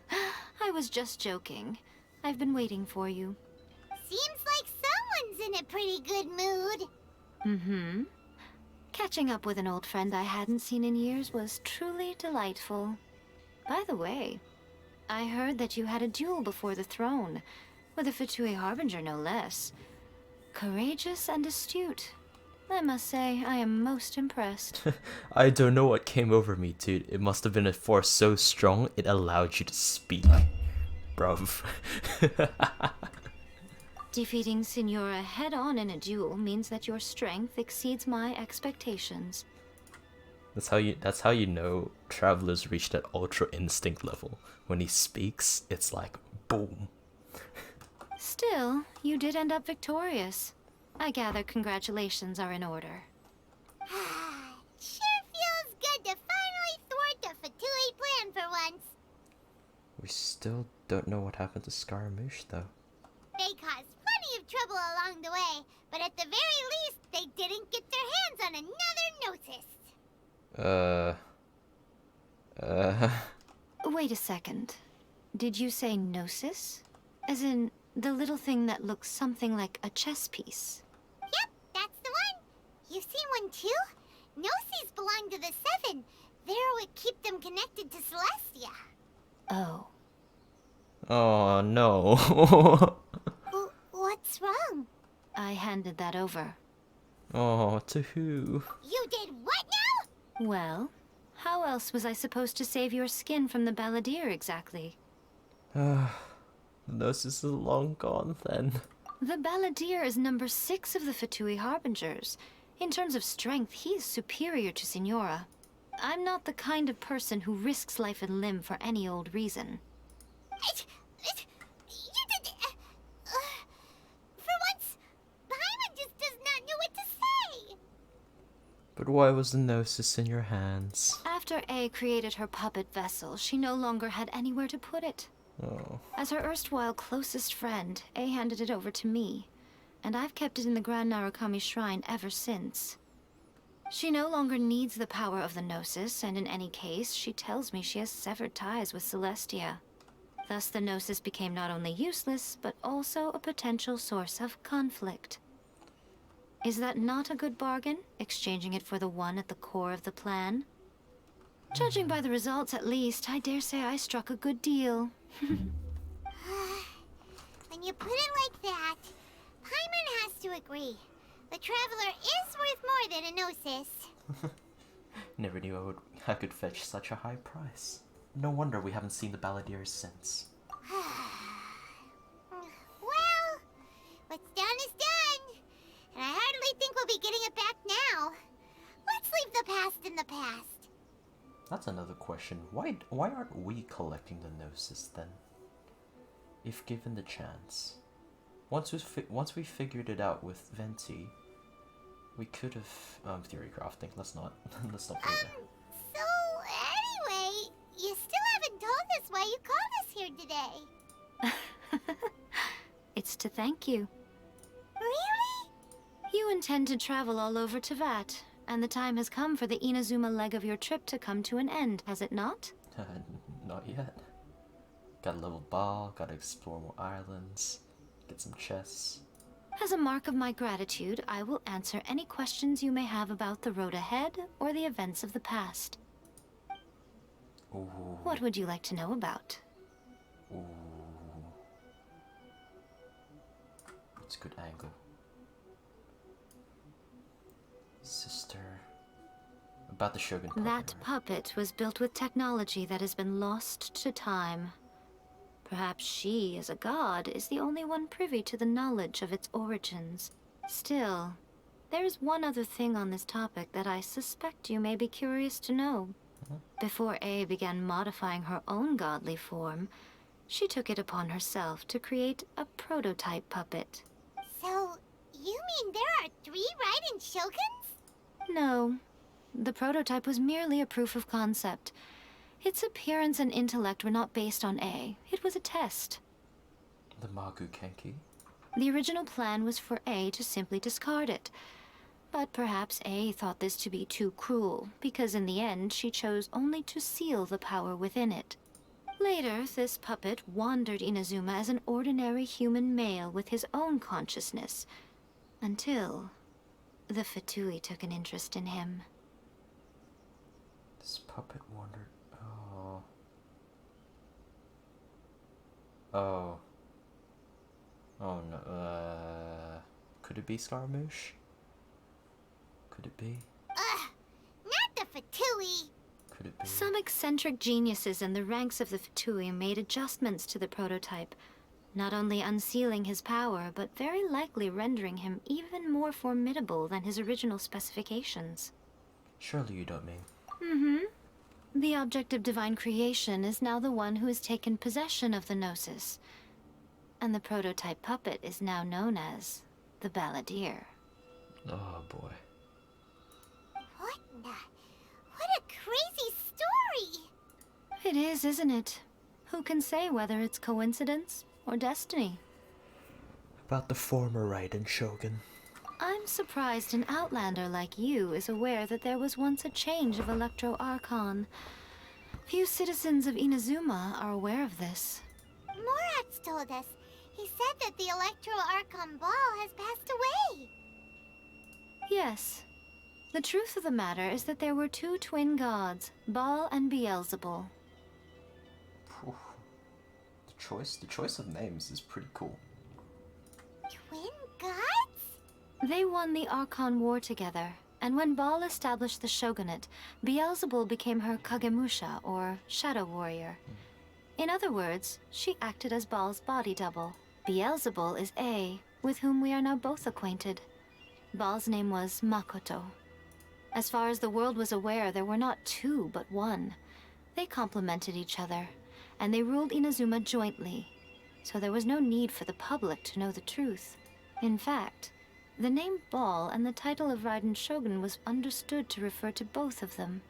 I was just joking. I've been waiting for you. Seems like someone's in a pretty good mood. Mm-hmm. Catching up with an old friend I hadn't seen in years was truly delightful. By the way, I heard that you had a duel before the throne, with a Fatui Harbinger no less. Courageous and astute. I must say, I am most impressed. I don't know what came over me, dude. It must have been a force so strong it allowed you to speak. Bruv. Defeating Signora head-on in a duel means that your strength exceeds my expectations. That's how you know Traveler's reached that ultra instinct level. When he speaks, it's like boom. Still, you did end up victorious. I gather congratulations are in order. Sure feels good to finally thwart the Fatui plan for once. We still don't know what happened to Scaramouche, though. They caused plenty of trouble along the way, but at the very least, they didn't get their hands on another notice. Wait a second. Did you say gnosis? As in, the little thing that looks something like a chess piece? Yep, that's the one. You seen one too? Gnosis belong to the Seven. They're what keep them connected to Celestia. Oh. Oh, no. What's wrong? I handed that over. Oh, to who? You did what now? Well, how else was I supposed to save your skin from the balladeer exactly? The gnosis is long gone, then. The balladeer is number 6 of the Fatui Harbingers. In terms of strength, he is superior to Signora. I'm not the kind of person who risks life and limb for any old reason. You did... for once, Paimon just does not know what to say. But why was the gnosis in your hands? After A created her puppet vessel, she no longer had anywhere to put it. Oh. As her erstwhile closest friend, A handed it over to me. and I've kept it in the Grand Narukami Shrine ever since. She no longer needs the power of the Gnosis, and in any case, she tells me she has severed ties with Celestia. Thus, the Gnosis became not only useless, but also a potential source of conflict. Is that not a good bargain, exchanging it for the one at the core of the plan? Judging by the results, at least, I dare say I struck a good deal. When you put it like that, Paimon has to agree. The Traveler is worth more than a Gnosis. Never knew I could fetch such a high price. No wonder we haven't seen the Balladeers since. Well, what's done is done. And I hardly think we'll be getting it back now. Let's leave the past in the past. That's another question. Why aren't we collecting the Gnosis then? If given the chance. Once we figured it out with Venti, we could have theory crafting. Let's not go there. So anyway, you still haven't told us why you called us here today. It's to thank you. Really? You intend to travel all over Teyvat, and the time has come for the Inazuma leg of your trip to come to an end, has it not? Not yet. Gotta level Baal, gotta explore more islands, get some chests. As a mark of my gratitude, I will answer any questions you may have about the road ahead or the events of the past. Ooh. What would you like to know about? Ooh. It's a good angle. Sister. About the Shogun puppet, That puppet was built with technology that has been lost to time. Perhaps she, as a god, is the only one privy to the knowledge of its origins. Still, there is one other thing on this topic that I suspect you may be curious to know. Before A began modifying her own godly form, she took it upon herself to create a prototype puppet. So, you mean there are 3 Raiden Shoguns? No. The prototype was merely a proof of concept. Its appearance and intellect were not based on A. It was a test. The Magu Kenki? The original plan was for A to simply discard it. But perhaps A thought this to be too cruel, because in the end she chose only to seal the power within it. Later, this puppet wandered Inazuma as an ordinary human male with his own consciousness, until the Fatui took an interest in him. This puppet wandered... Oh. Oh no, could it be Scaramouche? Could it be? Not the Fatui! Could it be? Some eccentric geniuses in the ranks of the Fatui made adjustments to the prototype, not only unsealing his power, but very likely rendering him even more formidable than his original specifications. Surely you don't mean... Mm-hmm. The object of divine creation is now the one who has taken possession of the Gnosis, and the prototype puppet is now known as the Balladeer. Oh boy. What a crazy story! It is, isn't it? Who can say whether it's coincidence or destiny? About the former Raiden Shogun. I'm surprised an outlander like you is aware that there was once a change of Electro Archon. Few citizens of Inazuma are aware of this. Morat's told us. He said that the Electro Archon Ball has passed away. Yes. The truth of the matter is that there were 2 twin gods, Baal and Beelzebul. The choice of names is pretty cool. Twin gods? They won the Archon War together, and when Baal established the shogunate, Beelzebul became her Kagemusha, or shadow warrior. In other words, she acted as Baal's body double. Beelzebul is A, with whom we are now both acquainted. Baal's name was Makoto. As far as the world was aware, there were not 2, but 1. They complemented each other, and they ruled Inazuma jointly, so there was no need for the public to know the truth. In fact, the name Baal and the title of Raiden Shogun was understood to refer to both of them.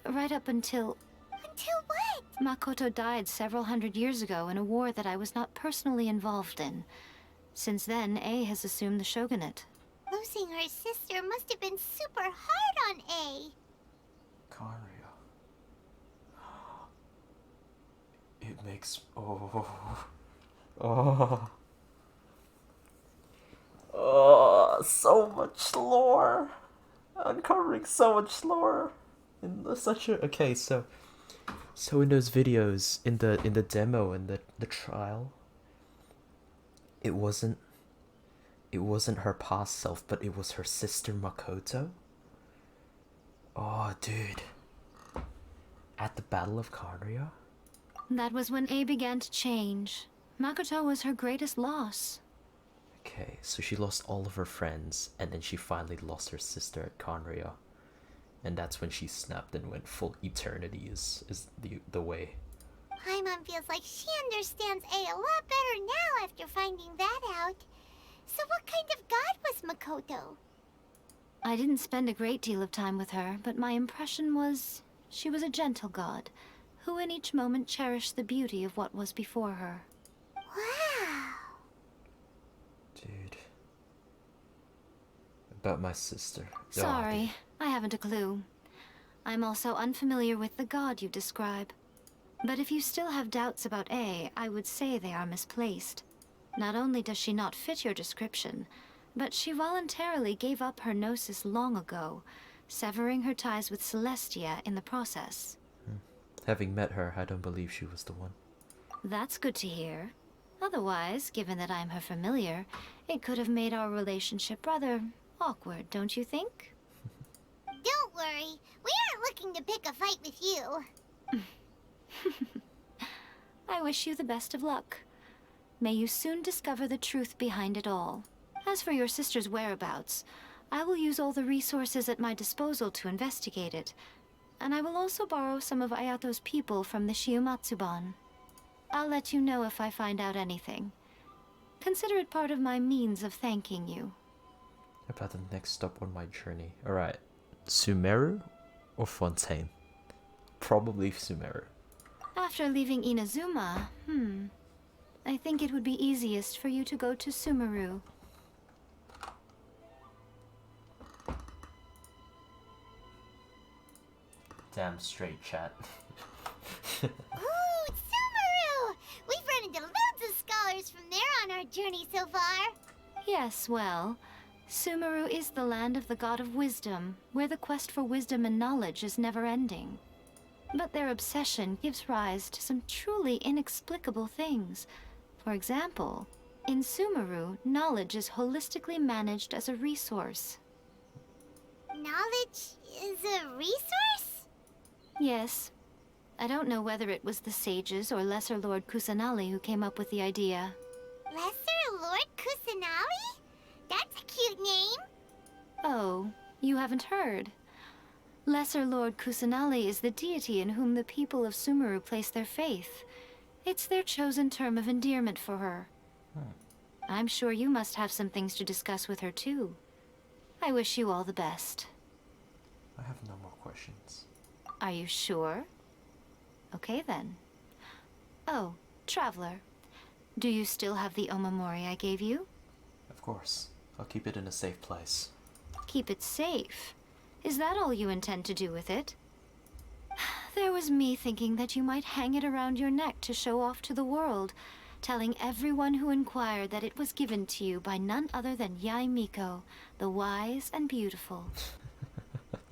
Right up until... Until what? Makoto died several hundred years ago in a war that I was not personally involved in. Since then, A has assumed the shogunate. Losing her sister must have been super hard on A. Karia. It makes... Oh. Oh. Oh, so much lore. Uncovering so much lore. In such a... Okay, so in those videos, in the demo and the trial, it wasn't her past self, but it was her sister Makoto. Oh, dude. At the Battle of Karia? That was when A began to change. Makoto was her greatest loss. Okay, so she lost all of her friends, and then she finally lost her sister at Karia. And that's when she snapped and went full eternity is the way. Paimon feels like she understands A lot better now after finding that out. So what kind of god was Makoto? I didn't spend a great deal of time with her, but my impression was she was a gentle god, who in each moment cherished the beauty of what was before her. Wow. Dude. About my sister. Sorry, I haven't a clue. I'm also unfamiliar with the god you describe. But if you still have doubts about A, I would say they are misplaced. Not only does she not fit your description, but she voluntarily gave up her gnosis long ago, severing her ties with Celestia in the process. Having met her, I don't believe she was the one. That's good to hear. Otherwise, given that I'm her familiar, it could have made our relationship rather awkward, don't you think? Don't worry, we aren't looking to pick a fight with you. I wish you the best of luck. May you soon discover the truth behind it all. As for your sister's whereabouts, I will use all the resources at my disposal to investigate it, and I will also borrow some of Ayato's people from the Shiumatsuban. I'll let you know if I find out anything. Consider it part of my means of thanking you. About the next stop on my journey. Alright. Sumeru or Fontaine? Probably Sumeru. After leaving Inazuma, I think it would be easiest for you to go to Sumeru. Damn straight, chat. Ooh, Sumeru! We've run into loads of scholars from there on our journey so far. Yes, well, Sumeru is the land of the god of wisdom, where the quest for wisdom and knowledge is never-ending. But their obsession gives rise to some truly inexplicable things. For example, in Sumeru, knowledge is holistically managed as a resource. Knowledge is a resource? Yes. I don't know whether it was the sages or Lesser Lord Kusanali who came up with the idea. Lesser Lord Kusanali? That's a cute name. Oh, you haven't heard. Lesser Lord Kusanali is the deity in whom the people of Sumeru place their faith. It's their chosen term of endearment for her. I'm sure you must have some things to discuss with her too. I wish you all the best. I have no more questions. Are you sure? Okay then. Oh, Traveler. Do you still have the Omamori I gave you? Of course. I'll keep it in a safe place. Keep it safe? Is that all you intend to do with it? There was me thinking that you might hang it around your neck to show off to the world, telling everyone who inquired that it was given to you by none other than Yae Miko, the wise and beautiful. Who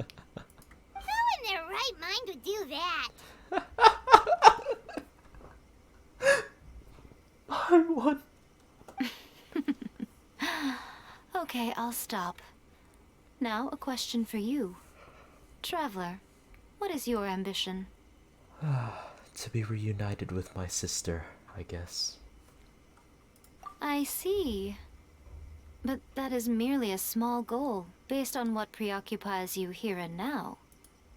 in their right mind would do that? I won. Okay, I'll stop. Now, a question for you. Traveler, what is your ambition? To be reunited with my sister, I guess. I see. But that is merely a small goal, based on what preoccupies you here and now.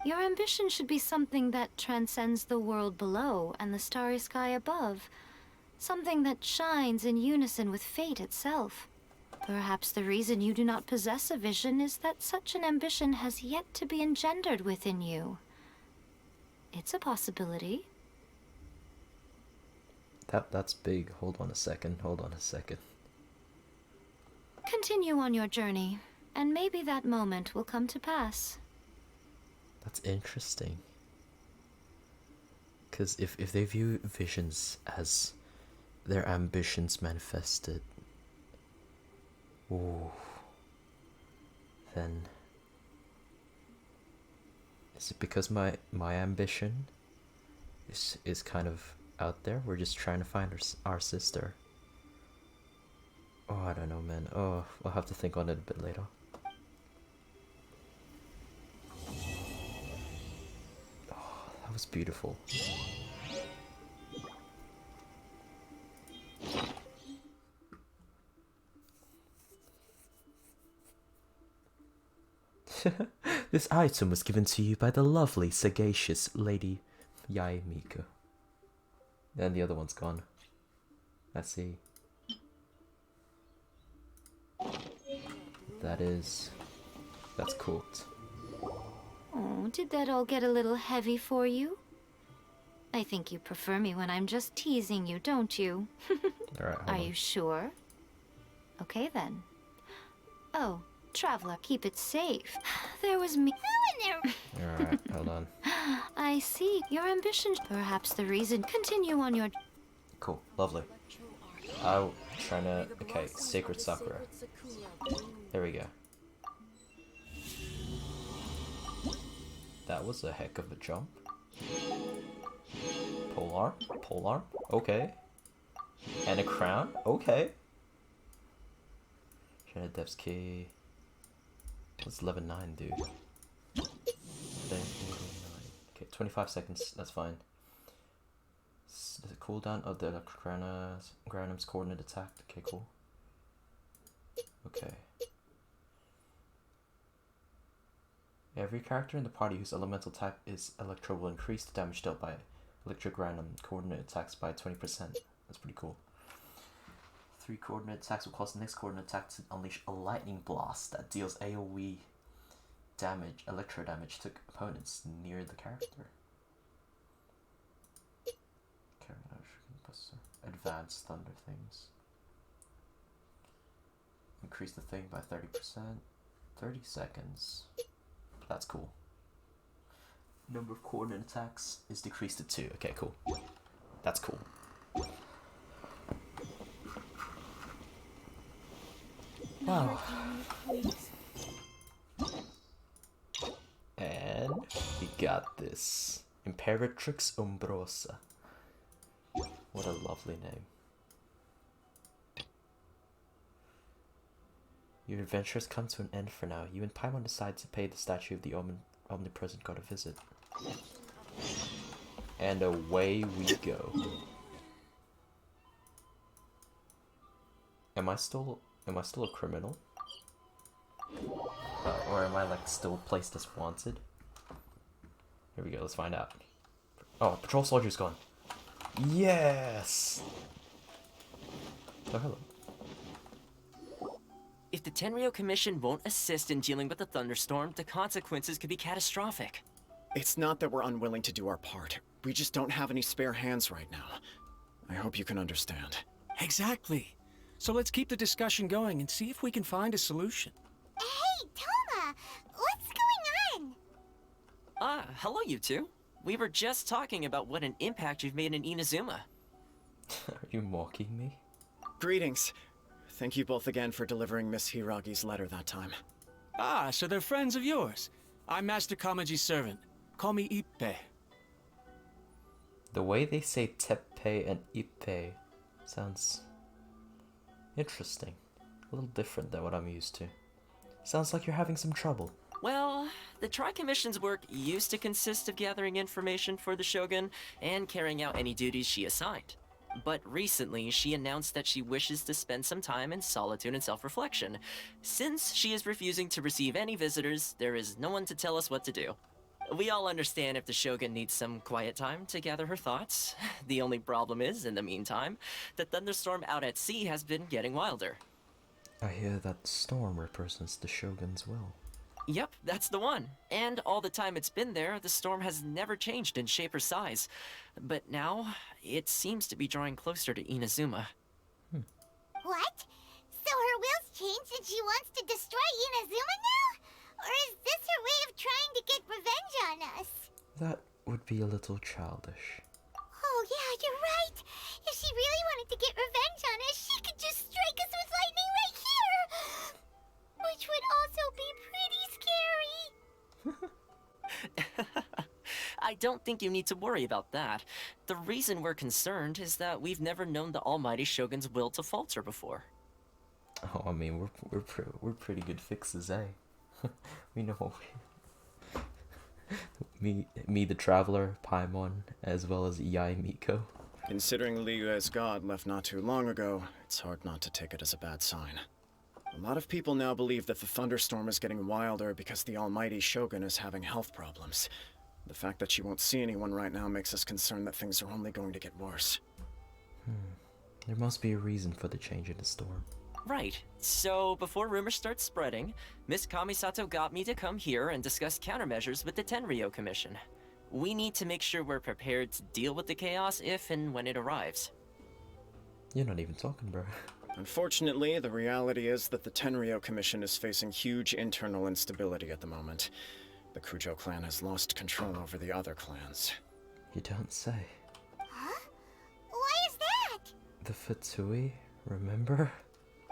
Your ambition should be something that transcends the world below and the starry sky above. Something that shines in unison with fate itself. Perhaps the reason you do not possess a vision is that such an ambition has yet to be engendered within you. It's a possibility. That's big. Hold on a second. Continue on your journey, and maybe that moment will come to pass. That's interesting. Because if they view visions as their ambitions manifested, ooh, then is it because my ambition is kind of out there? We're just trying to find our sister. Oh, I don't know, man. Oh, we'll have to think on it a bit later. Oh, that was beautiful. This item was given to you by the lovely, sagacious Lady Yae Miko. And the other one's gone. I see. That's cooked. Oh, did that all get a little heavy for you? I think you prefer me when I'm just teasing you, don't you? Alright, Are you sure? Okay then. Oh, traveler, keep it safe. There was me. Who in there? Alright, hold on. I see. Your ambitions. Perhaps the reason. Continue on your. Cool, lovely. I'm trying to. Okay, Sacred Sakura. There we go. That was a heck of a jump. Polearm, okay. And a crown, okay. Shana Dev's key. What's level 9 do? Okay, 25 seconds, that's fine. The cooldown of the Granum's coordinate attack. Okay, cool. Okay. Every character in the party whose elemental type is electro will increase the damage dealt by electric random coordinate attacks by 20%. That's pretty cool. 3 coordinate attacks will cause the next coordinate attack to unleash a lightning blast that deals AoE damage, electro damage to opponents near the character. Advanced thunder things. Increase the thing by 30%. 30 seconds. That's cool. Number of coordinate attacks is decreased to 2. Okay, cool. That's cool. Wow. And we got this. Imperatrix Umbrosa. What a lovely name. Your adventure has come to an end for now. You and Paimon decide to pay the statue of the omnipresent god a visit. And away we go. Am I still a criminal? Or am I like still placed as wanted? Here we go, let's find out. Oh, patrol soldier's gone. Yes! Oh, hello. If the Tenryou Commission won't assist in dealing with the thunderstorm, the consequences could be catastrophic. It's not that we're unwilling to do our part. We just don't have any spare hands right now. I hope you can understand. Exactly. So let's keep the discussion going and see if we can find a solution. Hey, Toma! What's going on? Hello you two. We were just talking about what an impact you've made in Inazuma. Are you mocking me? Greetings. Thank you both again for delivering Miss Hiragi's letter that time. Ah, so they're friends of yours. I'm Master Kamaji's servant. Call me Ippei. The way they say Teppei and Ippei sounds interesting. A little different than what I'm used to. Sounds like you're having some trouble. Well, the Tri-Commission's work used to consist of gathering information for the Shogun and carrying out any duties she assigned. But recently, she announced that she wishes to spend some time in solitude and self-reflection. Since she is refusing to receive any visitors, there is no one to tell us what to do. We all understand if the Shogun needs some quiet time to gather her thoughts. The only problem is, in the meantime, the thunderstorm out at sea has been getting wilder. I hear that the storm represents the Shogun's will. Yep, that's the one. And all the time it's been there, the storm has never changed in shape or size. But now, it seems to be drawing closer to Inazuma. What? So her will's changed and she wants to destroy Inazuma now? Or is this her way of trying to get revenge on us? That would be a little childish. Oh yeah, you're right. If she really wanted to get revenge on us, she could just strike us with lightning right here. Which would also be pretty scary. I don't think you need to worry about that. The reason we're concerned is that we've never known the Almighty Shogun's will to falter before. Oh, I mean, we're pretty good fixes, eh? We know what me the Traveler, Paimon, as well as Yai Miko. Considering Liu as god left not too long ago, it's hard not to take it as a bad sign. A lot of people now believe that the thunderstorm is getting wilder because the Almighty Shogun is having health problems. The fact that she won't see anyone right now makes us concerned that things are only going to get worse. There must be a reason for the change in the storm. Right. So, before rumors start spreading, Miss Kamisato got me to come here and discuss countermeasures with the Tenryou Commission. We need to make sure we're prepared to deal with the chaos if and when it arrives. You're not even talking, bro. Unfortunately, the reality is that the Tenryou Commission is facing huge internal instability at the moment. The Kujo clan has lost control over the other clans. You don't say. Huh? Why is that? The Fatui, remember?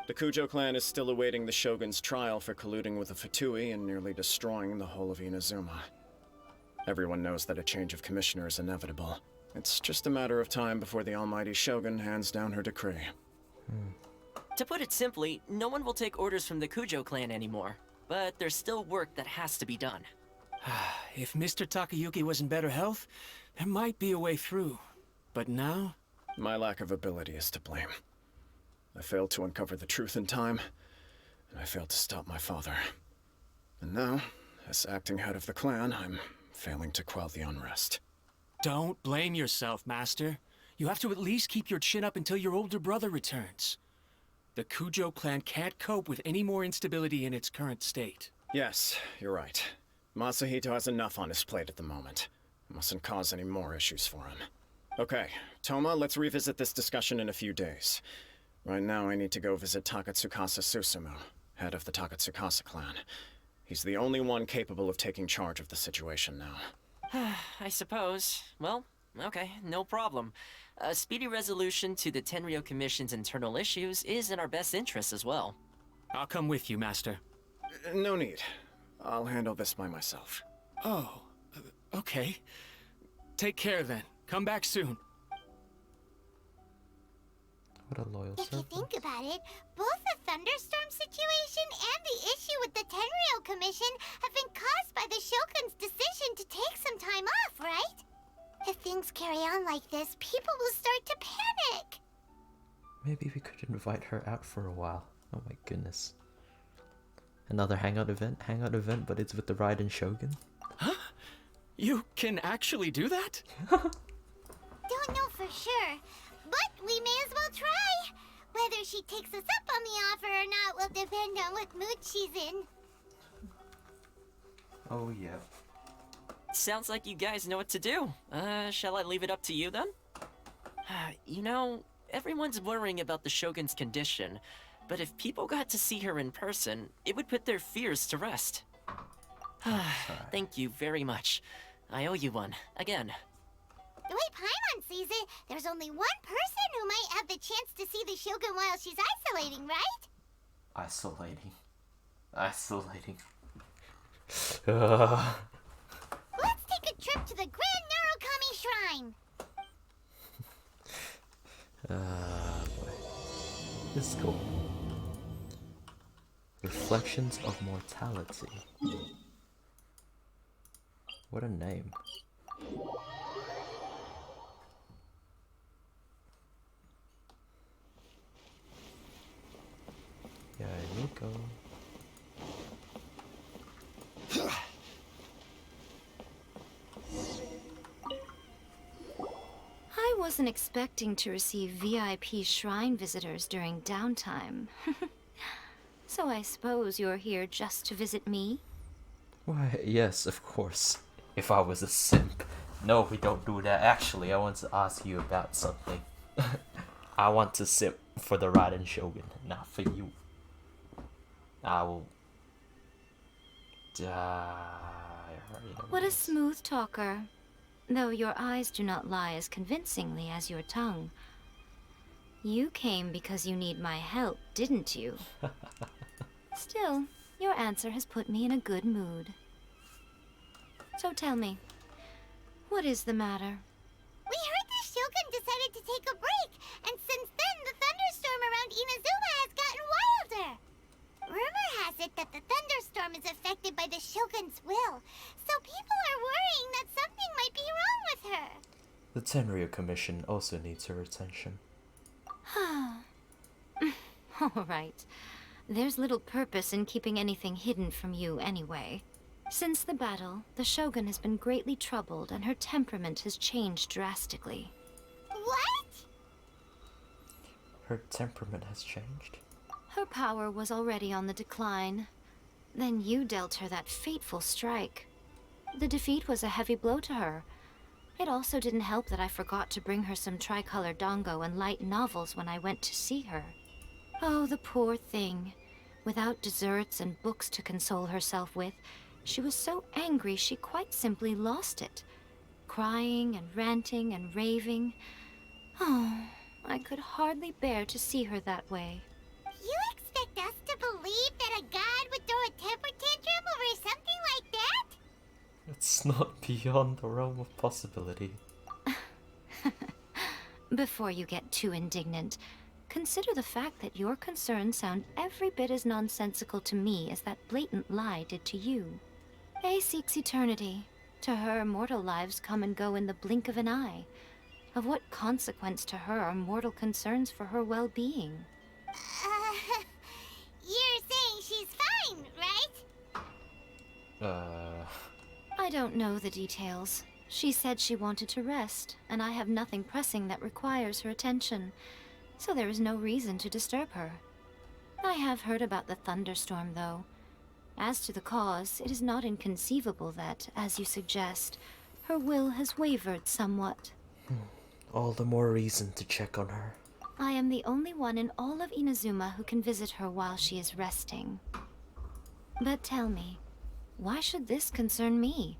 The Kujo clan is still awaiting the Shogun's trial for colluding with the Fatui and nearly destroying the whole of Inazuma. Everyone knows that a change of commissioner is inevitable. It's just a matter of time before the Almighty Shogun hands down her decree. To put it simply, no one will take orders from the Kujo clan anymore. But there's still work that has to be done. If Mr. Takayuki was in better health, there might be a way through. But now? My lack of ability is to blame. I failed to uncover the truth in time, and I failed to stop my father. And now, as acting head of the clan, I'm failing to quell the unrest. Don't blame yourself, Master. You have to at least keep your chin up until your older brother returns. The Kujo clan can't cope with any more instability in its current state. Yes, you're right. Masahito has enough on his plate at the moment. Mustn't cause any more issues for him. Okay, Toma, let's revisit this discussion in a few days. Right now, I need to go visit Takatsukasa Susumu, head of the Takatsukasa clan. He's the only one capable of taking charge of the situation now. I suppose. Well, okay, no problem. A speedy resolution to the Tenryou Commission's internal issues is in our best interest as well. I'll come with you, Master. No need. I'll handle this by myself. Oh, okay. Take care then. Come back soon. What a loyal If servant. you think about it, both the thunderstorm situation and the issue with the Tenryou Commission have been caused by the Shogun's decision to take some time off, right? If things carry on like this, people will start to panic. Maybe we could invite her out for a while. Oh my goodness. Another hangout event, but it's with the Raiden Shogun. Huh? You can actually do that? Don't know for sure, but we may as well try. Whether she takes us up on the offer or not will depend on what mood she's in. Oh yeah. Sounds like you guys know what to do. Shall I leave it up to you then? You know, everyone's worrying about the Shogun's condition, but if people got to see her in person, it would put their fears to rest. Thank you very much. I owe you one, again. The way Paimon sees it, there's only one person who might have the chance to see the Shogun while she's isolating, right? Isolating. Let's take a trip to the Grand Narukami Shrine. Boy. This is cool. Reflections of Mortality. What a name. Yeah, Nico. I wasn't expecting to receive VIP shrine visitors during downtime. So I suppose you're here just to visit me? Why, yes, of course. If I was a simp. No, we don't do that. Actually, I want to ask you about something. I want to simp for the Raiden Shogun, not for you. I will. What a smooth talker. Though your eyes do not lie as convincingly as your tongue. You came because you need my help, didn't you? Still, your answer has put me in a good mood. So tell me, what is the matter? We heard the Shogun decided to take a break, and since then the thunderstorm around Inazuma has gotten wilder. Rumor has it that the thunderstorm is affected by the Shogun's will, so people are worrying that something might be wrong with her. The Tenryu Commission also needs her attention. All right. There's little purpose in keeping anything hidden from you anyway. Since the battle, the Shogun has been greatly troubled and her temperament has changed drastically. What? Her temperament has changed? Her power was already on the decline. Then you dealt her that fateful strike. The defeat was a heavy blow to her. It also didn't help that I forgot to bring her some tricolor dango and light novels when I went to see her. Oh, the poor thing. Without desserts and books to console herself with, she was so angry she quite simply lost it. Crying and ranting and raving. Oh, I could hardly bear to see her that way. You expect us to believe that a god would throw a temper tantrum over something like that? It's not beyond the realm of possibility. Before you get too indignant, consider the fact that your concerns sound every bit as nonsensical to me as that blatant lie did to you. A seeks eternity. To her, mortal lives come and go in the blink of an eye. Of what consequence to her are mortal concerns for her well-being? You're saying she's fine, right? I don't know the details. She said she wanted to rest, and I have nothing pressing that requires her attention, so there is no reason to disturb her. I have heard about the thunderstorm, though. As to the cause, it is not inconceivable that, as you suggest, her will has wavered somewhat. All the more reason to check on her. I am the only one in all of Inazuma who can visit her while she is resting. But tell me, why should this concern me?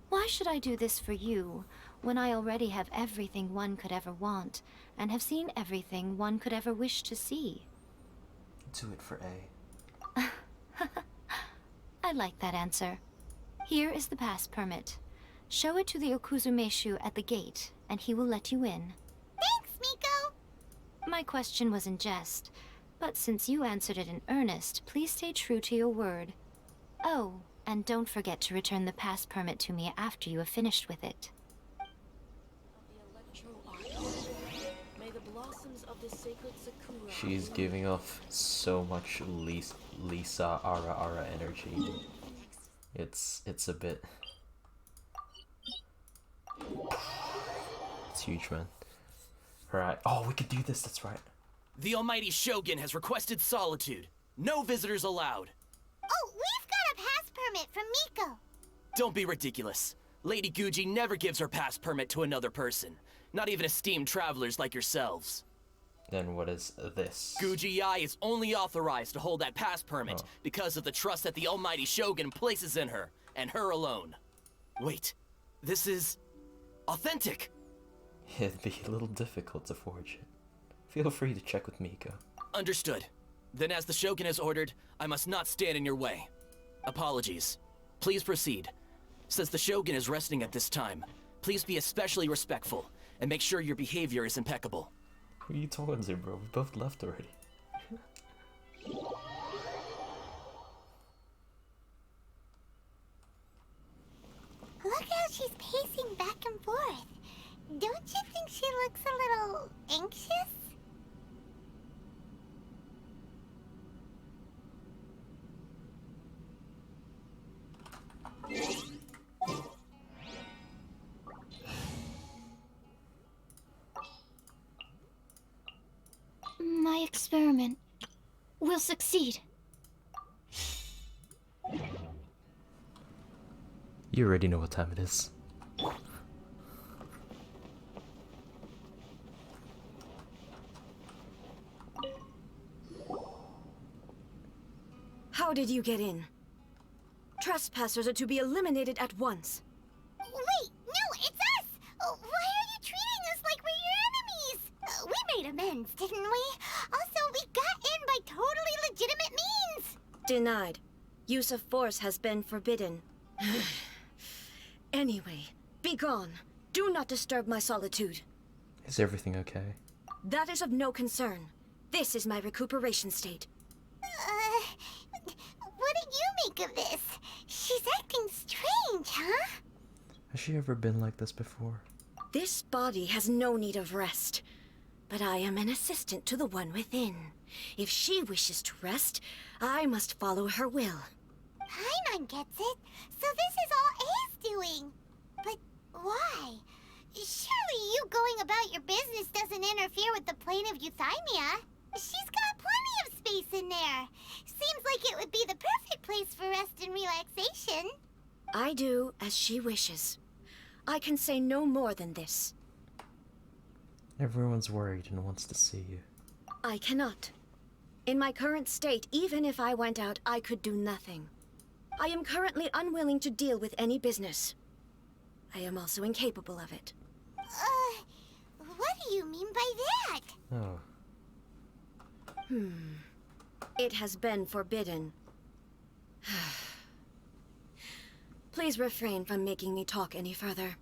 Why should I do this for you, when I already have everything one could ever want, and have seen everything one could ever wish to see? Do it for A. I like that answer. Here is the pass permit. Show it to the Okuzumeshu at the gate, and he will let you in. Thanks, Miko! My question was in jest, but since you answered it in earnest, please stay true to your word. Oh, and don't forget to return the pass permit to me after you have finished with it. She's giving off so much Lisa Ara energy. It's a bit... It's huge, man. Alright. Oh, we could do this, that's right. The almighty Shogun has requested solitude. No visitors allowed. Oh, we've got a pass permit from Miko. Don't be ridiculous. Lady Guji never gives her pass permit to another person. Not even esteemed travelers like yourselves. Then what is this? Guji-ai is only authorized to hold that pass permit because of the trust that the almighty Shogun places in her, and her alone. Wait, this is... authentic! It'd be a little difficult to forge it. Feel free to check with Miko. Understood. Then as the Shogun has ordered, I must not stand in your way. Apologies. Please proceed. Since the Shogun is resting at this time, please be especially respectful, and make sure your behavior is impeccable. Who are you talking to, bro? We both left already. Look how she's pacing back and forth. Don't you think she looks a little anxious? My experiment will succeed. You already know what time it is. did you get in? Trespassers are to be eliminated at once. Wait, no, it's us! Why are you treating us like we're your enemies? We made amends, didn't we? Also, we got in by totally legitimate means! Denied. Use of force has been forbidden. Anyway, be gone. Do not disturb my solitude. Is everything okay? That is of no concern. This is my recuperation state. What do you make of this? She's acting strange, huh? Has she ever been like this before? This body has no need of rest. But I am an assistant to the one within. If she wishes to rest, I must follow her will. Paimon gets it. So this is all A's doing. But why? Surely you going about your business doesn't interfere with the plane of euthymia. She's got plenty of space in there. Seems like it would be the perfect place for rest and relaxation. I do as she wishes. I can say no more than this. Everyone's worried and wants to see you. I cannot. In my current state, even if I went out, I could do nothing. I am currently unwilling to deal with any business. I am also incapable of it. What do you mean by that? Oh. It has been forbidden. Please refrain from making me talk any further.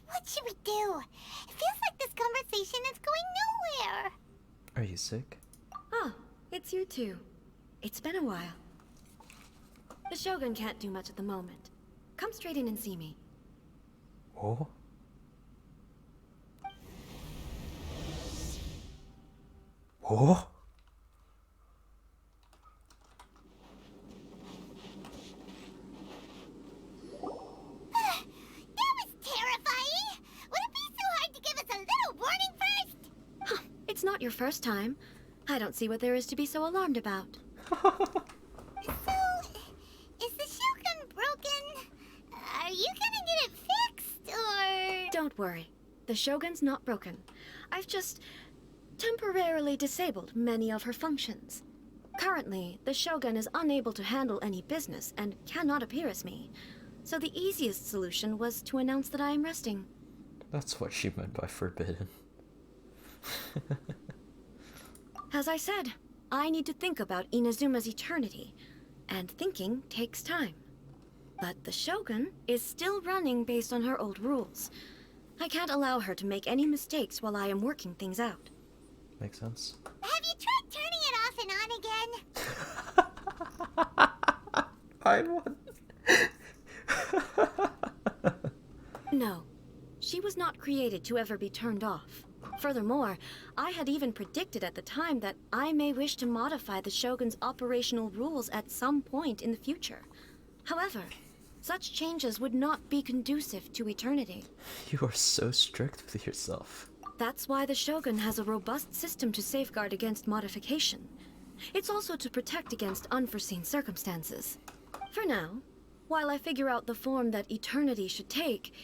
What should we do? It feels like this conversation is going nowhere. Are you sick? Ah, it's you two. It's been a while. The Shogun can't do much at the moment. Come straight in and see me. Oh? Oh? That was terrifying! Would it be so hard to give us a little warning first? It's not your first time. I don't see what there is to be so alarmed about. So, is the Shogun broken? Are you gonna get it fixed, or...? Don't worry. The Shogun's not broken. I've just temporarily disabled many of her functions. Currently, the Shogun is unable to handle any business and cannot appear as me. So the easiest solution was to announce that I am resting. That's what she meant by forbidden. As I said, I need to think about Inazuma's eternity, and thinking takes time. But the Shogun is still running based on her old rules. I can't allow her to make any mistakes while I am working things out. Makes sense. Have you tried turning it off and on again? I want... No. She was not created to ever be turned off. Furthermore, I had even predicted at the time that I may wish to modify the Shogun's operational rules at some point in the future. However, such changes would not be conducive to eternity. You are so strict with yourself. That's why the Shogun has a robust system to safeguard against modification. It's also to protect against unforeseen circumstances. For now, while I figure out the form that eternity should take,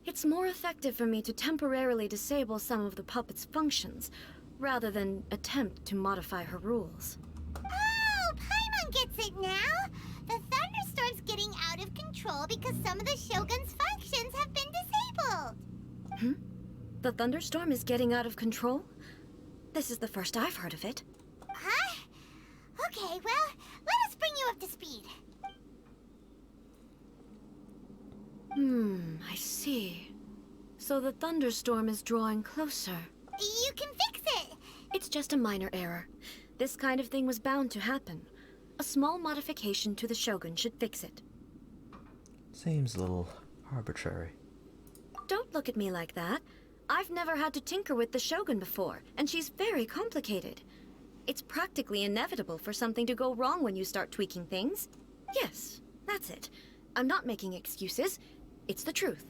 it's more effective for me to temporarily disable some of the puppet's functions, rather than attempt to modify her rules. Oh, Paimon gets it now! The thunderstorm's getting out of control because some of the Shogun's functions have been disabled! The thunderstorm is getting out of control? This is the first I've heard of it. Huh? Okay, well, let us bring you up to speed. I see. So the thunderstorm is drawing closer. You can fix it! It's just a minor error. This kind of thing was bound to happen. A small modification to the Shogun should fix it. Seems a little arbitrary. Don't look at me like that. I've never had to tinker with the Shogun before, and she's very complicated. It's practically inevitable for something to go wrong when you start tweaking things. Yes, that's it. I'm not making excuses. It's the truth.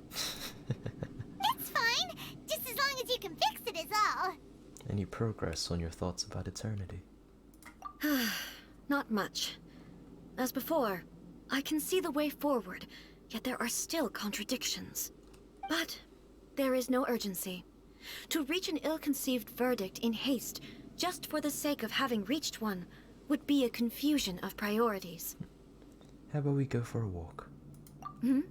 It's fine, just as long as you can fix it is all. Any progress on your thoughts about eternity? Not much. As before, I can see the way forward, yet there are still contradictions. But there is no urgency. To reach an ill-conceived verdict in haste, just for the sake of having reached one, would be a confusion of priorities. How about we go for a walk? Hmm?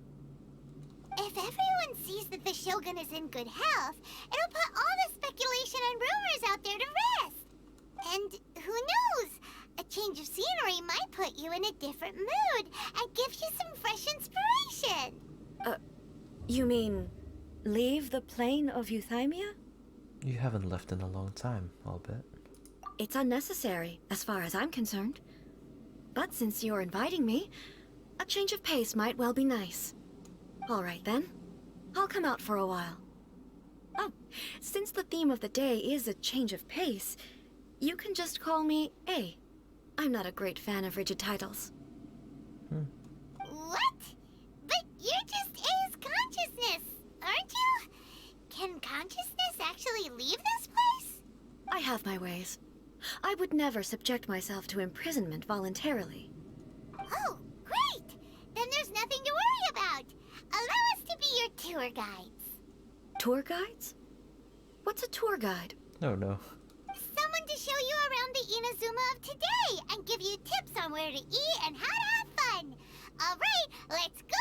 If everyone sees that the Shogun is in good health, it'll put all the speculation and rumors out there to rest. And who knows? A change of scenery might put you in a different mood and give you some fresh inspiration. You mean leave the plane of euthymia? You haven't left in a long time, I'll bet. It's unnecessary, as far as I'm concerned. But since you're inviting me, a change of pace might well be nice. All right then. I'll come out for a while. Oh, since the theme of the day is a change of pace, you can just call me A. I'm not a great fan of rigid titles. What? But you're just A's consciousness, aren't you? Can consciousness actually leave this place? I have my ways. I would never subject myself to imprisonment voluntarily. Oh, great! Then there's nothing to worry about. Allow us to be your tour guides. Tour guides? What's a tour guide? No. Someone to show you around the Inazuma of today and give you tips on where to eat and how to have fun. All right, let's go!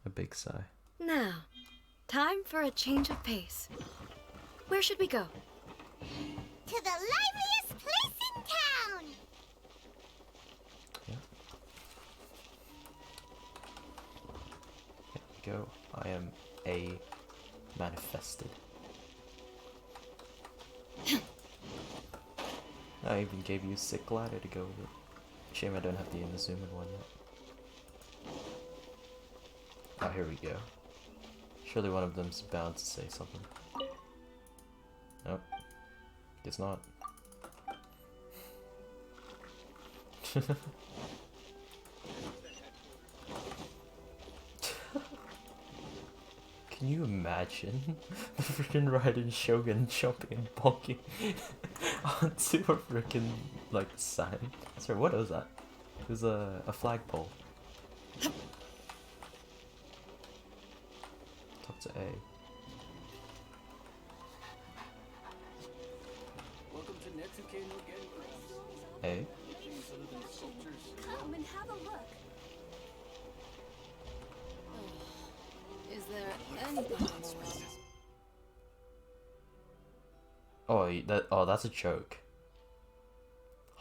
A big sigh. Now, time for a change of pace. Where should we go? To the liveliest place in town! Here we go. I am A manifested. I even gave you a sick ladder to go with it. Shame I don't have the Inazuma one yet. Oh, here we go. Surely one of them's bound to say something. Nope. Guess not. Can you imagine the freaking Raiden Shogun jumping and bonking onto a freaking like sign? Sorry, what was that? It was a flagpole. Talk to A. Welcome to Netsuke no Gengrounds. A. Come and have a look. Is there anything wrong? Oh, that's a joke.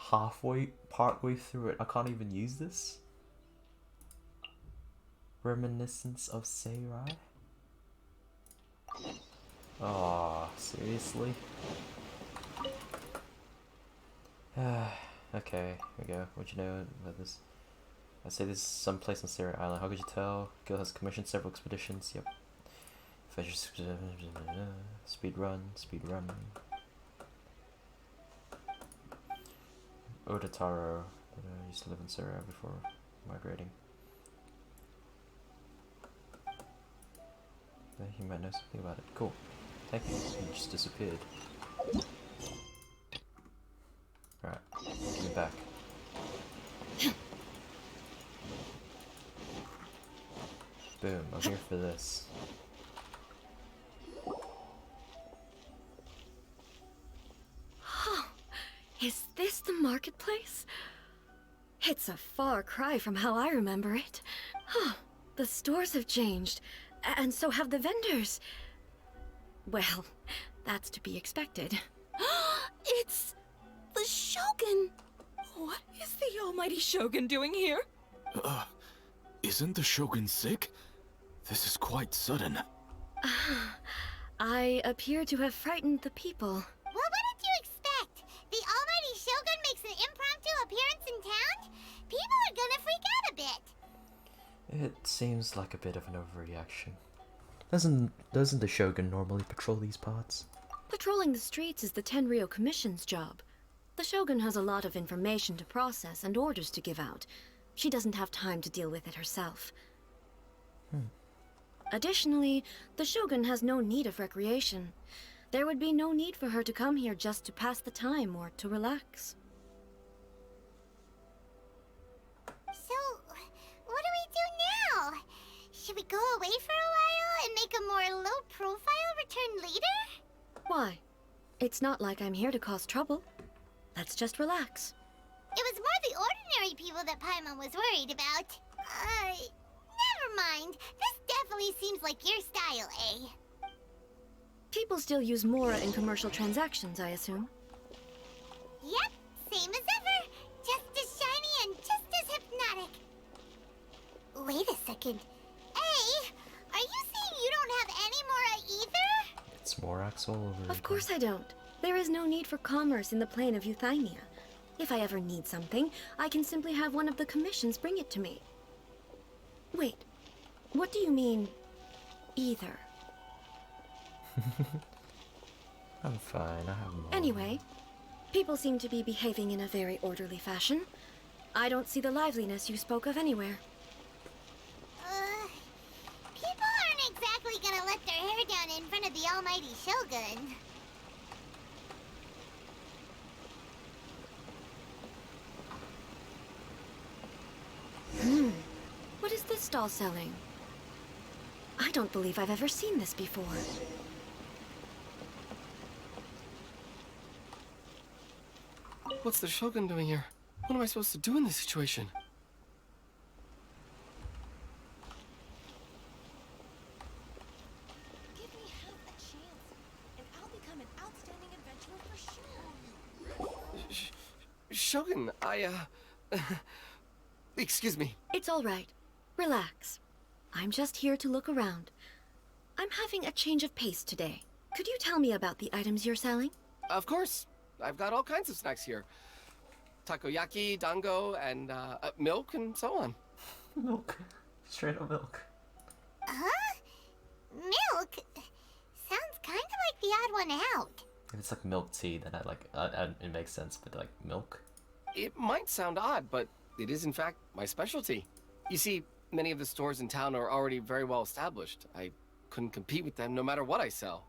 Partway through it, I can't even use this. Reminiscence of Seirai. Oh, seriously? Okay, here we go. What you know about this? I say this is someplace on Seirai Island. How could you tell? Gil has commissioned several expeditions. Yep. Speed run. Odataro used to live in Seirai before migrating. You might know something about it. Cool. Thank you. You just disappeared. Alright, give me back. Boom, I'm here for this. Is this the marketplace? It's a far cry from how I remember it. The stores have changed, and so have the vendors. Well, that's to be expected. It's the Shogun! What is the almighty Shogun doing here? Isn't the Shogun sick? This is quite sudden. I appear to have frightened the people. Well, what did you expect? The almighty Shogun makes an impromptu appearance in town? People are gonna freak out a bit. It seems like a bit of an overreaction. Doesn't the Shogun normally patrol these parts? Patrolling the streets is the Tenryou Commission's job. The Shogun has a lot of information to process and orders to give out. She doesn't have time to deal with it herself. Additionally, the Shogun has no need of recreation. There would be no need for her to come here just to pass the time or to relax. So, what do we do now? Should we go away for a while and make a more low-profile return later? It's not like I'm here to cause trouble. Let's just relax. It was more the ordinary people that Paimon was worried about. Never mind. This definitely seems like your style, eh? People still use Mora in commercial transactions, I assume. Yep, same as ever. Just as shiny and just as hypnotic. Wait a second. Hey, are you saying you don't have any Mora either? It's Morax all over. Of course I don't. There is no need for commerce in the plane of Euthymia. If I ever need something, I can simply have one of the commissions bring it to me. Wait, what do you mean, either? I'm fine, I have more. Anyway, people seem to be behaving in a very orderly fashion. I don't see the liveliness you spoke of anywhere. People aren't exactly gonna let their hair down in front of the almighty Shogun. What is this stall selling? I don't believe I've ever seen this before. What's the Shogun doing here? What am I supposed to do in this situation? Give me half a chance, and I'll become an outstanding adventurer for sure. Shogun, excuse me. It's all right. Relax. I'm just here to look around. I'm having a change of pace today. Could you tell me about the items you're selling? Of course. I've got all kinds of snacks here. Takoyaki, dango, and milk, and so on. Milk. Straight up milk. Huh? Milk? Sounds kind of like the odd one out. If it's like milk tea, then it makes sense, but like milk? It might sound odd, but it is in fact my specialty. You see, many of the stores in town are already very well established. I couldn't compete with them no matter what I sell.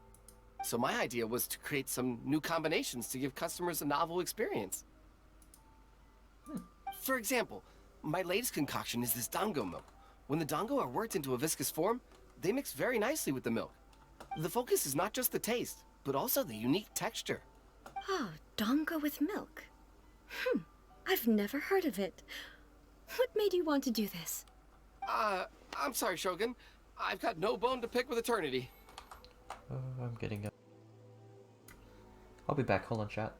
So my idea was to create some new combinations to give customers a novel experience. For example, my latest concoction is this dango milk. When the dango are worked into a viscous form, they mix very nicely with the milk. The focus is not just the taste, but also the unique texture. Oh, dango with milk. I've never heard of it. What made you want to do this? I'm sorry, Shogun. I've got no bone to pick with eternity. Oh, I'm getting up. I'll be back. Hold on, chat.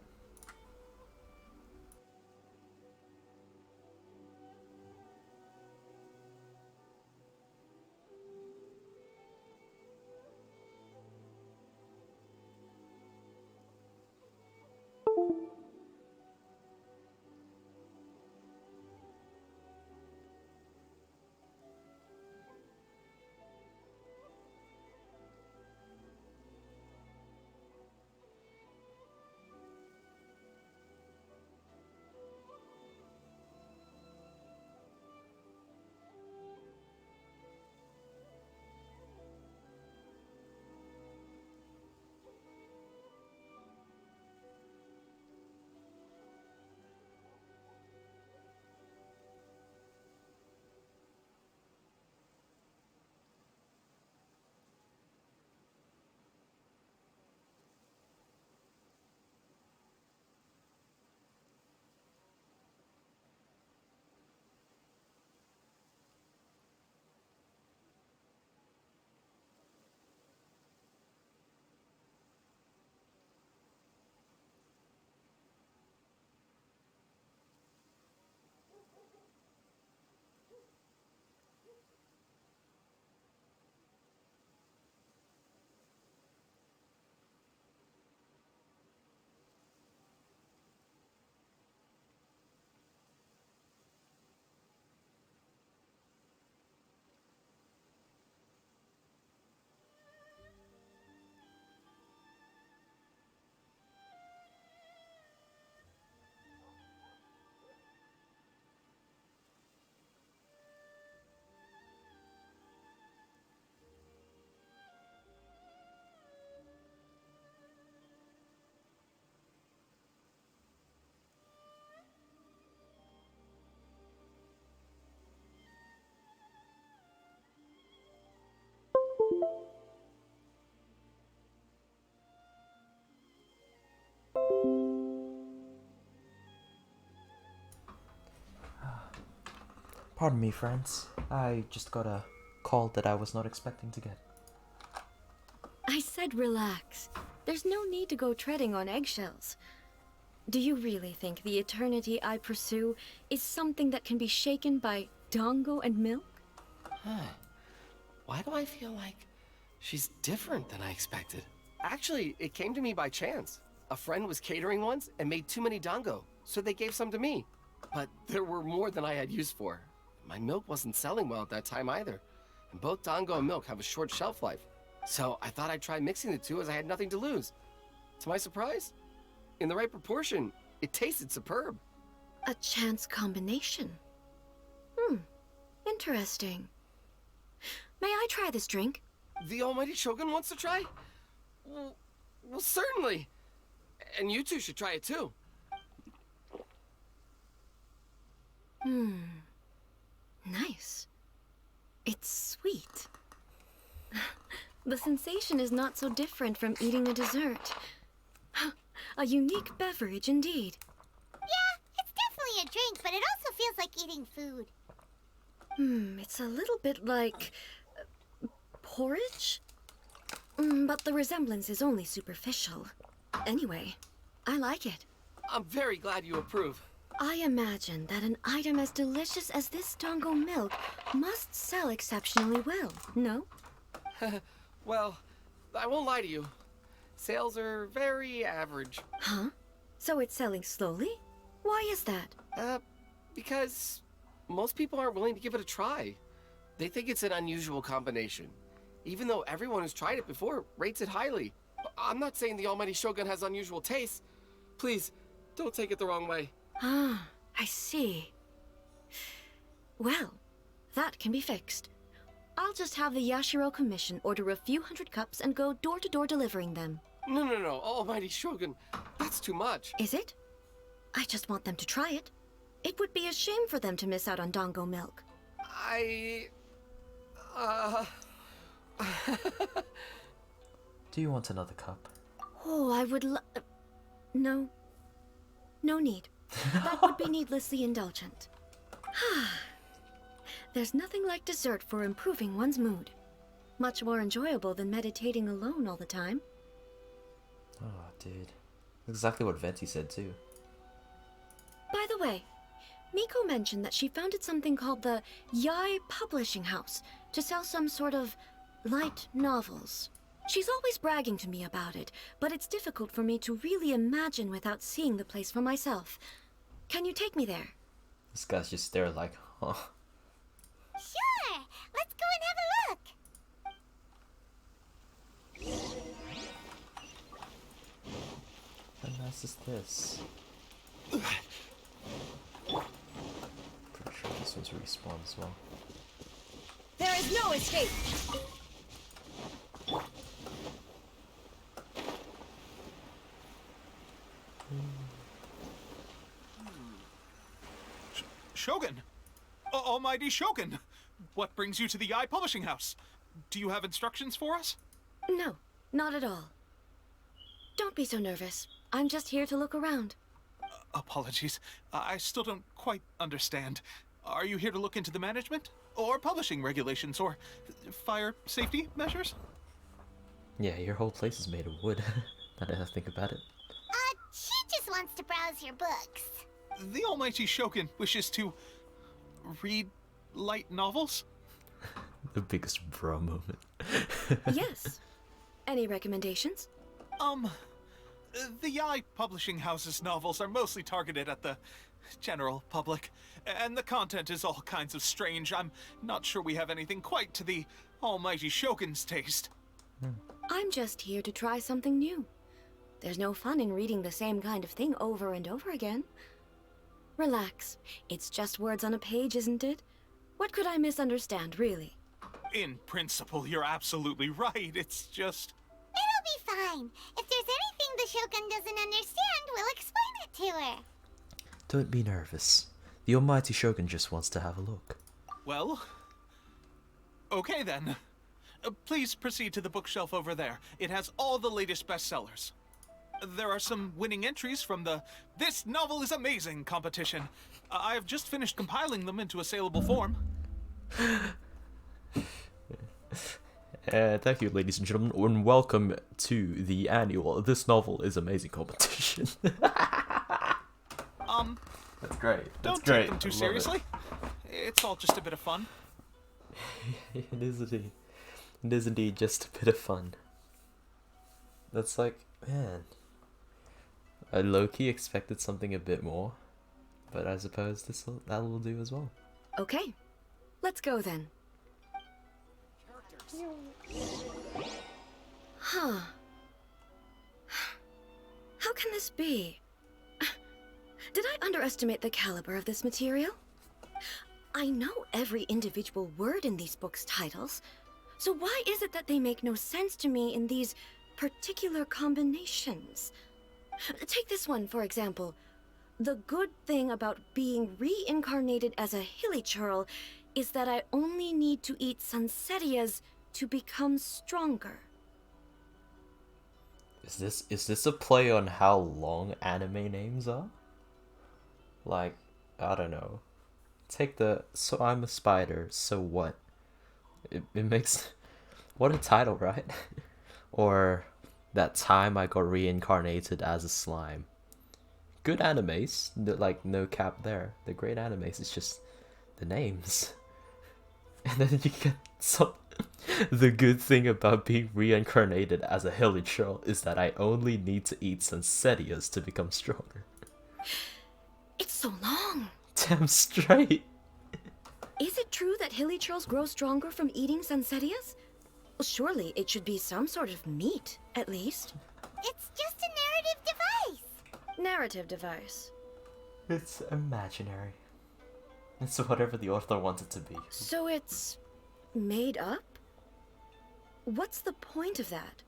Pardon me, friends. I just got a call that I was not expecting to get. I said relax. There's no need to go treading on eggshells. Do you really think the eternity I pursue is something that can be shaken by dongo and milk? Huh. Why do I feel like she's different than I expected? Actually, it came to me by chance. A friend was catering once and made too many dango, so they gave some to me. But there were more than I had use for. My milk wasn't selling well at that time either. And both dango and milk have a short shelf life. So I thought I'd try mixing the two as I had nothing to lose. To my surprise, in the right proportion, it tasted superb. A chance combination. Interesting. May I try this drink? The almighty Shogun wants to try? Well, certainly. And you two should try it too. Nice. It's sweet. The sensation is not so different from eating a dessert. A unique beverage indeed. Yeah, it's definitely a drink, but it also feels like eating food. It's a little bit like porridge? But the resemblance is only superficial. Anyway, I like it. I'm very glad you approve. I imagine that an item as delicious as this dongo milk must sell exceptionally well, no? Well, I won't lie to you. Sales are very average. Huh? So it's selling slowly? Why is that? Because most people aren't willing to give it a try. They think it's an unusual combination. Even though everyone who's tried it before rates it highly. I'm not saying the almighty Shogun has unusual tastes. Please, don't take it the wrong way. Ah, I see. Well, that can be fixed. I'll just have the Yashiro Commission order a few hundred cups and go door-to-door delivering them. No, almighty Shogun. That's too much. Is it? I just want them to try it. It would be a shame for them to miss out on dongo milk. Do you want another cup? Oh, I would No. No need. That would be needlessly indulgent. There's nothing like dessert for improving one's mood. Much more enjoyable than meditating alone all the time. Oh, dude. Exactly what Venti said too. By the way, Miko mentioned that she founded something called the Yai Publishing House to sell some sort of light novels. She's always bragging to me about it, but it's difficult for me to really imagine without seeing the place for myself. Can you take me there? This guy's just there like, huh. Sure! Let's go and have a look! How nice is this? Pretty sure this one's respawn as well. There is no escape! Shogun! Almighty Shogun! What brings you to the Yai Publishing House? Do you have instructions for us? No, not at all. Don't be so nervous. I'm just here to look around. Apologies. I still don't quite understand. Are you here to look into the management? Or publishing regulations? Or fire safety measures? Yeah, your whole place is made of wood. Now that I think about it. She just wants to browse your books. The Almighty Shogun wishes to read light novels? The biggest bro moment. Yes. Any recommendations? The Yai Publishing House's novels are mostly targeted at the general public, and the content is all kinds of strange. I'm not sure we have anything quite to the Almighty Shogun's taste. I'm just here to try something new. There's no fun in reading the same kind of thing over and over again. Relax. It's just words on a page, isn't it? What could I misunderstand, really? In principle, you're absolutely right. It's just... It'll be fine. If there's anything the Shogun doesn't understand, we'll explain it to her. Don't be nervous. The Almighty Shogun just wants to have a look. Well... Okay then. Please proceed to the bookshelf over there. It has all the latest bestsellers. There are some winning entries from the This Novel is Amazing competition. I have just finished compiling them into a saleable form. Thank you, ladies and gentlemen, and welcome to the annual "This Novel is Amazing" competition. That's great. That's Don't great. take them too I love seriously. It's all just a bit of fun. It is indeed. It is indeed just a bit of fun. That's like, man. I low-key expected something a bit more, but I suppose that will do as well. Okay, let's go then. Huh. How can this be? Did I underestimate the caliber of this material? I know every individual word in these books' titles, so why is it that they make no sense to me in these particular combinations? Take this one, for example. The good thing about being reincarnated as a hilichurl is that I only need to eat Sunsetias to become stronger. Is this a play on how long anime names are? Like, I don't know. Take the "So I'm a Spider, so what?" It makes what a title, right? Or "That Time I Got Reincarnated as a Slime." Good animes, like no cap there. The great animes, it's just the names. And then you get some. The good thing about being reincarnated as a hilichurl is that I only need to eat Sunsetias to become stronger. It's so long. Damn straight. Is it true that hilichurls grow stronger from eating Sunsetias? Well, surely it should be some sort of meat, at least. It's just a narrative device. Narrative device. It's imaginary. It's whatever the author wants it to be. So it's made up? What's the point of that?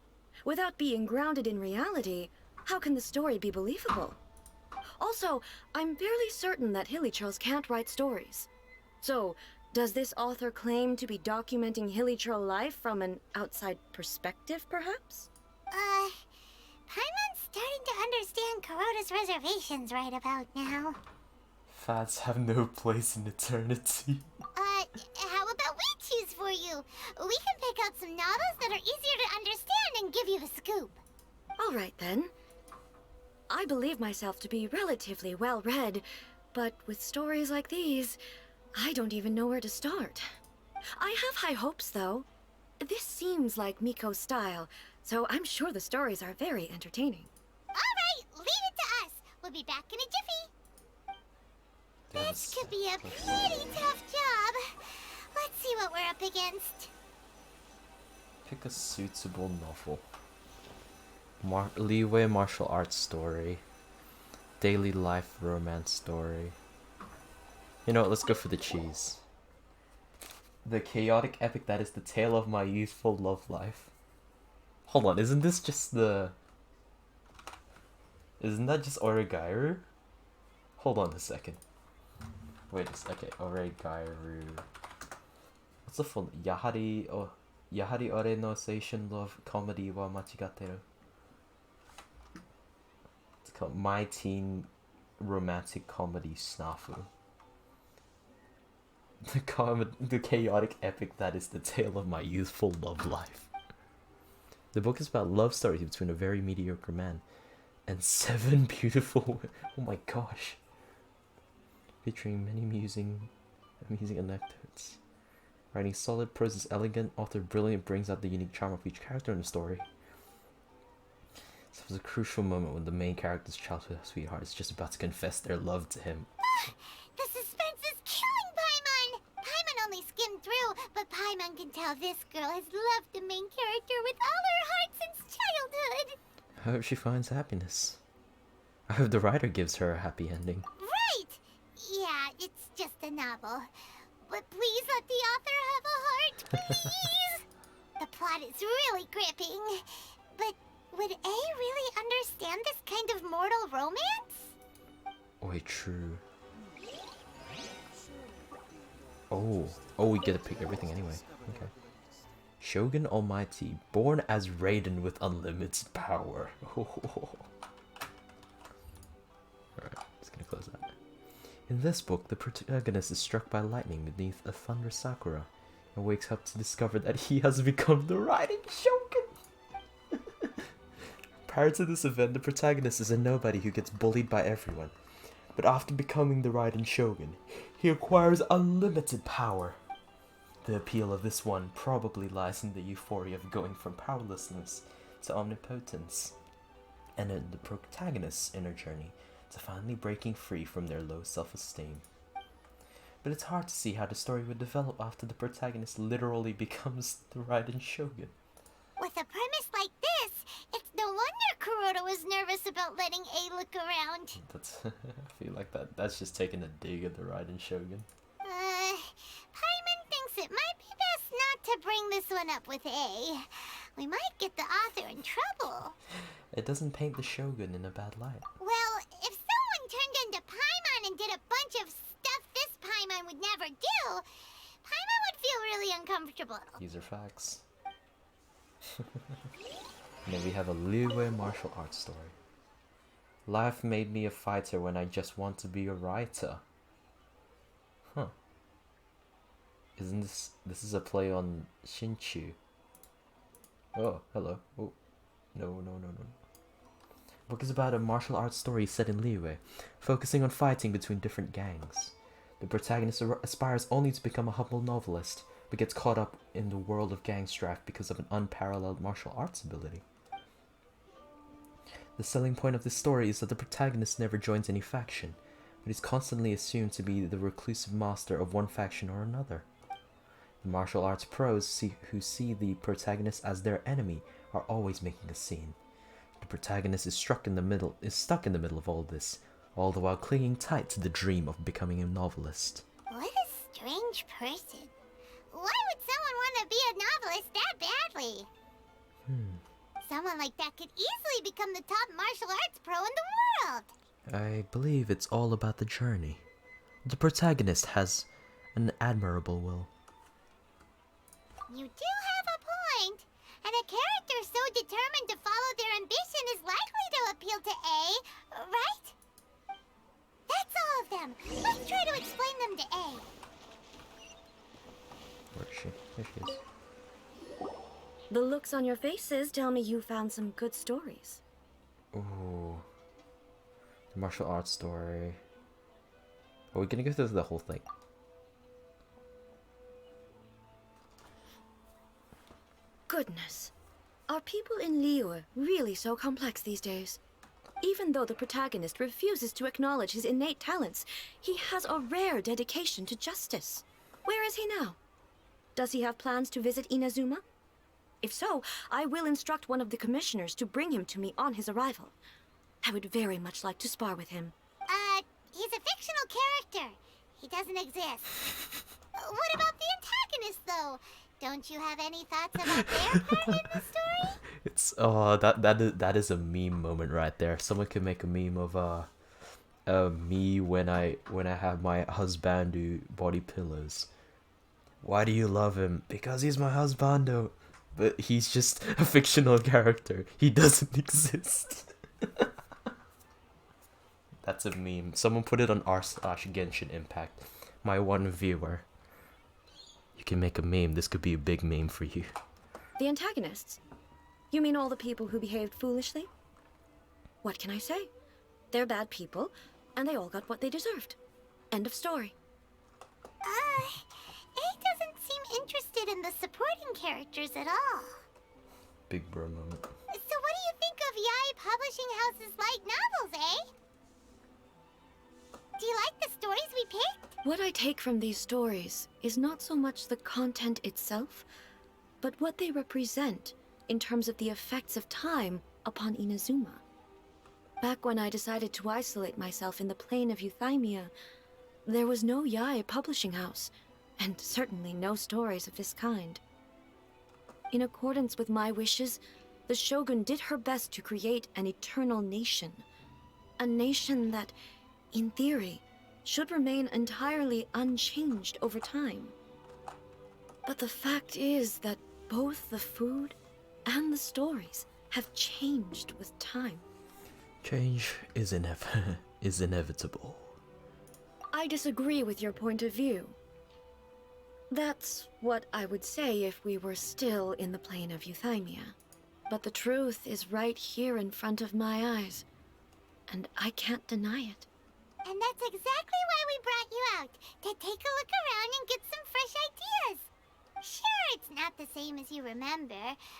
Without being grounded in reality, how can the story be believable? Also, I'm fairly certain that hilichurls can't write stories. So, does this author claim to be documenting hilichurl life from an outside perspective, perhaps? Paimon's starting to understand Kuroda's reservations right about now. Fads have no place in eternity. How about we choose for you? We can pick out some novels that are easier to understand and give you the scoop. All right, then. I believe myself to be relatively well-read, but with stories like these, I don't even know where to start. I have high hopes, though. This seems like Miko's style, so I'm sure the stories are very entertaining. All right, leave it to us. We'll be back in a jiffy. This could be a pretty tough job. Let's see what we're up against. Pick a suitable novel. Leeway martial arts story. Daily life romance story. You know what, let's go for the cheese. The chaotic epic that is the tale of my youthful love life. Hold on, isn't this just the... Isn't that just Oregairu? Hold on a second. Wait a second, okay, Oregairu. What's the full... Yahari ore no seishun love comedy wa machigatteru. It's called My Teen Romantic Comedy Snafu. The chaotic epic that is the tale of my youthful love life. The book is about love stories between a very mediocre man and 7 beautiful women. Oh my gosh. Featuring many amusing anecdotes. Writing solid, prose is elegant, author brilliant, brings out the unique charm of each character in the story. This was a crucial moment when the main character's childhood sweetheart is just about to confess their love to him. The suspense is killing Paimon! Paimon only skimmed through, but Paimon can tell this girl has loved the main character with all her heart since childhood. I hope she finds happiness. I hope the writer gives her a happy ending. Right! Yeah, it's just a novel. But please let the author have a heart, please! The plot is really gripping. But would A really understand this kind of mortal romance? Wait, true. Oh, we get to pick everything anyway. Okay. Shogun Almighty, born as Raiden with unlimited power. Alright, just gonna close that. In this book, the protagonist is struck by lightning beneath a thunder sakura and wakes up to discover that he has become the riding shogun. Prior to this event, the protagonist is a nobody who gets bullied by everyone. But after becoming the riding shogun, he acquires unlimited power. The appeal of this one probably lies in the euphoria of going from powerlessness to omnipotence, and in the protagonist's inner journey to finally breaking free from their low self-esteem. But it's hard to see how the story would develop after the protagonist literally becomes the riding shogun. With a premise like this, it's no wonder Kuroda was nervous about letting A look around. That's I feel like that's just taking a dig at the riding shogun. Paimon thinks it might be best not to bring this one up with A. We might get the author in trouble. It doesn't paint the shogun in a bad light. Well, if someone turned into Paimon and did a bunch of stuff this Paimon would never do, Paimon would feel really uncomfortable. These are facts. And then we have a Liyue martial arts story. Life made me a fighter when I just want to be a writer. Huh. Isn't this is a play on Shinchu? Oh, hello. Oh, no. Book is about a martial arts story set in Liyue, focusing on fighting between different gangs. The protagonist aspires only to become a humble novelist, but gets caught up in the world of gang strife because of an unparalleled martial arts ability. The selling point of this story is that the protagonist never joins any faction, but is constantly assumed to be the reclusive master of one faction or another. The martial arts pros who see the protagonist as their enemy are always making a scene. The protagonist is stuck in the middle of all this, all the while clinging tight to the dream of becoming a novelist. What a strange person. Why would someone want to be a novelist that badly? Someone like that could easily become the top martial arts pro in the world. I believe it's all about the journey. The protagonist has an admirable will. You do have a point. And a character so determined to follow their ambition is likely to appeal to A, right? That's all of them. Let's try to explain them to A. Where is she? There she is. The looks on your faces tell me you found some good stories. Ooh. The martial arts story. Are we gonna go through the whole thing? Goodness. Are people in Liyue really so complex these days? Even though the protagonist refuses to acknowledge his innate talents, he has a rare dedication to justice. Where is he now? Does he have plans to visit Inazuma? If so, I will instruct one of the commissioners to bring him to me on his arrival. I would very much like to spar with him. He's a fictional character. He doesn't exist. What about the antagonist, though? Don't you have any thoughts about their part in the story? It's that is a meme moment right there. Someone could make a meme of me when I have my husbando body pillows. Why do you love him? Because he's my husbando. But he's just a fictional character. He doesn't exist. That's a meme. Someone put it on r/Genshin Impact. My one viewer. You can make a meme. This could be a big meme for you. The antagonists? You mean all the people who behaved foolishly? What can I say? They're bad people, and they all got what they deserved. End of story. A doesn't seem interested in the supporting characters at all. Big bro moment. So what do you think of Yae Publishing House's light novels, eh? Do you like the stories we picked? What I take from these stories is not so much the content itself, but what they represent in terms of the effects of time upon Inazuma. Back when I decided to isolate myself in the plain of Euthymia, there was no Yae Publishing House, and certainly no stories of this kind. In accordance with my wishes, the Shogun did her best to create an eternal nation. A nation that, in theory, should remain entirely unchanged over time. But the fact is that both the food and the stories have changed with time. Change is inevitable. I disagree with your point of view. That's what I would say if we were still in the plane of euthymia. But the truth is right here in front of my eyes, and I can't deny it. And that's exactly why we brought you out, to take a look around and get some fresh ideas. Sure, it's not the same as you remember,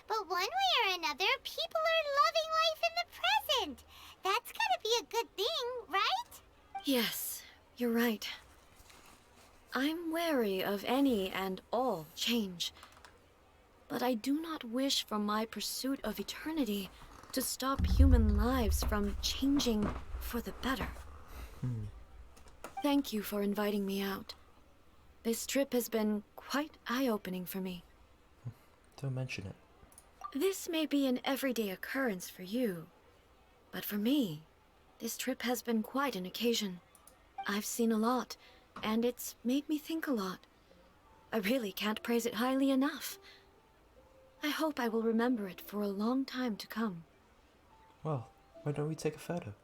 but one way or another, people are loving life in the present. That's gotta be a good thing, right? Yes, you're right. I'm wary of any and all change. But I do not wish for my pursuit of eternity to stop human lives from changing for the better. Thank you for inviting me out. This trip has been quite eye-opening for me. Don't mention it. This may be an everyday occurrence for you, but for me, this trip has been quite an occasion. I've seen a lot, and it's made me think a lot. I really can't praise it highly enough. I hope I will remember it for a long time to come. Well, why don't we take a photo?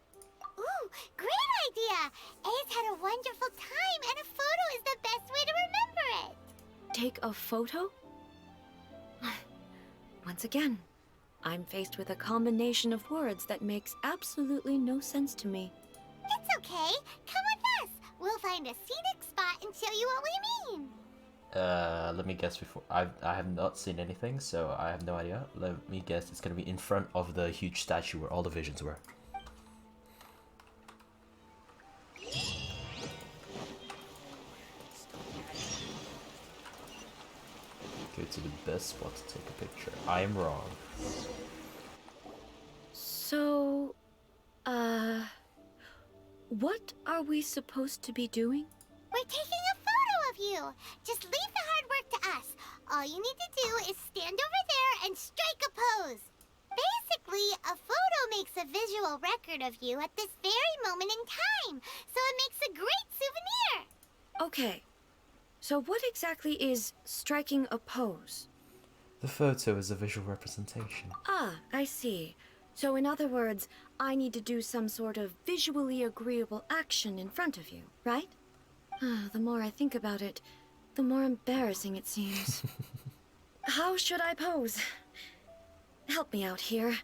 Ooh, great idea! A's had a wonderful time, and a photo is the best way to remember it. Take a photo? Once again, I'm faced with a combination of words that makes absolutely no sense to me. It's okay. Come with us. We'll find a scenic spot and show you what we mean. Let me guess before. I have not seen anything, so I have no idea. Let me guess, it's gonna be in front of the huge statue where all the visions were. Go to the best spot to take a picture. I am wrong. So, what are we supposed to be doing? We're taking a photo of you. Just leave the hard work to us. All you need to do is stand over there and strike a pose. Basically, a photo makes a visual record of you at this very moment in time, so it makes a great souvenir. Okay, so what exactly is striking a pose? The photo is a visual representation. Ah, I see. So in other words, I need to do some sort of visually agreeable action in front of you, right? The more I think about it, the more embarrassing it seems. How should I pose? Help me out here.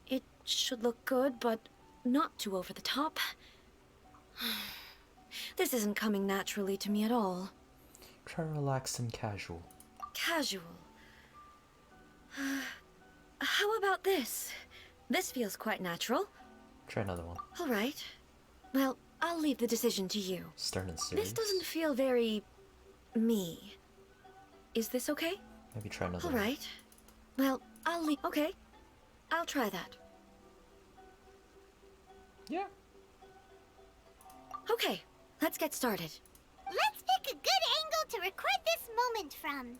It should look good, but not too over the top. This isn't coming naturally to me at all. Try relaxed and casual. Casual. How about this? This feels quite natural. Try another one. All right. Well, I'll leave the decision to you. Stern and serious. This doesn't feel very... me. Is this okay? Maybe try another All one. right. Well, I'll leave... Okay. I'll try that. Yeah. Okay, let's get started. Let's pick a good angle to record this moment from.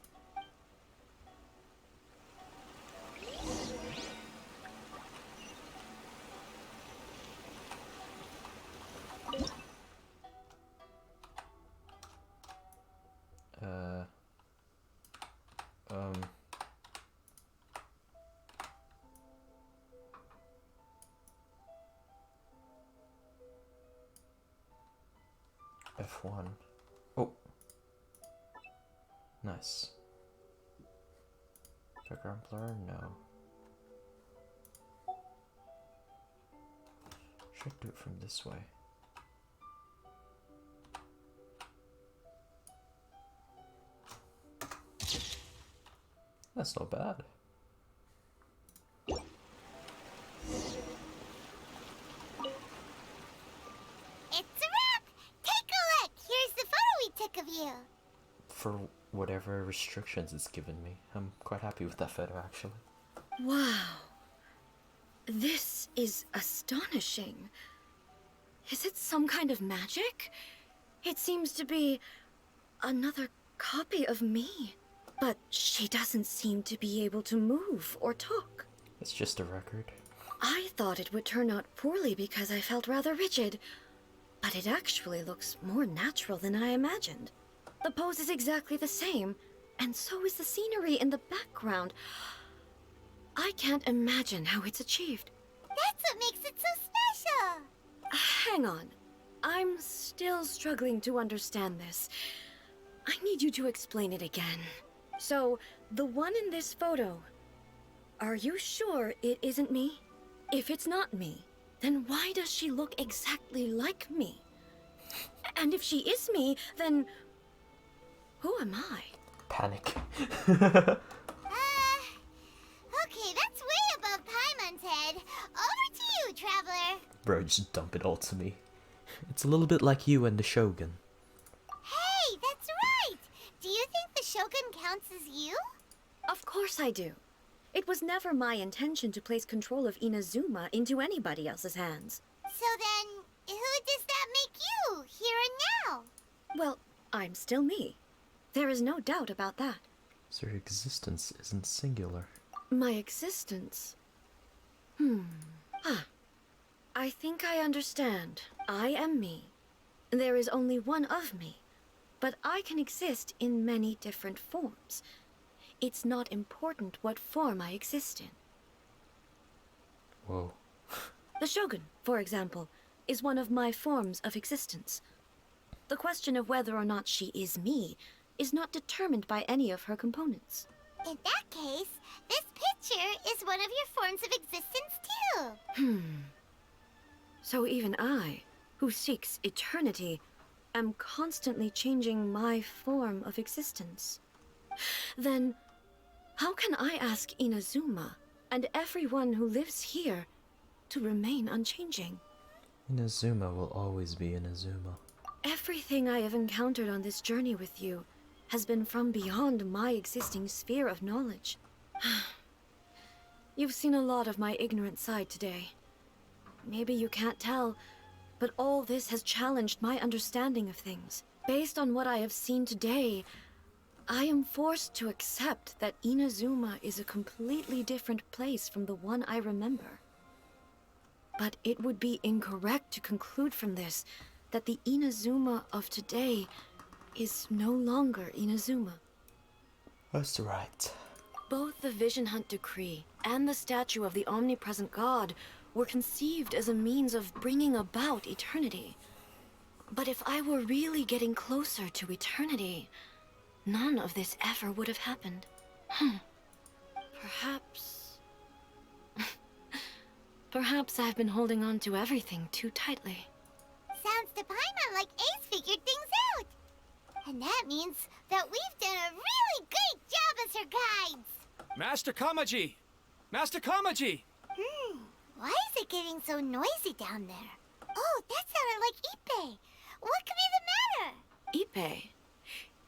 F1. Oh. Nice. Background blur? No. Should do it from this way. That's not bad. It's a wrap! Take a look! Here's the photo we took of you. For whatever restrictions it's given me, I'm quite happy with that photo actually. Wow. This is astonishing. Is it some kind of magic? It seems to be another copy of me. But she doesn't seem to be able to move or talk. It's just a record. I thought it would turn out poorly because I felt rather rigid. But it actually looks more natural than I imagined. The pose is exactly the same, and so is the scenery in the background. I can't imagine how it's achieved. That's what makes it so special. Hang on. I'm still struggling to understand this. I need you to explain it again. So, the one in this photo, are you sure it isn't me? If it's not me, then why does she look exactly like me? And if she is me, then who am I? Panic. Okay, that's way above Paimon's head. Over to you, Traveler. Bro, just dump it all to me. It's a little bit like you and the Shogun. Hey, that's right! Do you think the Shogun counts as you? Of course I do. It was never my intention to place control of Inazuma into anybody else's hands. So then, who does that make you, here and now? Well, I'm still me. There is no doubt about that. So your existence isn't singular. My existence? I think I understand. I am me. There is only one of me, but I can exist in many different forms. It's not important what form I exist in. Whoa. The Shogun, for example, is one of my forms of existence. The question of whether or not she is me is not determined by any of her components. In that case, this picture is one of your forms of existence too. So even I, who seeks eternity, am constantly changing my form of existence. Then, how can I ask Inazuma and everyone who lives here to remain unchanging? Inazuma will always be Inazuma. Everything I have encountered on this journey with you has been from beyond my existing sphere of knowledge. You've seen a lot of my ignorant side today. Maybe you can't tell, but all this has challenged my understanding of things. Based on what I have seen today, I am forced to accept that Inazuma is a completely different place from the one I remember. But it would be incorrect to conclude from this that the Inazuma of today is no longer Inazuma. That's right. Both the Vision Hunt Decree and the statue of the omnipresent God were conceived as a means of bringing about eternity. But if I were really getting closer to eternity, none of this ever would have happened. Perhaps... Perhaps I've been holding on to everything too tightly. Sounds to Paimon like Ace figured things out. And that means that we've done a really great job as her guides. Master Kamaji! Master Kamaji! Why is it getting so noisy down there? Oh, that sounded like Ippei. What could be the matter? Ippei?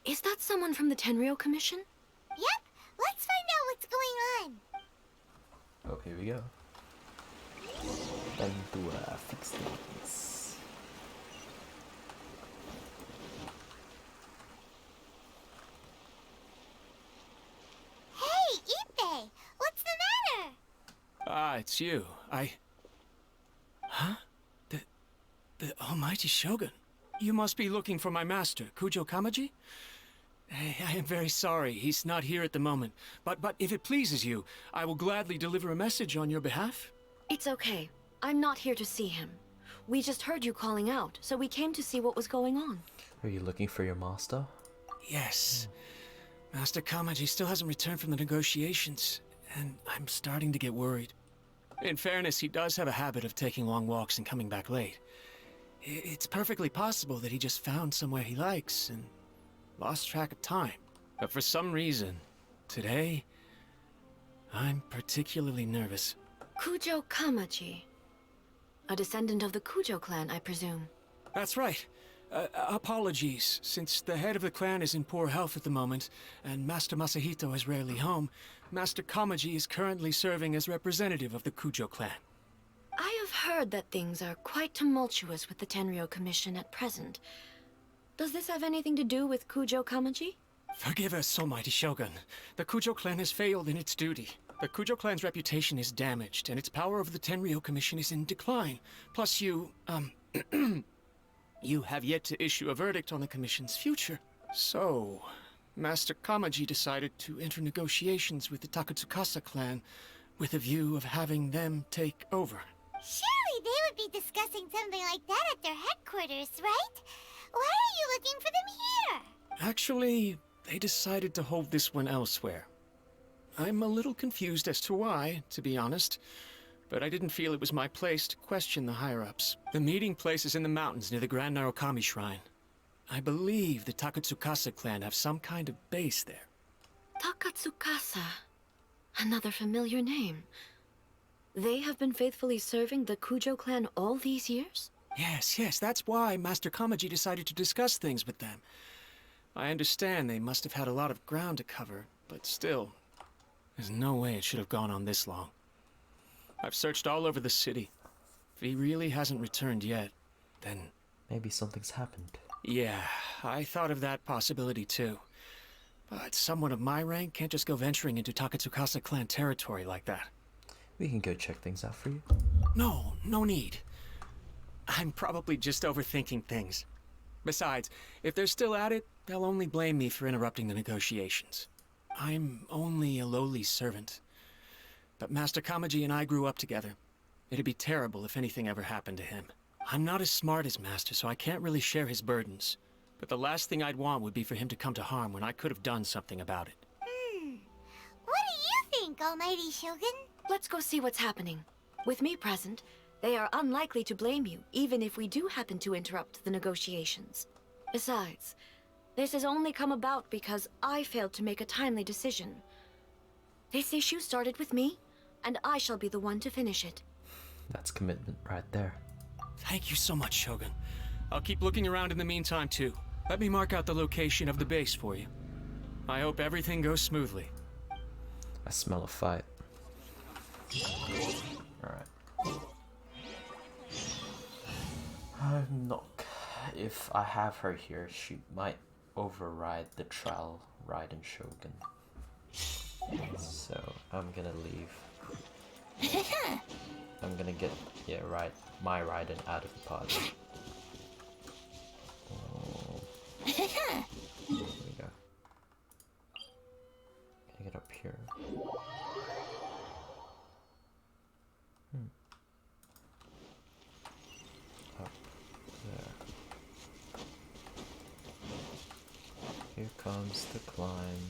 Is that someone from the Tenryou Commission? Yep, let's find out what's going on. Oh, here we go. Time to fix things. Hey, Ippei! What's the matter? Ah, it's you. Huh? The almighty Shogun. You must be looking for my master, Kujo Kamaji? I am very sorry, he's not here at the moment. But if it pleases you, I will gladly deliver a message on your behalf. It's okay. I'm not here to see him. We just heard you calling out, so we came to see what was going on. Are you looking for your master? Yes. Master Kamaji still hasn't returned from the negotiations, and I'm starting to get worried. In fairness, he does have a habit of taking long walks and coming back late. It's perfectly possible that he just found somewhere he likes and lost track of time. But for some reason, today, I'm particularly nervous. Kujo Kamaji. A descendant of the Kujo clan, I presume. That's right. Apologies, since the head of the clan is in poor health at the moment, and Master Masahito is rarely home, Master Kamaji is currently serving as representative of the Kujo clan. I have heard that things are quite tumultuous with the Tenryou Commission at present. Does this have anything to do with Kujo Kamaji? Forgive us, almighty Shogun. The Kujo clan has failed in its duty. The Kujo clan's reputation is damaged, and its power over the Tenryou Commission is in decline. Plus you, you have yet to issue a verdict on the Commission's future. So, Master Kamaji decided to enter negotiations with the Takatsukasa clan with a view of having them take over. Surely they would be discussing something like that at their headquarters, right? Why are you looking for them here? Actually, they decided to hold this one elsewhere. I'm a little confused as to why, to be honest, but I didn't feel it was my place to question the higher-ups. The meeting place is in the mountains near the Grand Narukami Shrine. I believe the Takatsukasa clan have some kind of base there. Takatsukasa. Another familiar name. They have been faithfully serving the Kujo clan all these years? Yes, that's why Master Kamaji decided to discuss things with them. I understand they must have had a lot of ground to cover, but still, there's no way it should have gone on this long. I've searched all over the city. If he really hasn't returned yet, then... Maybe something's happened. Yeah, I thought of that possibility too. But someone of my rank can't just go venturing into Takatsukasa clan territory like that. We can go check things out for you. No need. I'm probably just overthinking things. Besides, if they're still at it, they'll only blame me for interrupting the negotiations. I'm only a lowly servant. But Master Kamaji and I grew up together. It'd be terrible if anything ever happened to him. I'm not as smart as Master, so I can't really share his burdens. But the last thing I'd want would be for him to come to harm when I could have done something about it. What do you think, Almighty Shogun? Let's go see what's happening. With me present, they are unlikely to blame you, even if we do happen to interrupt the negotiations. Besides, this has only come about because I failed to make a timely decision. This issue started with me, and I shall be the one to finish it. That's commitment right there. Thank you so much, Shogun. I'll keep looking around in the meantime, too. Let me mark out the location of the base for you. I hope everything goes smoothly. I smell a fight. Alright. Knock. If I have her here, she might override the trial Raiden Shogun. So, I'm gonna leave. I'm gonna get, my Raiden out of the party. There we go. Can I get up here? Up there. Here comes the climb.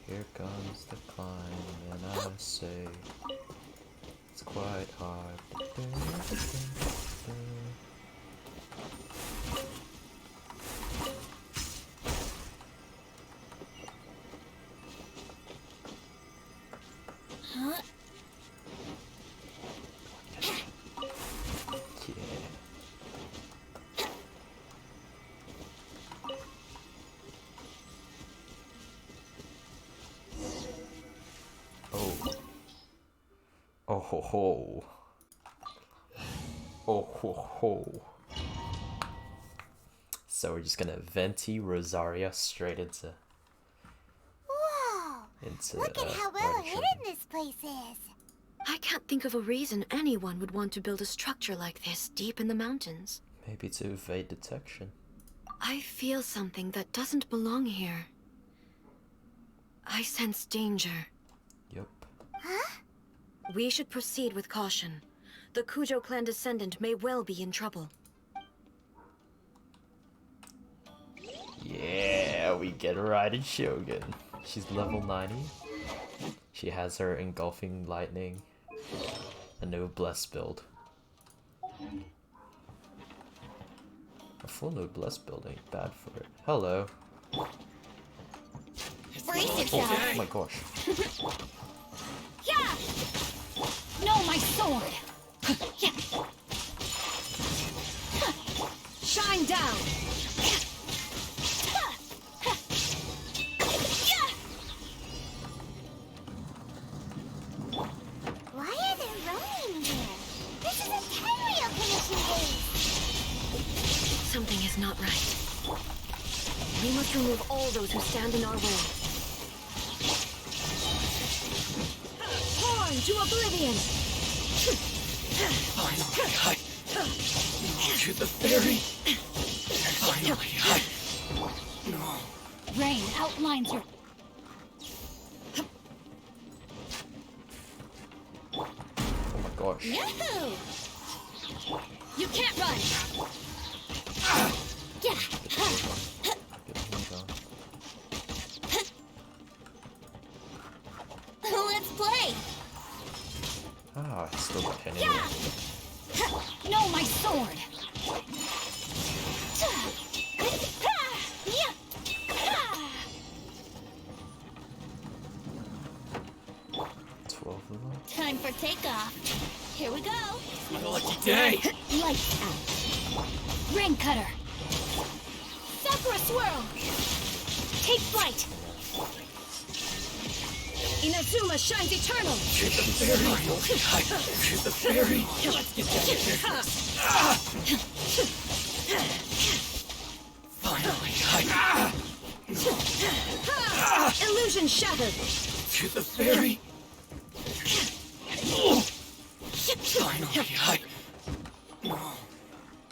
Here comes the climb, and I say it's quite hard. Oh ho ho. Oh ho ho. So we're just gonna venti Rosaria straight into... Whoa! Look at how well hidden this place is. I can't think of a reason anyone would want to build a structure like this deep in the mountains. Maybe to evade detection. I feel something that doesn't belong here. I sense danger. Yup. Huh? We should proceed with caution. The Kujo clan descendant may well be in trouble. Yeah, we get Raiden Shogun. She's level 90. She has her engulfing lightning. A no bless build. A full no bless build ain't bad for it. Hello. Brace yourself. Oh my gosh. Yeah! No, my sword! Yeah. Shine down! Why are there Ronin here? This is a Tenryou Commission base! Something is not right. We must remove all those who stand in our way. Horn to oblivion! Finally, I captured the fairy. Finally, no. Rain outlines your... Oh my Yahoo! You can't run! Yeah. Let's play! Ah, it's still pinning me. Yeah! No, my sword! 12 of them. Time for takeoff. Here we go. My lucky day. Lights out. Rain cutter. Sakura swirl. Take flight. Inazuma shines eternal. Shoot the fairy. Shoot the fairy. Let's get down here. Finally, Illusion shattered. Shoot the fairy. Finally,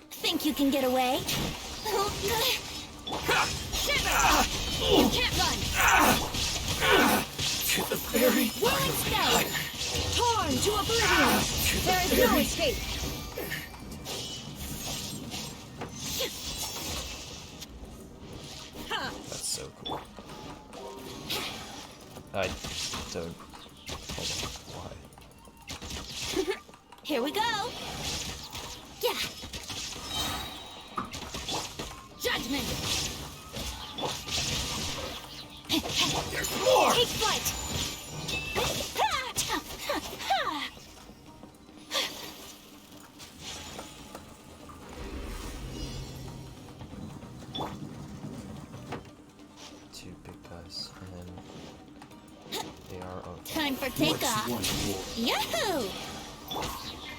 Think you can get away? You can't run. Shoot the fairy. Whirling spell. Torn to oblivion. There is no escape. That's so cool. I don't. Hold on. Why? Here we go. Yeah. Judgment. There's more. Take flight. Two big guys, and then they are okay. Time for takeoff. Yahoo!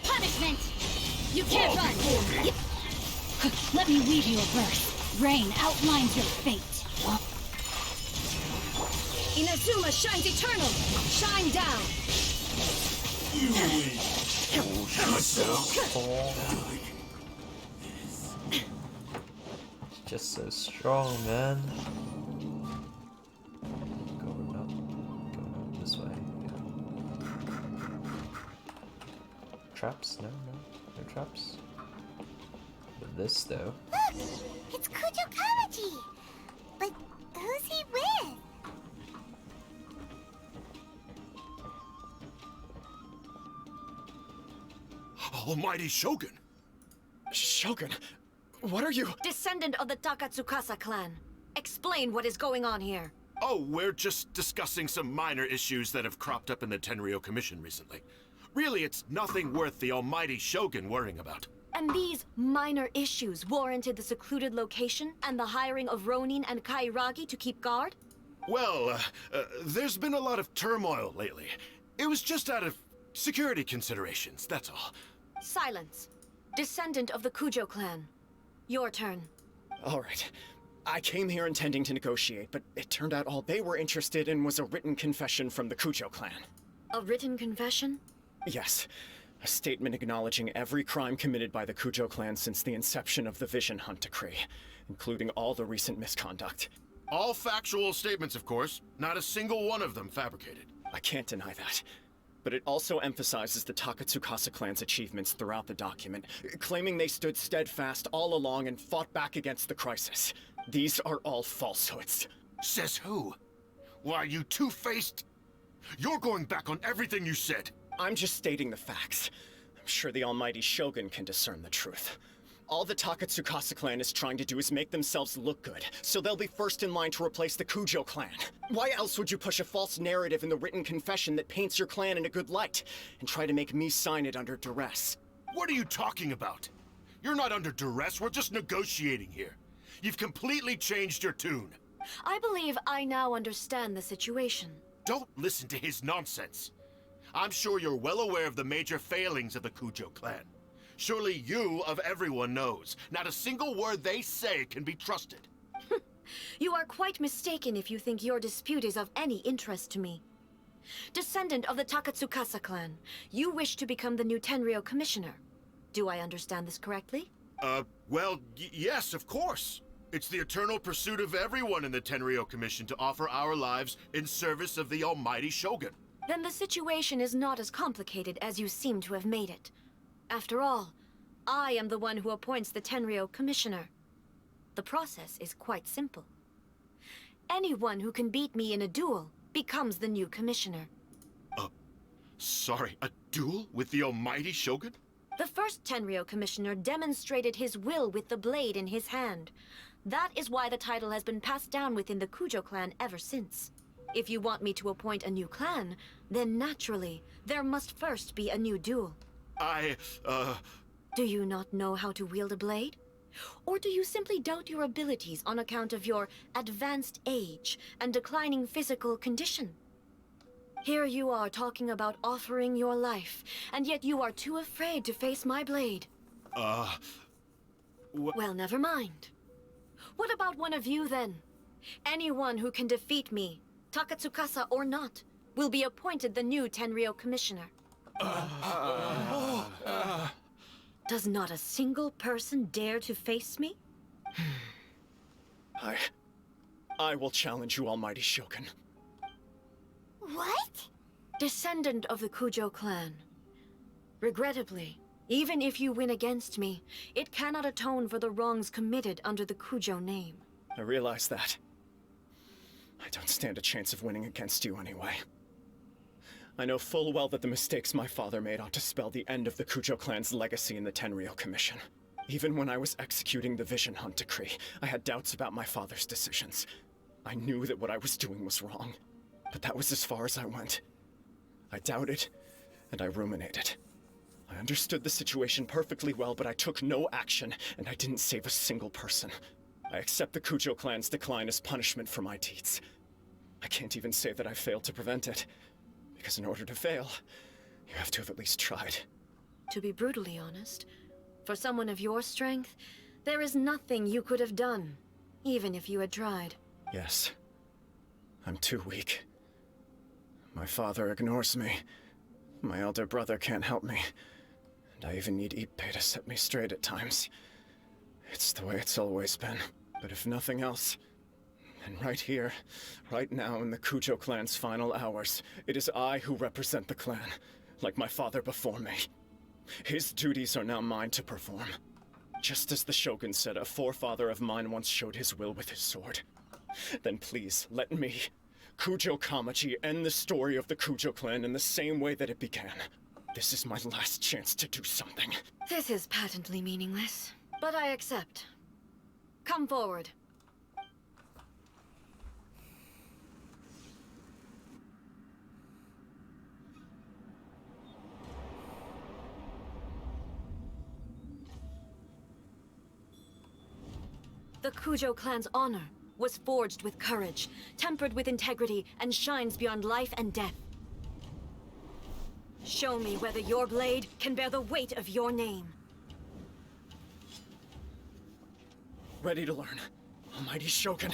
Punishment. You can't run. Let me weave you a verse. Rain outlines your fate. Inazuma shines eternal. Shine down. It's just so strong, man. Going up this way. Yeah. Traps? No traps. But this though. Look! It's Kujo Kamaji! But who's he with? Almighty Shogun! Shogun, what are you? Descendant of the Takatsukasa clan. Explain what is going on here. Oh, we're just discussing some minor issues that have cropped up in the Tenryou Commission recently. Really, it's nothing worth the almighty Shogun worrying about. And these minor issues warranted the secluded location and the hiring of Ronin and Kairagi to keep guard? Well, there's been a lot of turmoil lately. It was just out of security considerations, that's all. Silence. Descendant of the Kujo clan. Your turn. All right. I came here intending to negotiate, but it turned out all they were interested in was a written confession from the Kujo clan. A written confession? Yes. A statement acknowledging every crime committed by the Kujo clan since the inception of the Vision Hunt Decree, including all the recent misconduct. All factual statements, of course. Not a single one of them fabricated. I can't deny that. But it also emphasizes the Takatsukasa clan's achievements throughout the document, claiming they stood steadfast all along and fought back against the crisis. These are all falsehoods. Says who? Why, you two-faced... You're going back on everything you said. I'm just stating the facts. I'm sure the almighty Shogun can discern the truth. All the Takatsukasa clan is trying to do is make themselves look good, so they'll be first in line to replace the Kujo clan. Why else would you push a false narrative in the written confession that paints your clan in a good light, and try to make me sign it under duress? What are you talking about? You're not under duress, we're just negotiating here. You've completely changed your tune. I believe I now understand the situation. Don't listen to his nonsense. I'm sure you're well aware of the major failings of the Kujo clan. Surely you, of everyone, knows. Not a single word they say can be trusted. You are quite mistaken if you think your dispute is of any interest to me. Descendant of the Takatsukasa clan, you wish to become the new Tenryou commissioner. Do I understand this correctly? Well, yes, of course. It's the eternal pursuit of everyone in the Tenryou Commission to offer our lives in service of the almighty Shogun. Then the situation is not as complicated as you seem to have made it. After all, I am the one who appoints the Tenryo Commissioner. The process is quite simple. Anyone who can beat me in a duel becomes the new commissioner. Sorry, a duel with the almighty Shogun? The first Tenryo Commissioner demonstrated his will with the blade in his hand. That is why the title has been passed down within the Kujo clan ever since. If you want me to appoint a new clan, then naturally, there must first be a new duel. Do you not know how to wield a blade? Or do you simply doubt your abilities on account of your advanced age and declining physical condition? Here you are talking about offering your life, and yet you are too afraid to face my blade. Well, never mind. What about one of you, then? Anyone who can defeat me, Takatsukasa or not, will be appointed the new Tenryo Commissioner. Does not a single person dare to face me? I will challenge you, almighty Shogun. What? Descendant of the Kujo clan. Regrettably, even if you win against me, it cannot atone for the wrongs committed under the Kujo name. I realize that. I don't stand a chance of winning against you anyway. I know full well that the mistakes my father made ought to spell the end of the Kujo clan's legacy in the Tenryo Commission. Even when I was executing the Vision Hunt decree, I had doubts about my father's decisions. I knew that what I was doing was wrong, but that was as far as I went. I doubted, and I ruminated. I understood the situation perfectly well, but I took no action, and I didn't save a single person. I accept the Kujo clan's decline as punishment for my deeds. I can't even say that I failed to prevent it, because in order to fail, you have to have at least tried. To be brutally honest, for someone of your strength, there is nothing you could have done, even if you had tried. Yes. I'm too weak. My father ignores me. My elder brother can't help me. And I even need Ippei to set me straight at times. It's the way it's always been. But if nothing else, then right here, right now in the Kujo clan's final hours, it is I who represent the clan, like my father before me. His duties are now mine to perform. Just as the Shogun said a forefather of mine once showed his will with his sword. Then please, let me, Kujo Kamaji, end the story of the Kujo clan in the same way that it began. This is my last chance to do something. This is patently meaningless, but I accept. Come forward. The Kujo clan's honor was forged with courage, tempered with integrity, and shines beyond life and death. Show me whether your blade can bear the weight of your name. Ready to learn, almighty Shogun.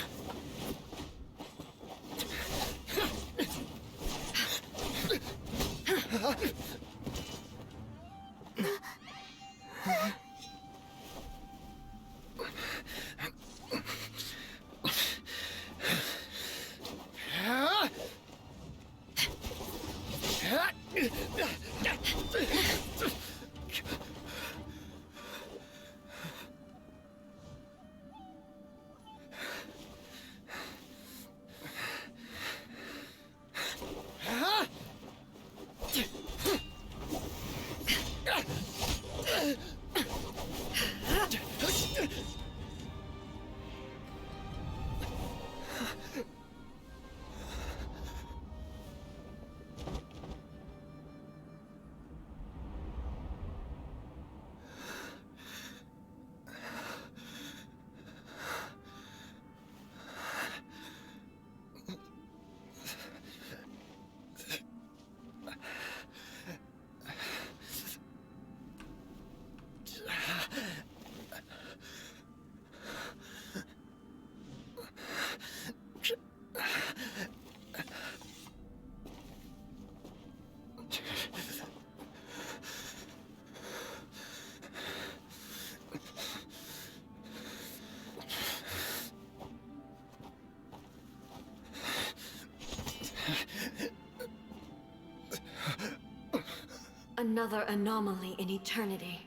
Another anomaly in eternity.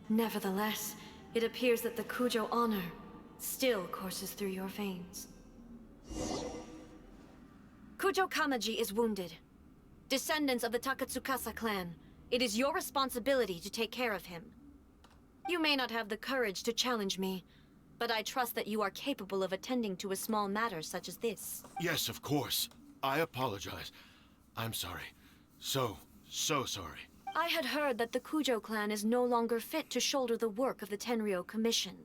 Nevertheless, it appears that the Kujo honor still courses through your veins. Kujo Kamaji is wounded. Descendants of the Takatsukasa clan, it is your responsibility to take care of him. You may not have the courage to challenge me, but I trust that you are capable of attending to a small matter such as this. Yes, of course. I apologize. I'm sorry. So sorry. I had heard that the Kujo clan is no longer fit to shoulder the work of the Tenryou Commission.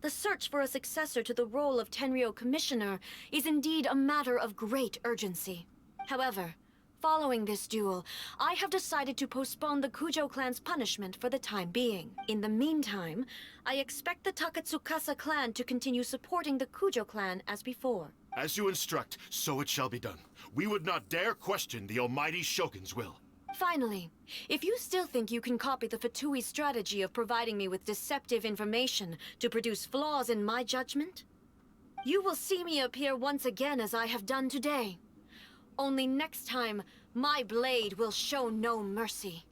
The search for a successor to the role of Tenryou Commissioner is indeed a matter of great urgency. However, following this duel, I have decided to postpone the Kujo clan's punishment for the time being. In the meantime, I expect the Takatsukasa clan to continue supporting the Kujo clan as before. As you instruct, so it shall be done. We would not dare question the almighty Shogun's will. Finally, if you still think you can copy the Fatui strategy of providing me with deceptive information to produce flaws in my judgment, you will see me appear once again as I have done today. Only next time, my blade will show no mercy.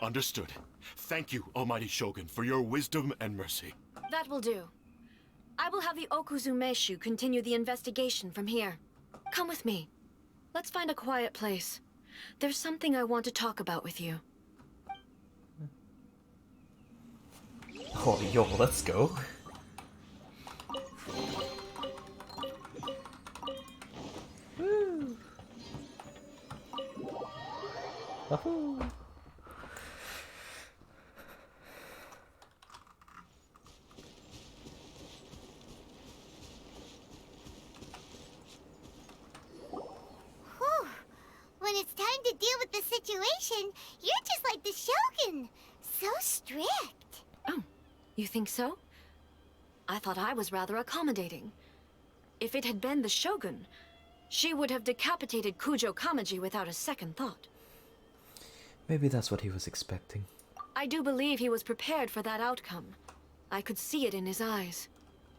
Understood. Thank you, almighty Shogun, for your wisdom and mercy. That will do. I will have the Okuzumeshu continue the investigation from here. Come with me. Let's find a quiet place. There's something I want to talk about with you. Oh, yo, let's go. Woo! Wahoo! When it's time to deal with the situation, you're just like the Shogun. So strict. Oh, you think so? I thought I was rather accommodating. If it had been the Shogun, she would have decapitated Kujo Kamaji without a second thought. Maybe that's what he was expecting. I do believe he was prepared for that outcome. I could see it in his eyes.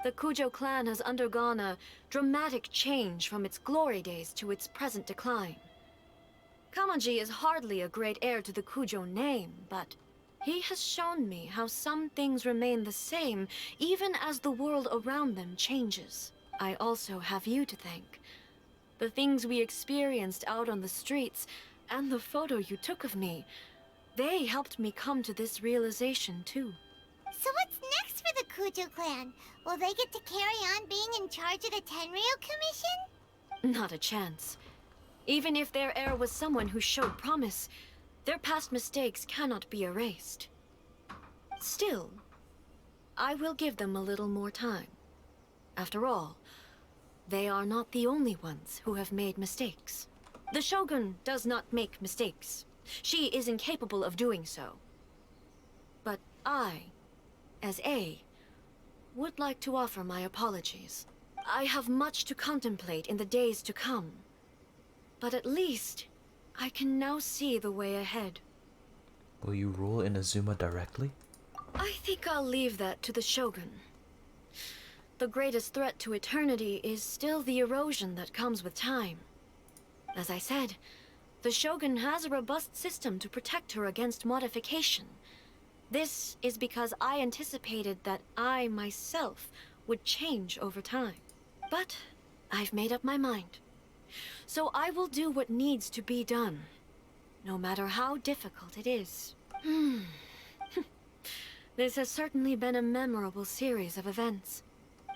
The Kujo clan has undergone a dramatic change from its glory days to its present decline. Kamaji is hardly a great heir to the Kujo name, but he has shown me how some things remain the same even as the world around them changes. I also have you to thank. The things we experienced out on the streets, and the photo you took of me, they helped me come to this realization too. So what's next for the Kujo clan? Will they get to carry on being in charge of the Tenryou Commission? Not a chance. Even if their heir was someone who showed promise, their past mistakes cannot be erased. Still, I will give them a little more time. After all, they are not the only ones who have made mistakes. The Shogun does not make mistakes. She is incapable of doing so. But I, as A, would like to offer my apologies. I have much to contemplate in the days to come. But at least, I can now see the way ahead. Will you rule Inazuma directly? I think I'll leave that to the Shogun. The greatest threat to eternity is still the erosion that comes with time. As I said, the Shogun has a robust system to protect her against modification. This is because I anticipated that I myself would change over time. But I've made up my mind. So I will do what needs to be done, no matter how difficult it is. This has certainly been a memorable series of events.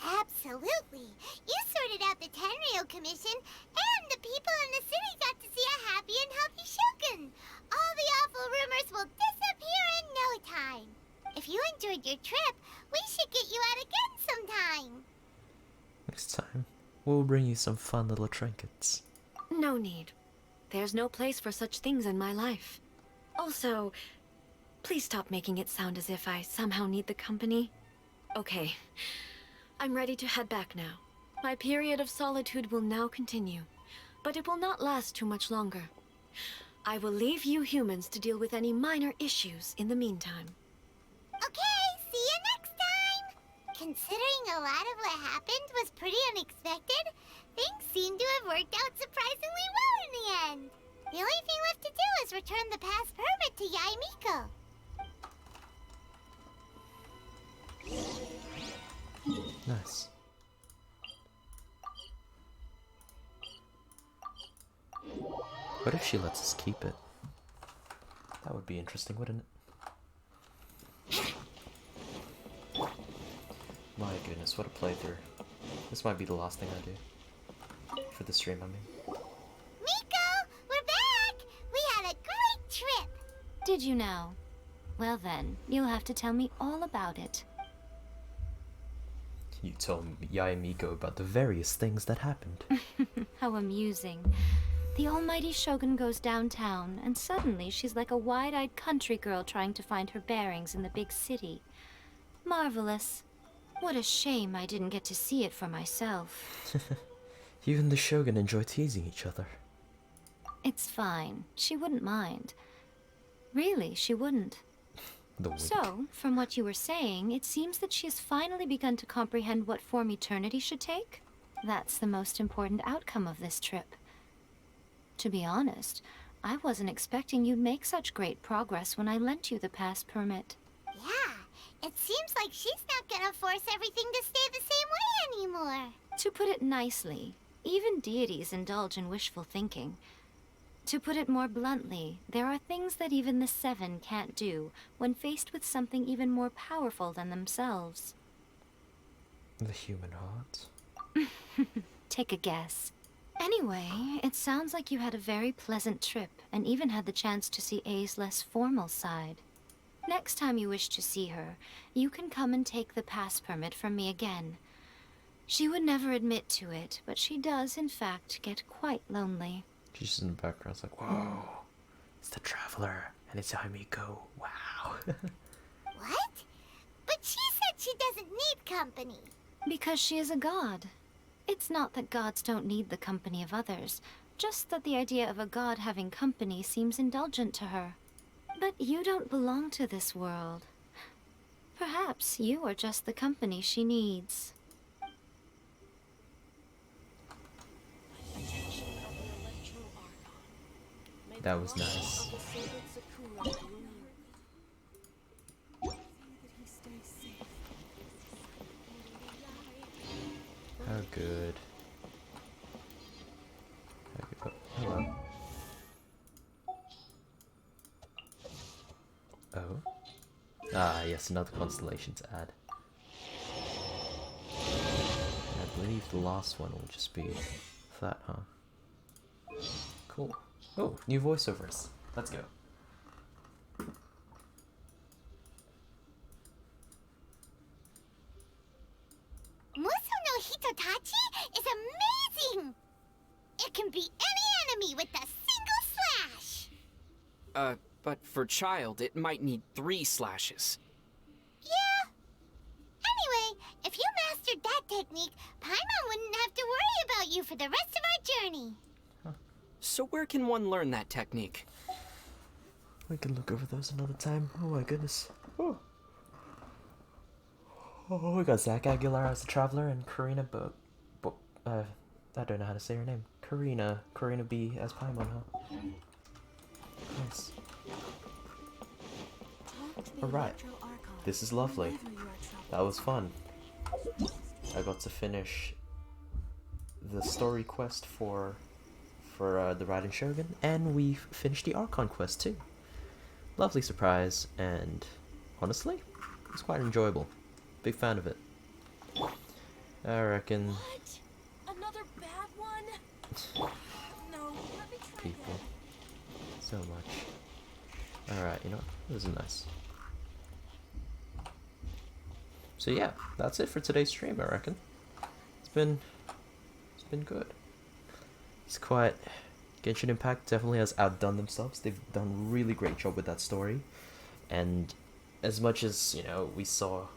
Absolutely. You sorted out the Tenryou Commission, and the people in the city got to see a happy and healthy Shogun. All the awful rumors will disappear in no time. If you enjoyed your trip, we should get you out again sometime. Next time, we'll bring you some fun little trinkets. No need. There's no place for such things in my life. Also, please stop making it sound as if I somehow need the company. Okay, I'm ready to head back now. My period of solitude will now continue, but it will not last too much longer. I will leave you humans to deal with any minor issues in the meantime. Okay, see you next time! Considering a lot of what happened was pretty unexpected, things seem to have worked out surprisingly well in the end. The only thing left to do is return the pass permit to Yae Miko. Nice. What if she lets us keep it? That would be interesting, wouldn't it? My goodness, what a playthrough. This might be the last thing I do. For the stream, I mean. Miko, we're back! We had a great trip! Did you now? Well then, you'll have to tell me all about it. You told Yae Miko about the various things that happened. How amusing. The almighty Shogun goes downtown, and suddenly she's like a wide-eyed country girl trying to find her bearings in the big city. Marvelous. What a shame I didn't get to see it for myself. Even the Shogun enjoy teasing each other. It's fine. She wouldn't mind. Really, she wouldn't. So, from what you were saying, it seems that she has finally begun to comprehend what form eternity should take. That's the most important outcome of this trip. To be honest, I wasn't expecting you'd make such great progress when I lent you the pass permit. Yeah, it seems like she's not gonna force everything to stay the same way anymore. To put it nicely, even deities indulge in wishful thinking. To put it more bluntly, there are things that even the Seven can't do when faced with something even more powerful than themselves. The human heart? Take a guess. Anyway, it sounds like you had a very pleasant trip and even had the chance to see A's less formal side. Next time you wish to see her, you can come and take the pass permit from me again. She would never admit to it, but she does, in fact, get quite lonely. She's just in the background, it's like, whoa, it's the Traveler, and it's Yae Miko, wow. What? But she said she doesn't need company. Because she is a god. It's not that gods don't need the company of others, just that the idea of a god having company seems indulgent to her. But you don't belong to this world. Perhaps you are just the company she needs. That was nice. How good. Oh, hello. Oh. Ah, yes, another constellation to add. I believe the last one will just be that, huh? Cool. Oh, new voiceovers. Let's go. Muso no Hitotachi is amazing! It can be any enemy with a single slash! But for Child, it might need 3 slashes. Yeah. Anyway, if you mastered that technique, Paimon wouldn't have to worry about you for the rest of our journey. So where can one learn that technique? We can look over those another time. Oh my goodness. Oh, we got Zach Aguilar as the Traveler and Karina I don't know how to say her name. Karina B as Paimon, huh? Nice. Alright. This is lovely. That was fun. I got to finish the story quest for the Raiden Shogun, and we finished the Archon quest too. Lovely surprise, and honestly, it's quite enjoyable. Big fan of it. I reckon. What? Another bad one? No, let me try People. So much. Alright, you know what? This is nice. So yeah, that's it for today's stream, I reckon. It's been good. It's quite... Genshin Impact definitely has outdone themselves. They've done a really great job with that story. And as much as, you know, we saw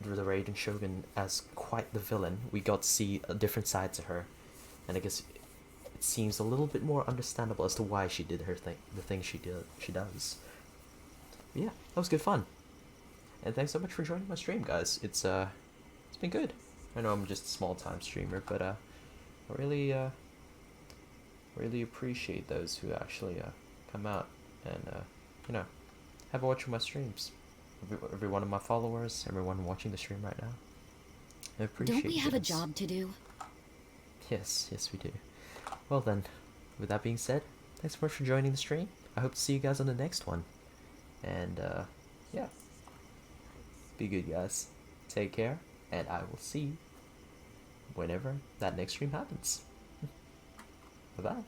the Raiden Shogun as quite the villain, we got to see a different side to her. And I guess it seems a little bit more understandable as to why she did her thing, the thing she does. But yeah, that was good fun. And thanks so much for joining my stream, guys. It's been good. I know I'm just a small time streamer, but I really really appreciate those who actually come out and you know, have a watch of my streams. Every one of my followers, everyone watching the stream right now. I appreciate. Don't we have a this. job to do? Yes, we do. Well then, with that being said, thanks so much for joining the stream. I hope to see you guys on the next one. And yeah. Be good, guys. Take care, and I will see you whenever that next stream happens. Bye-bye.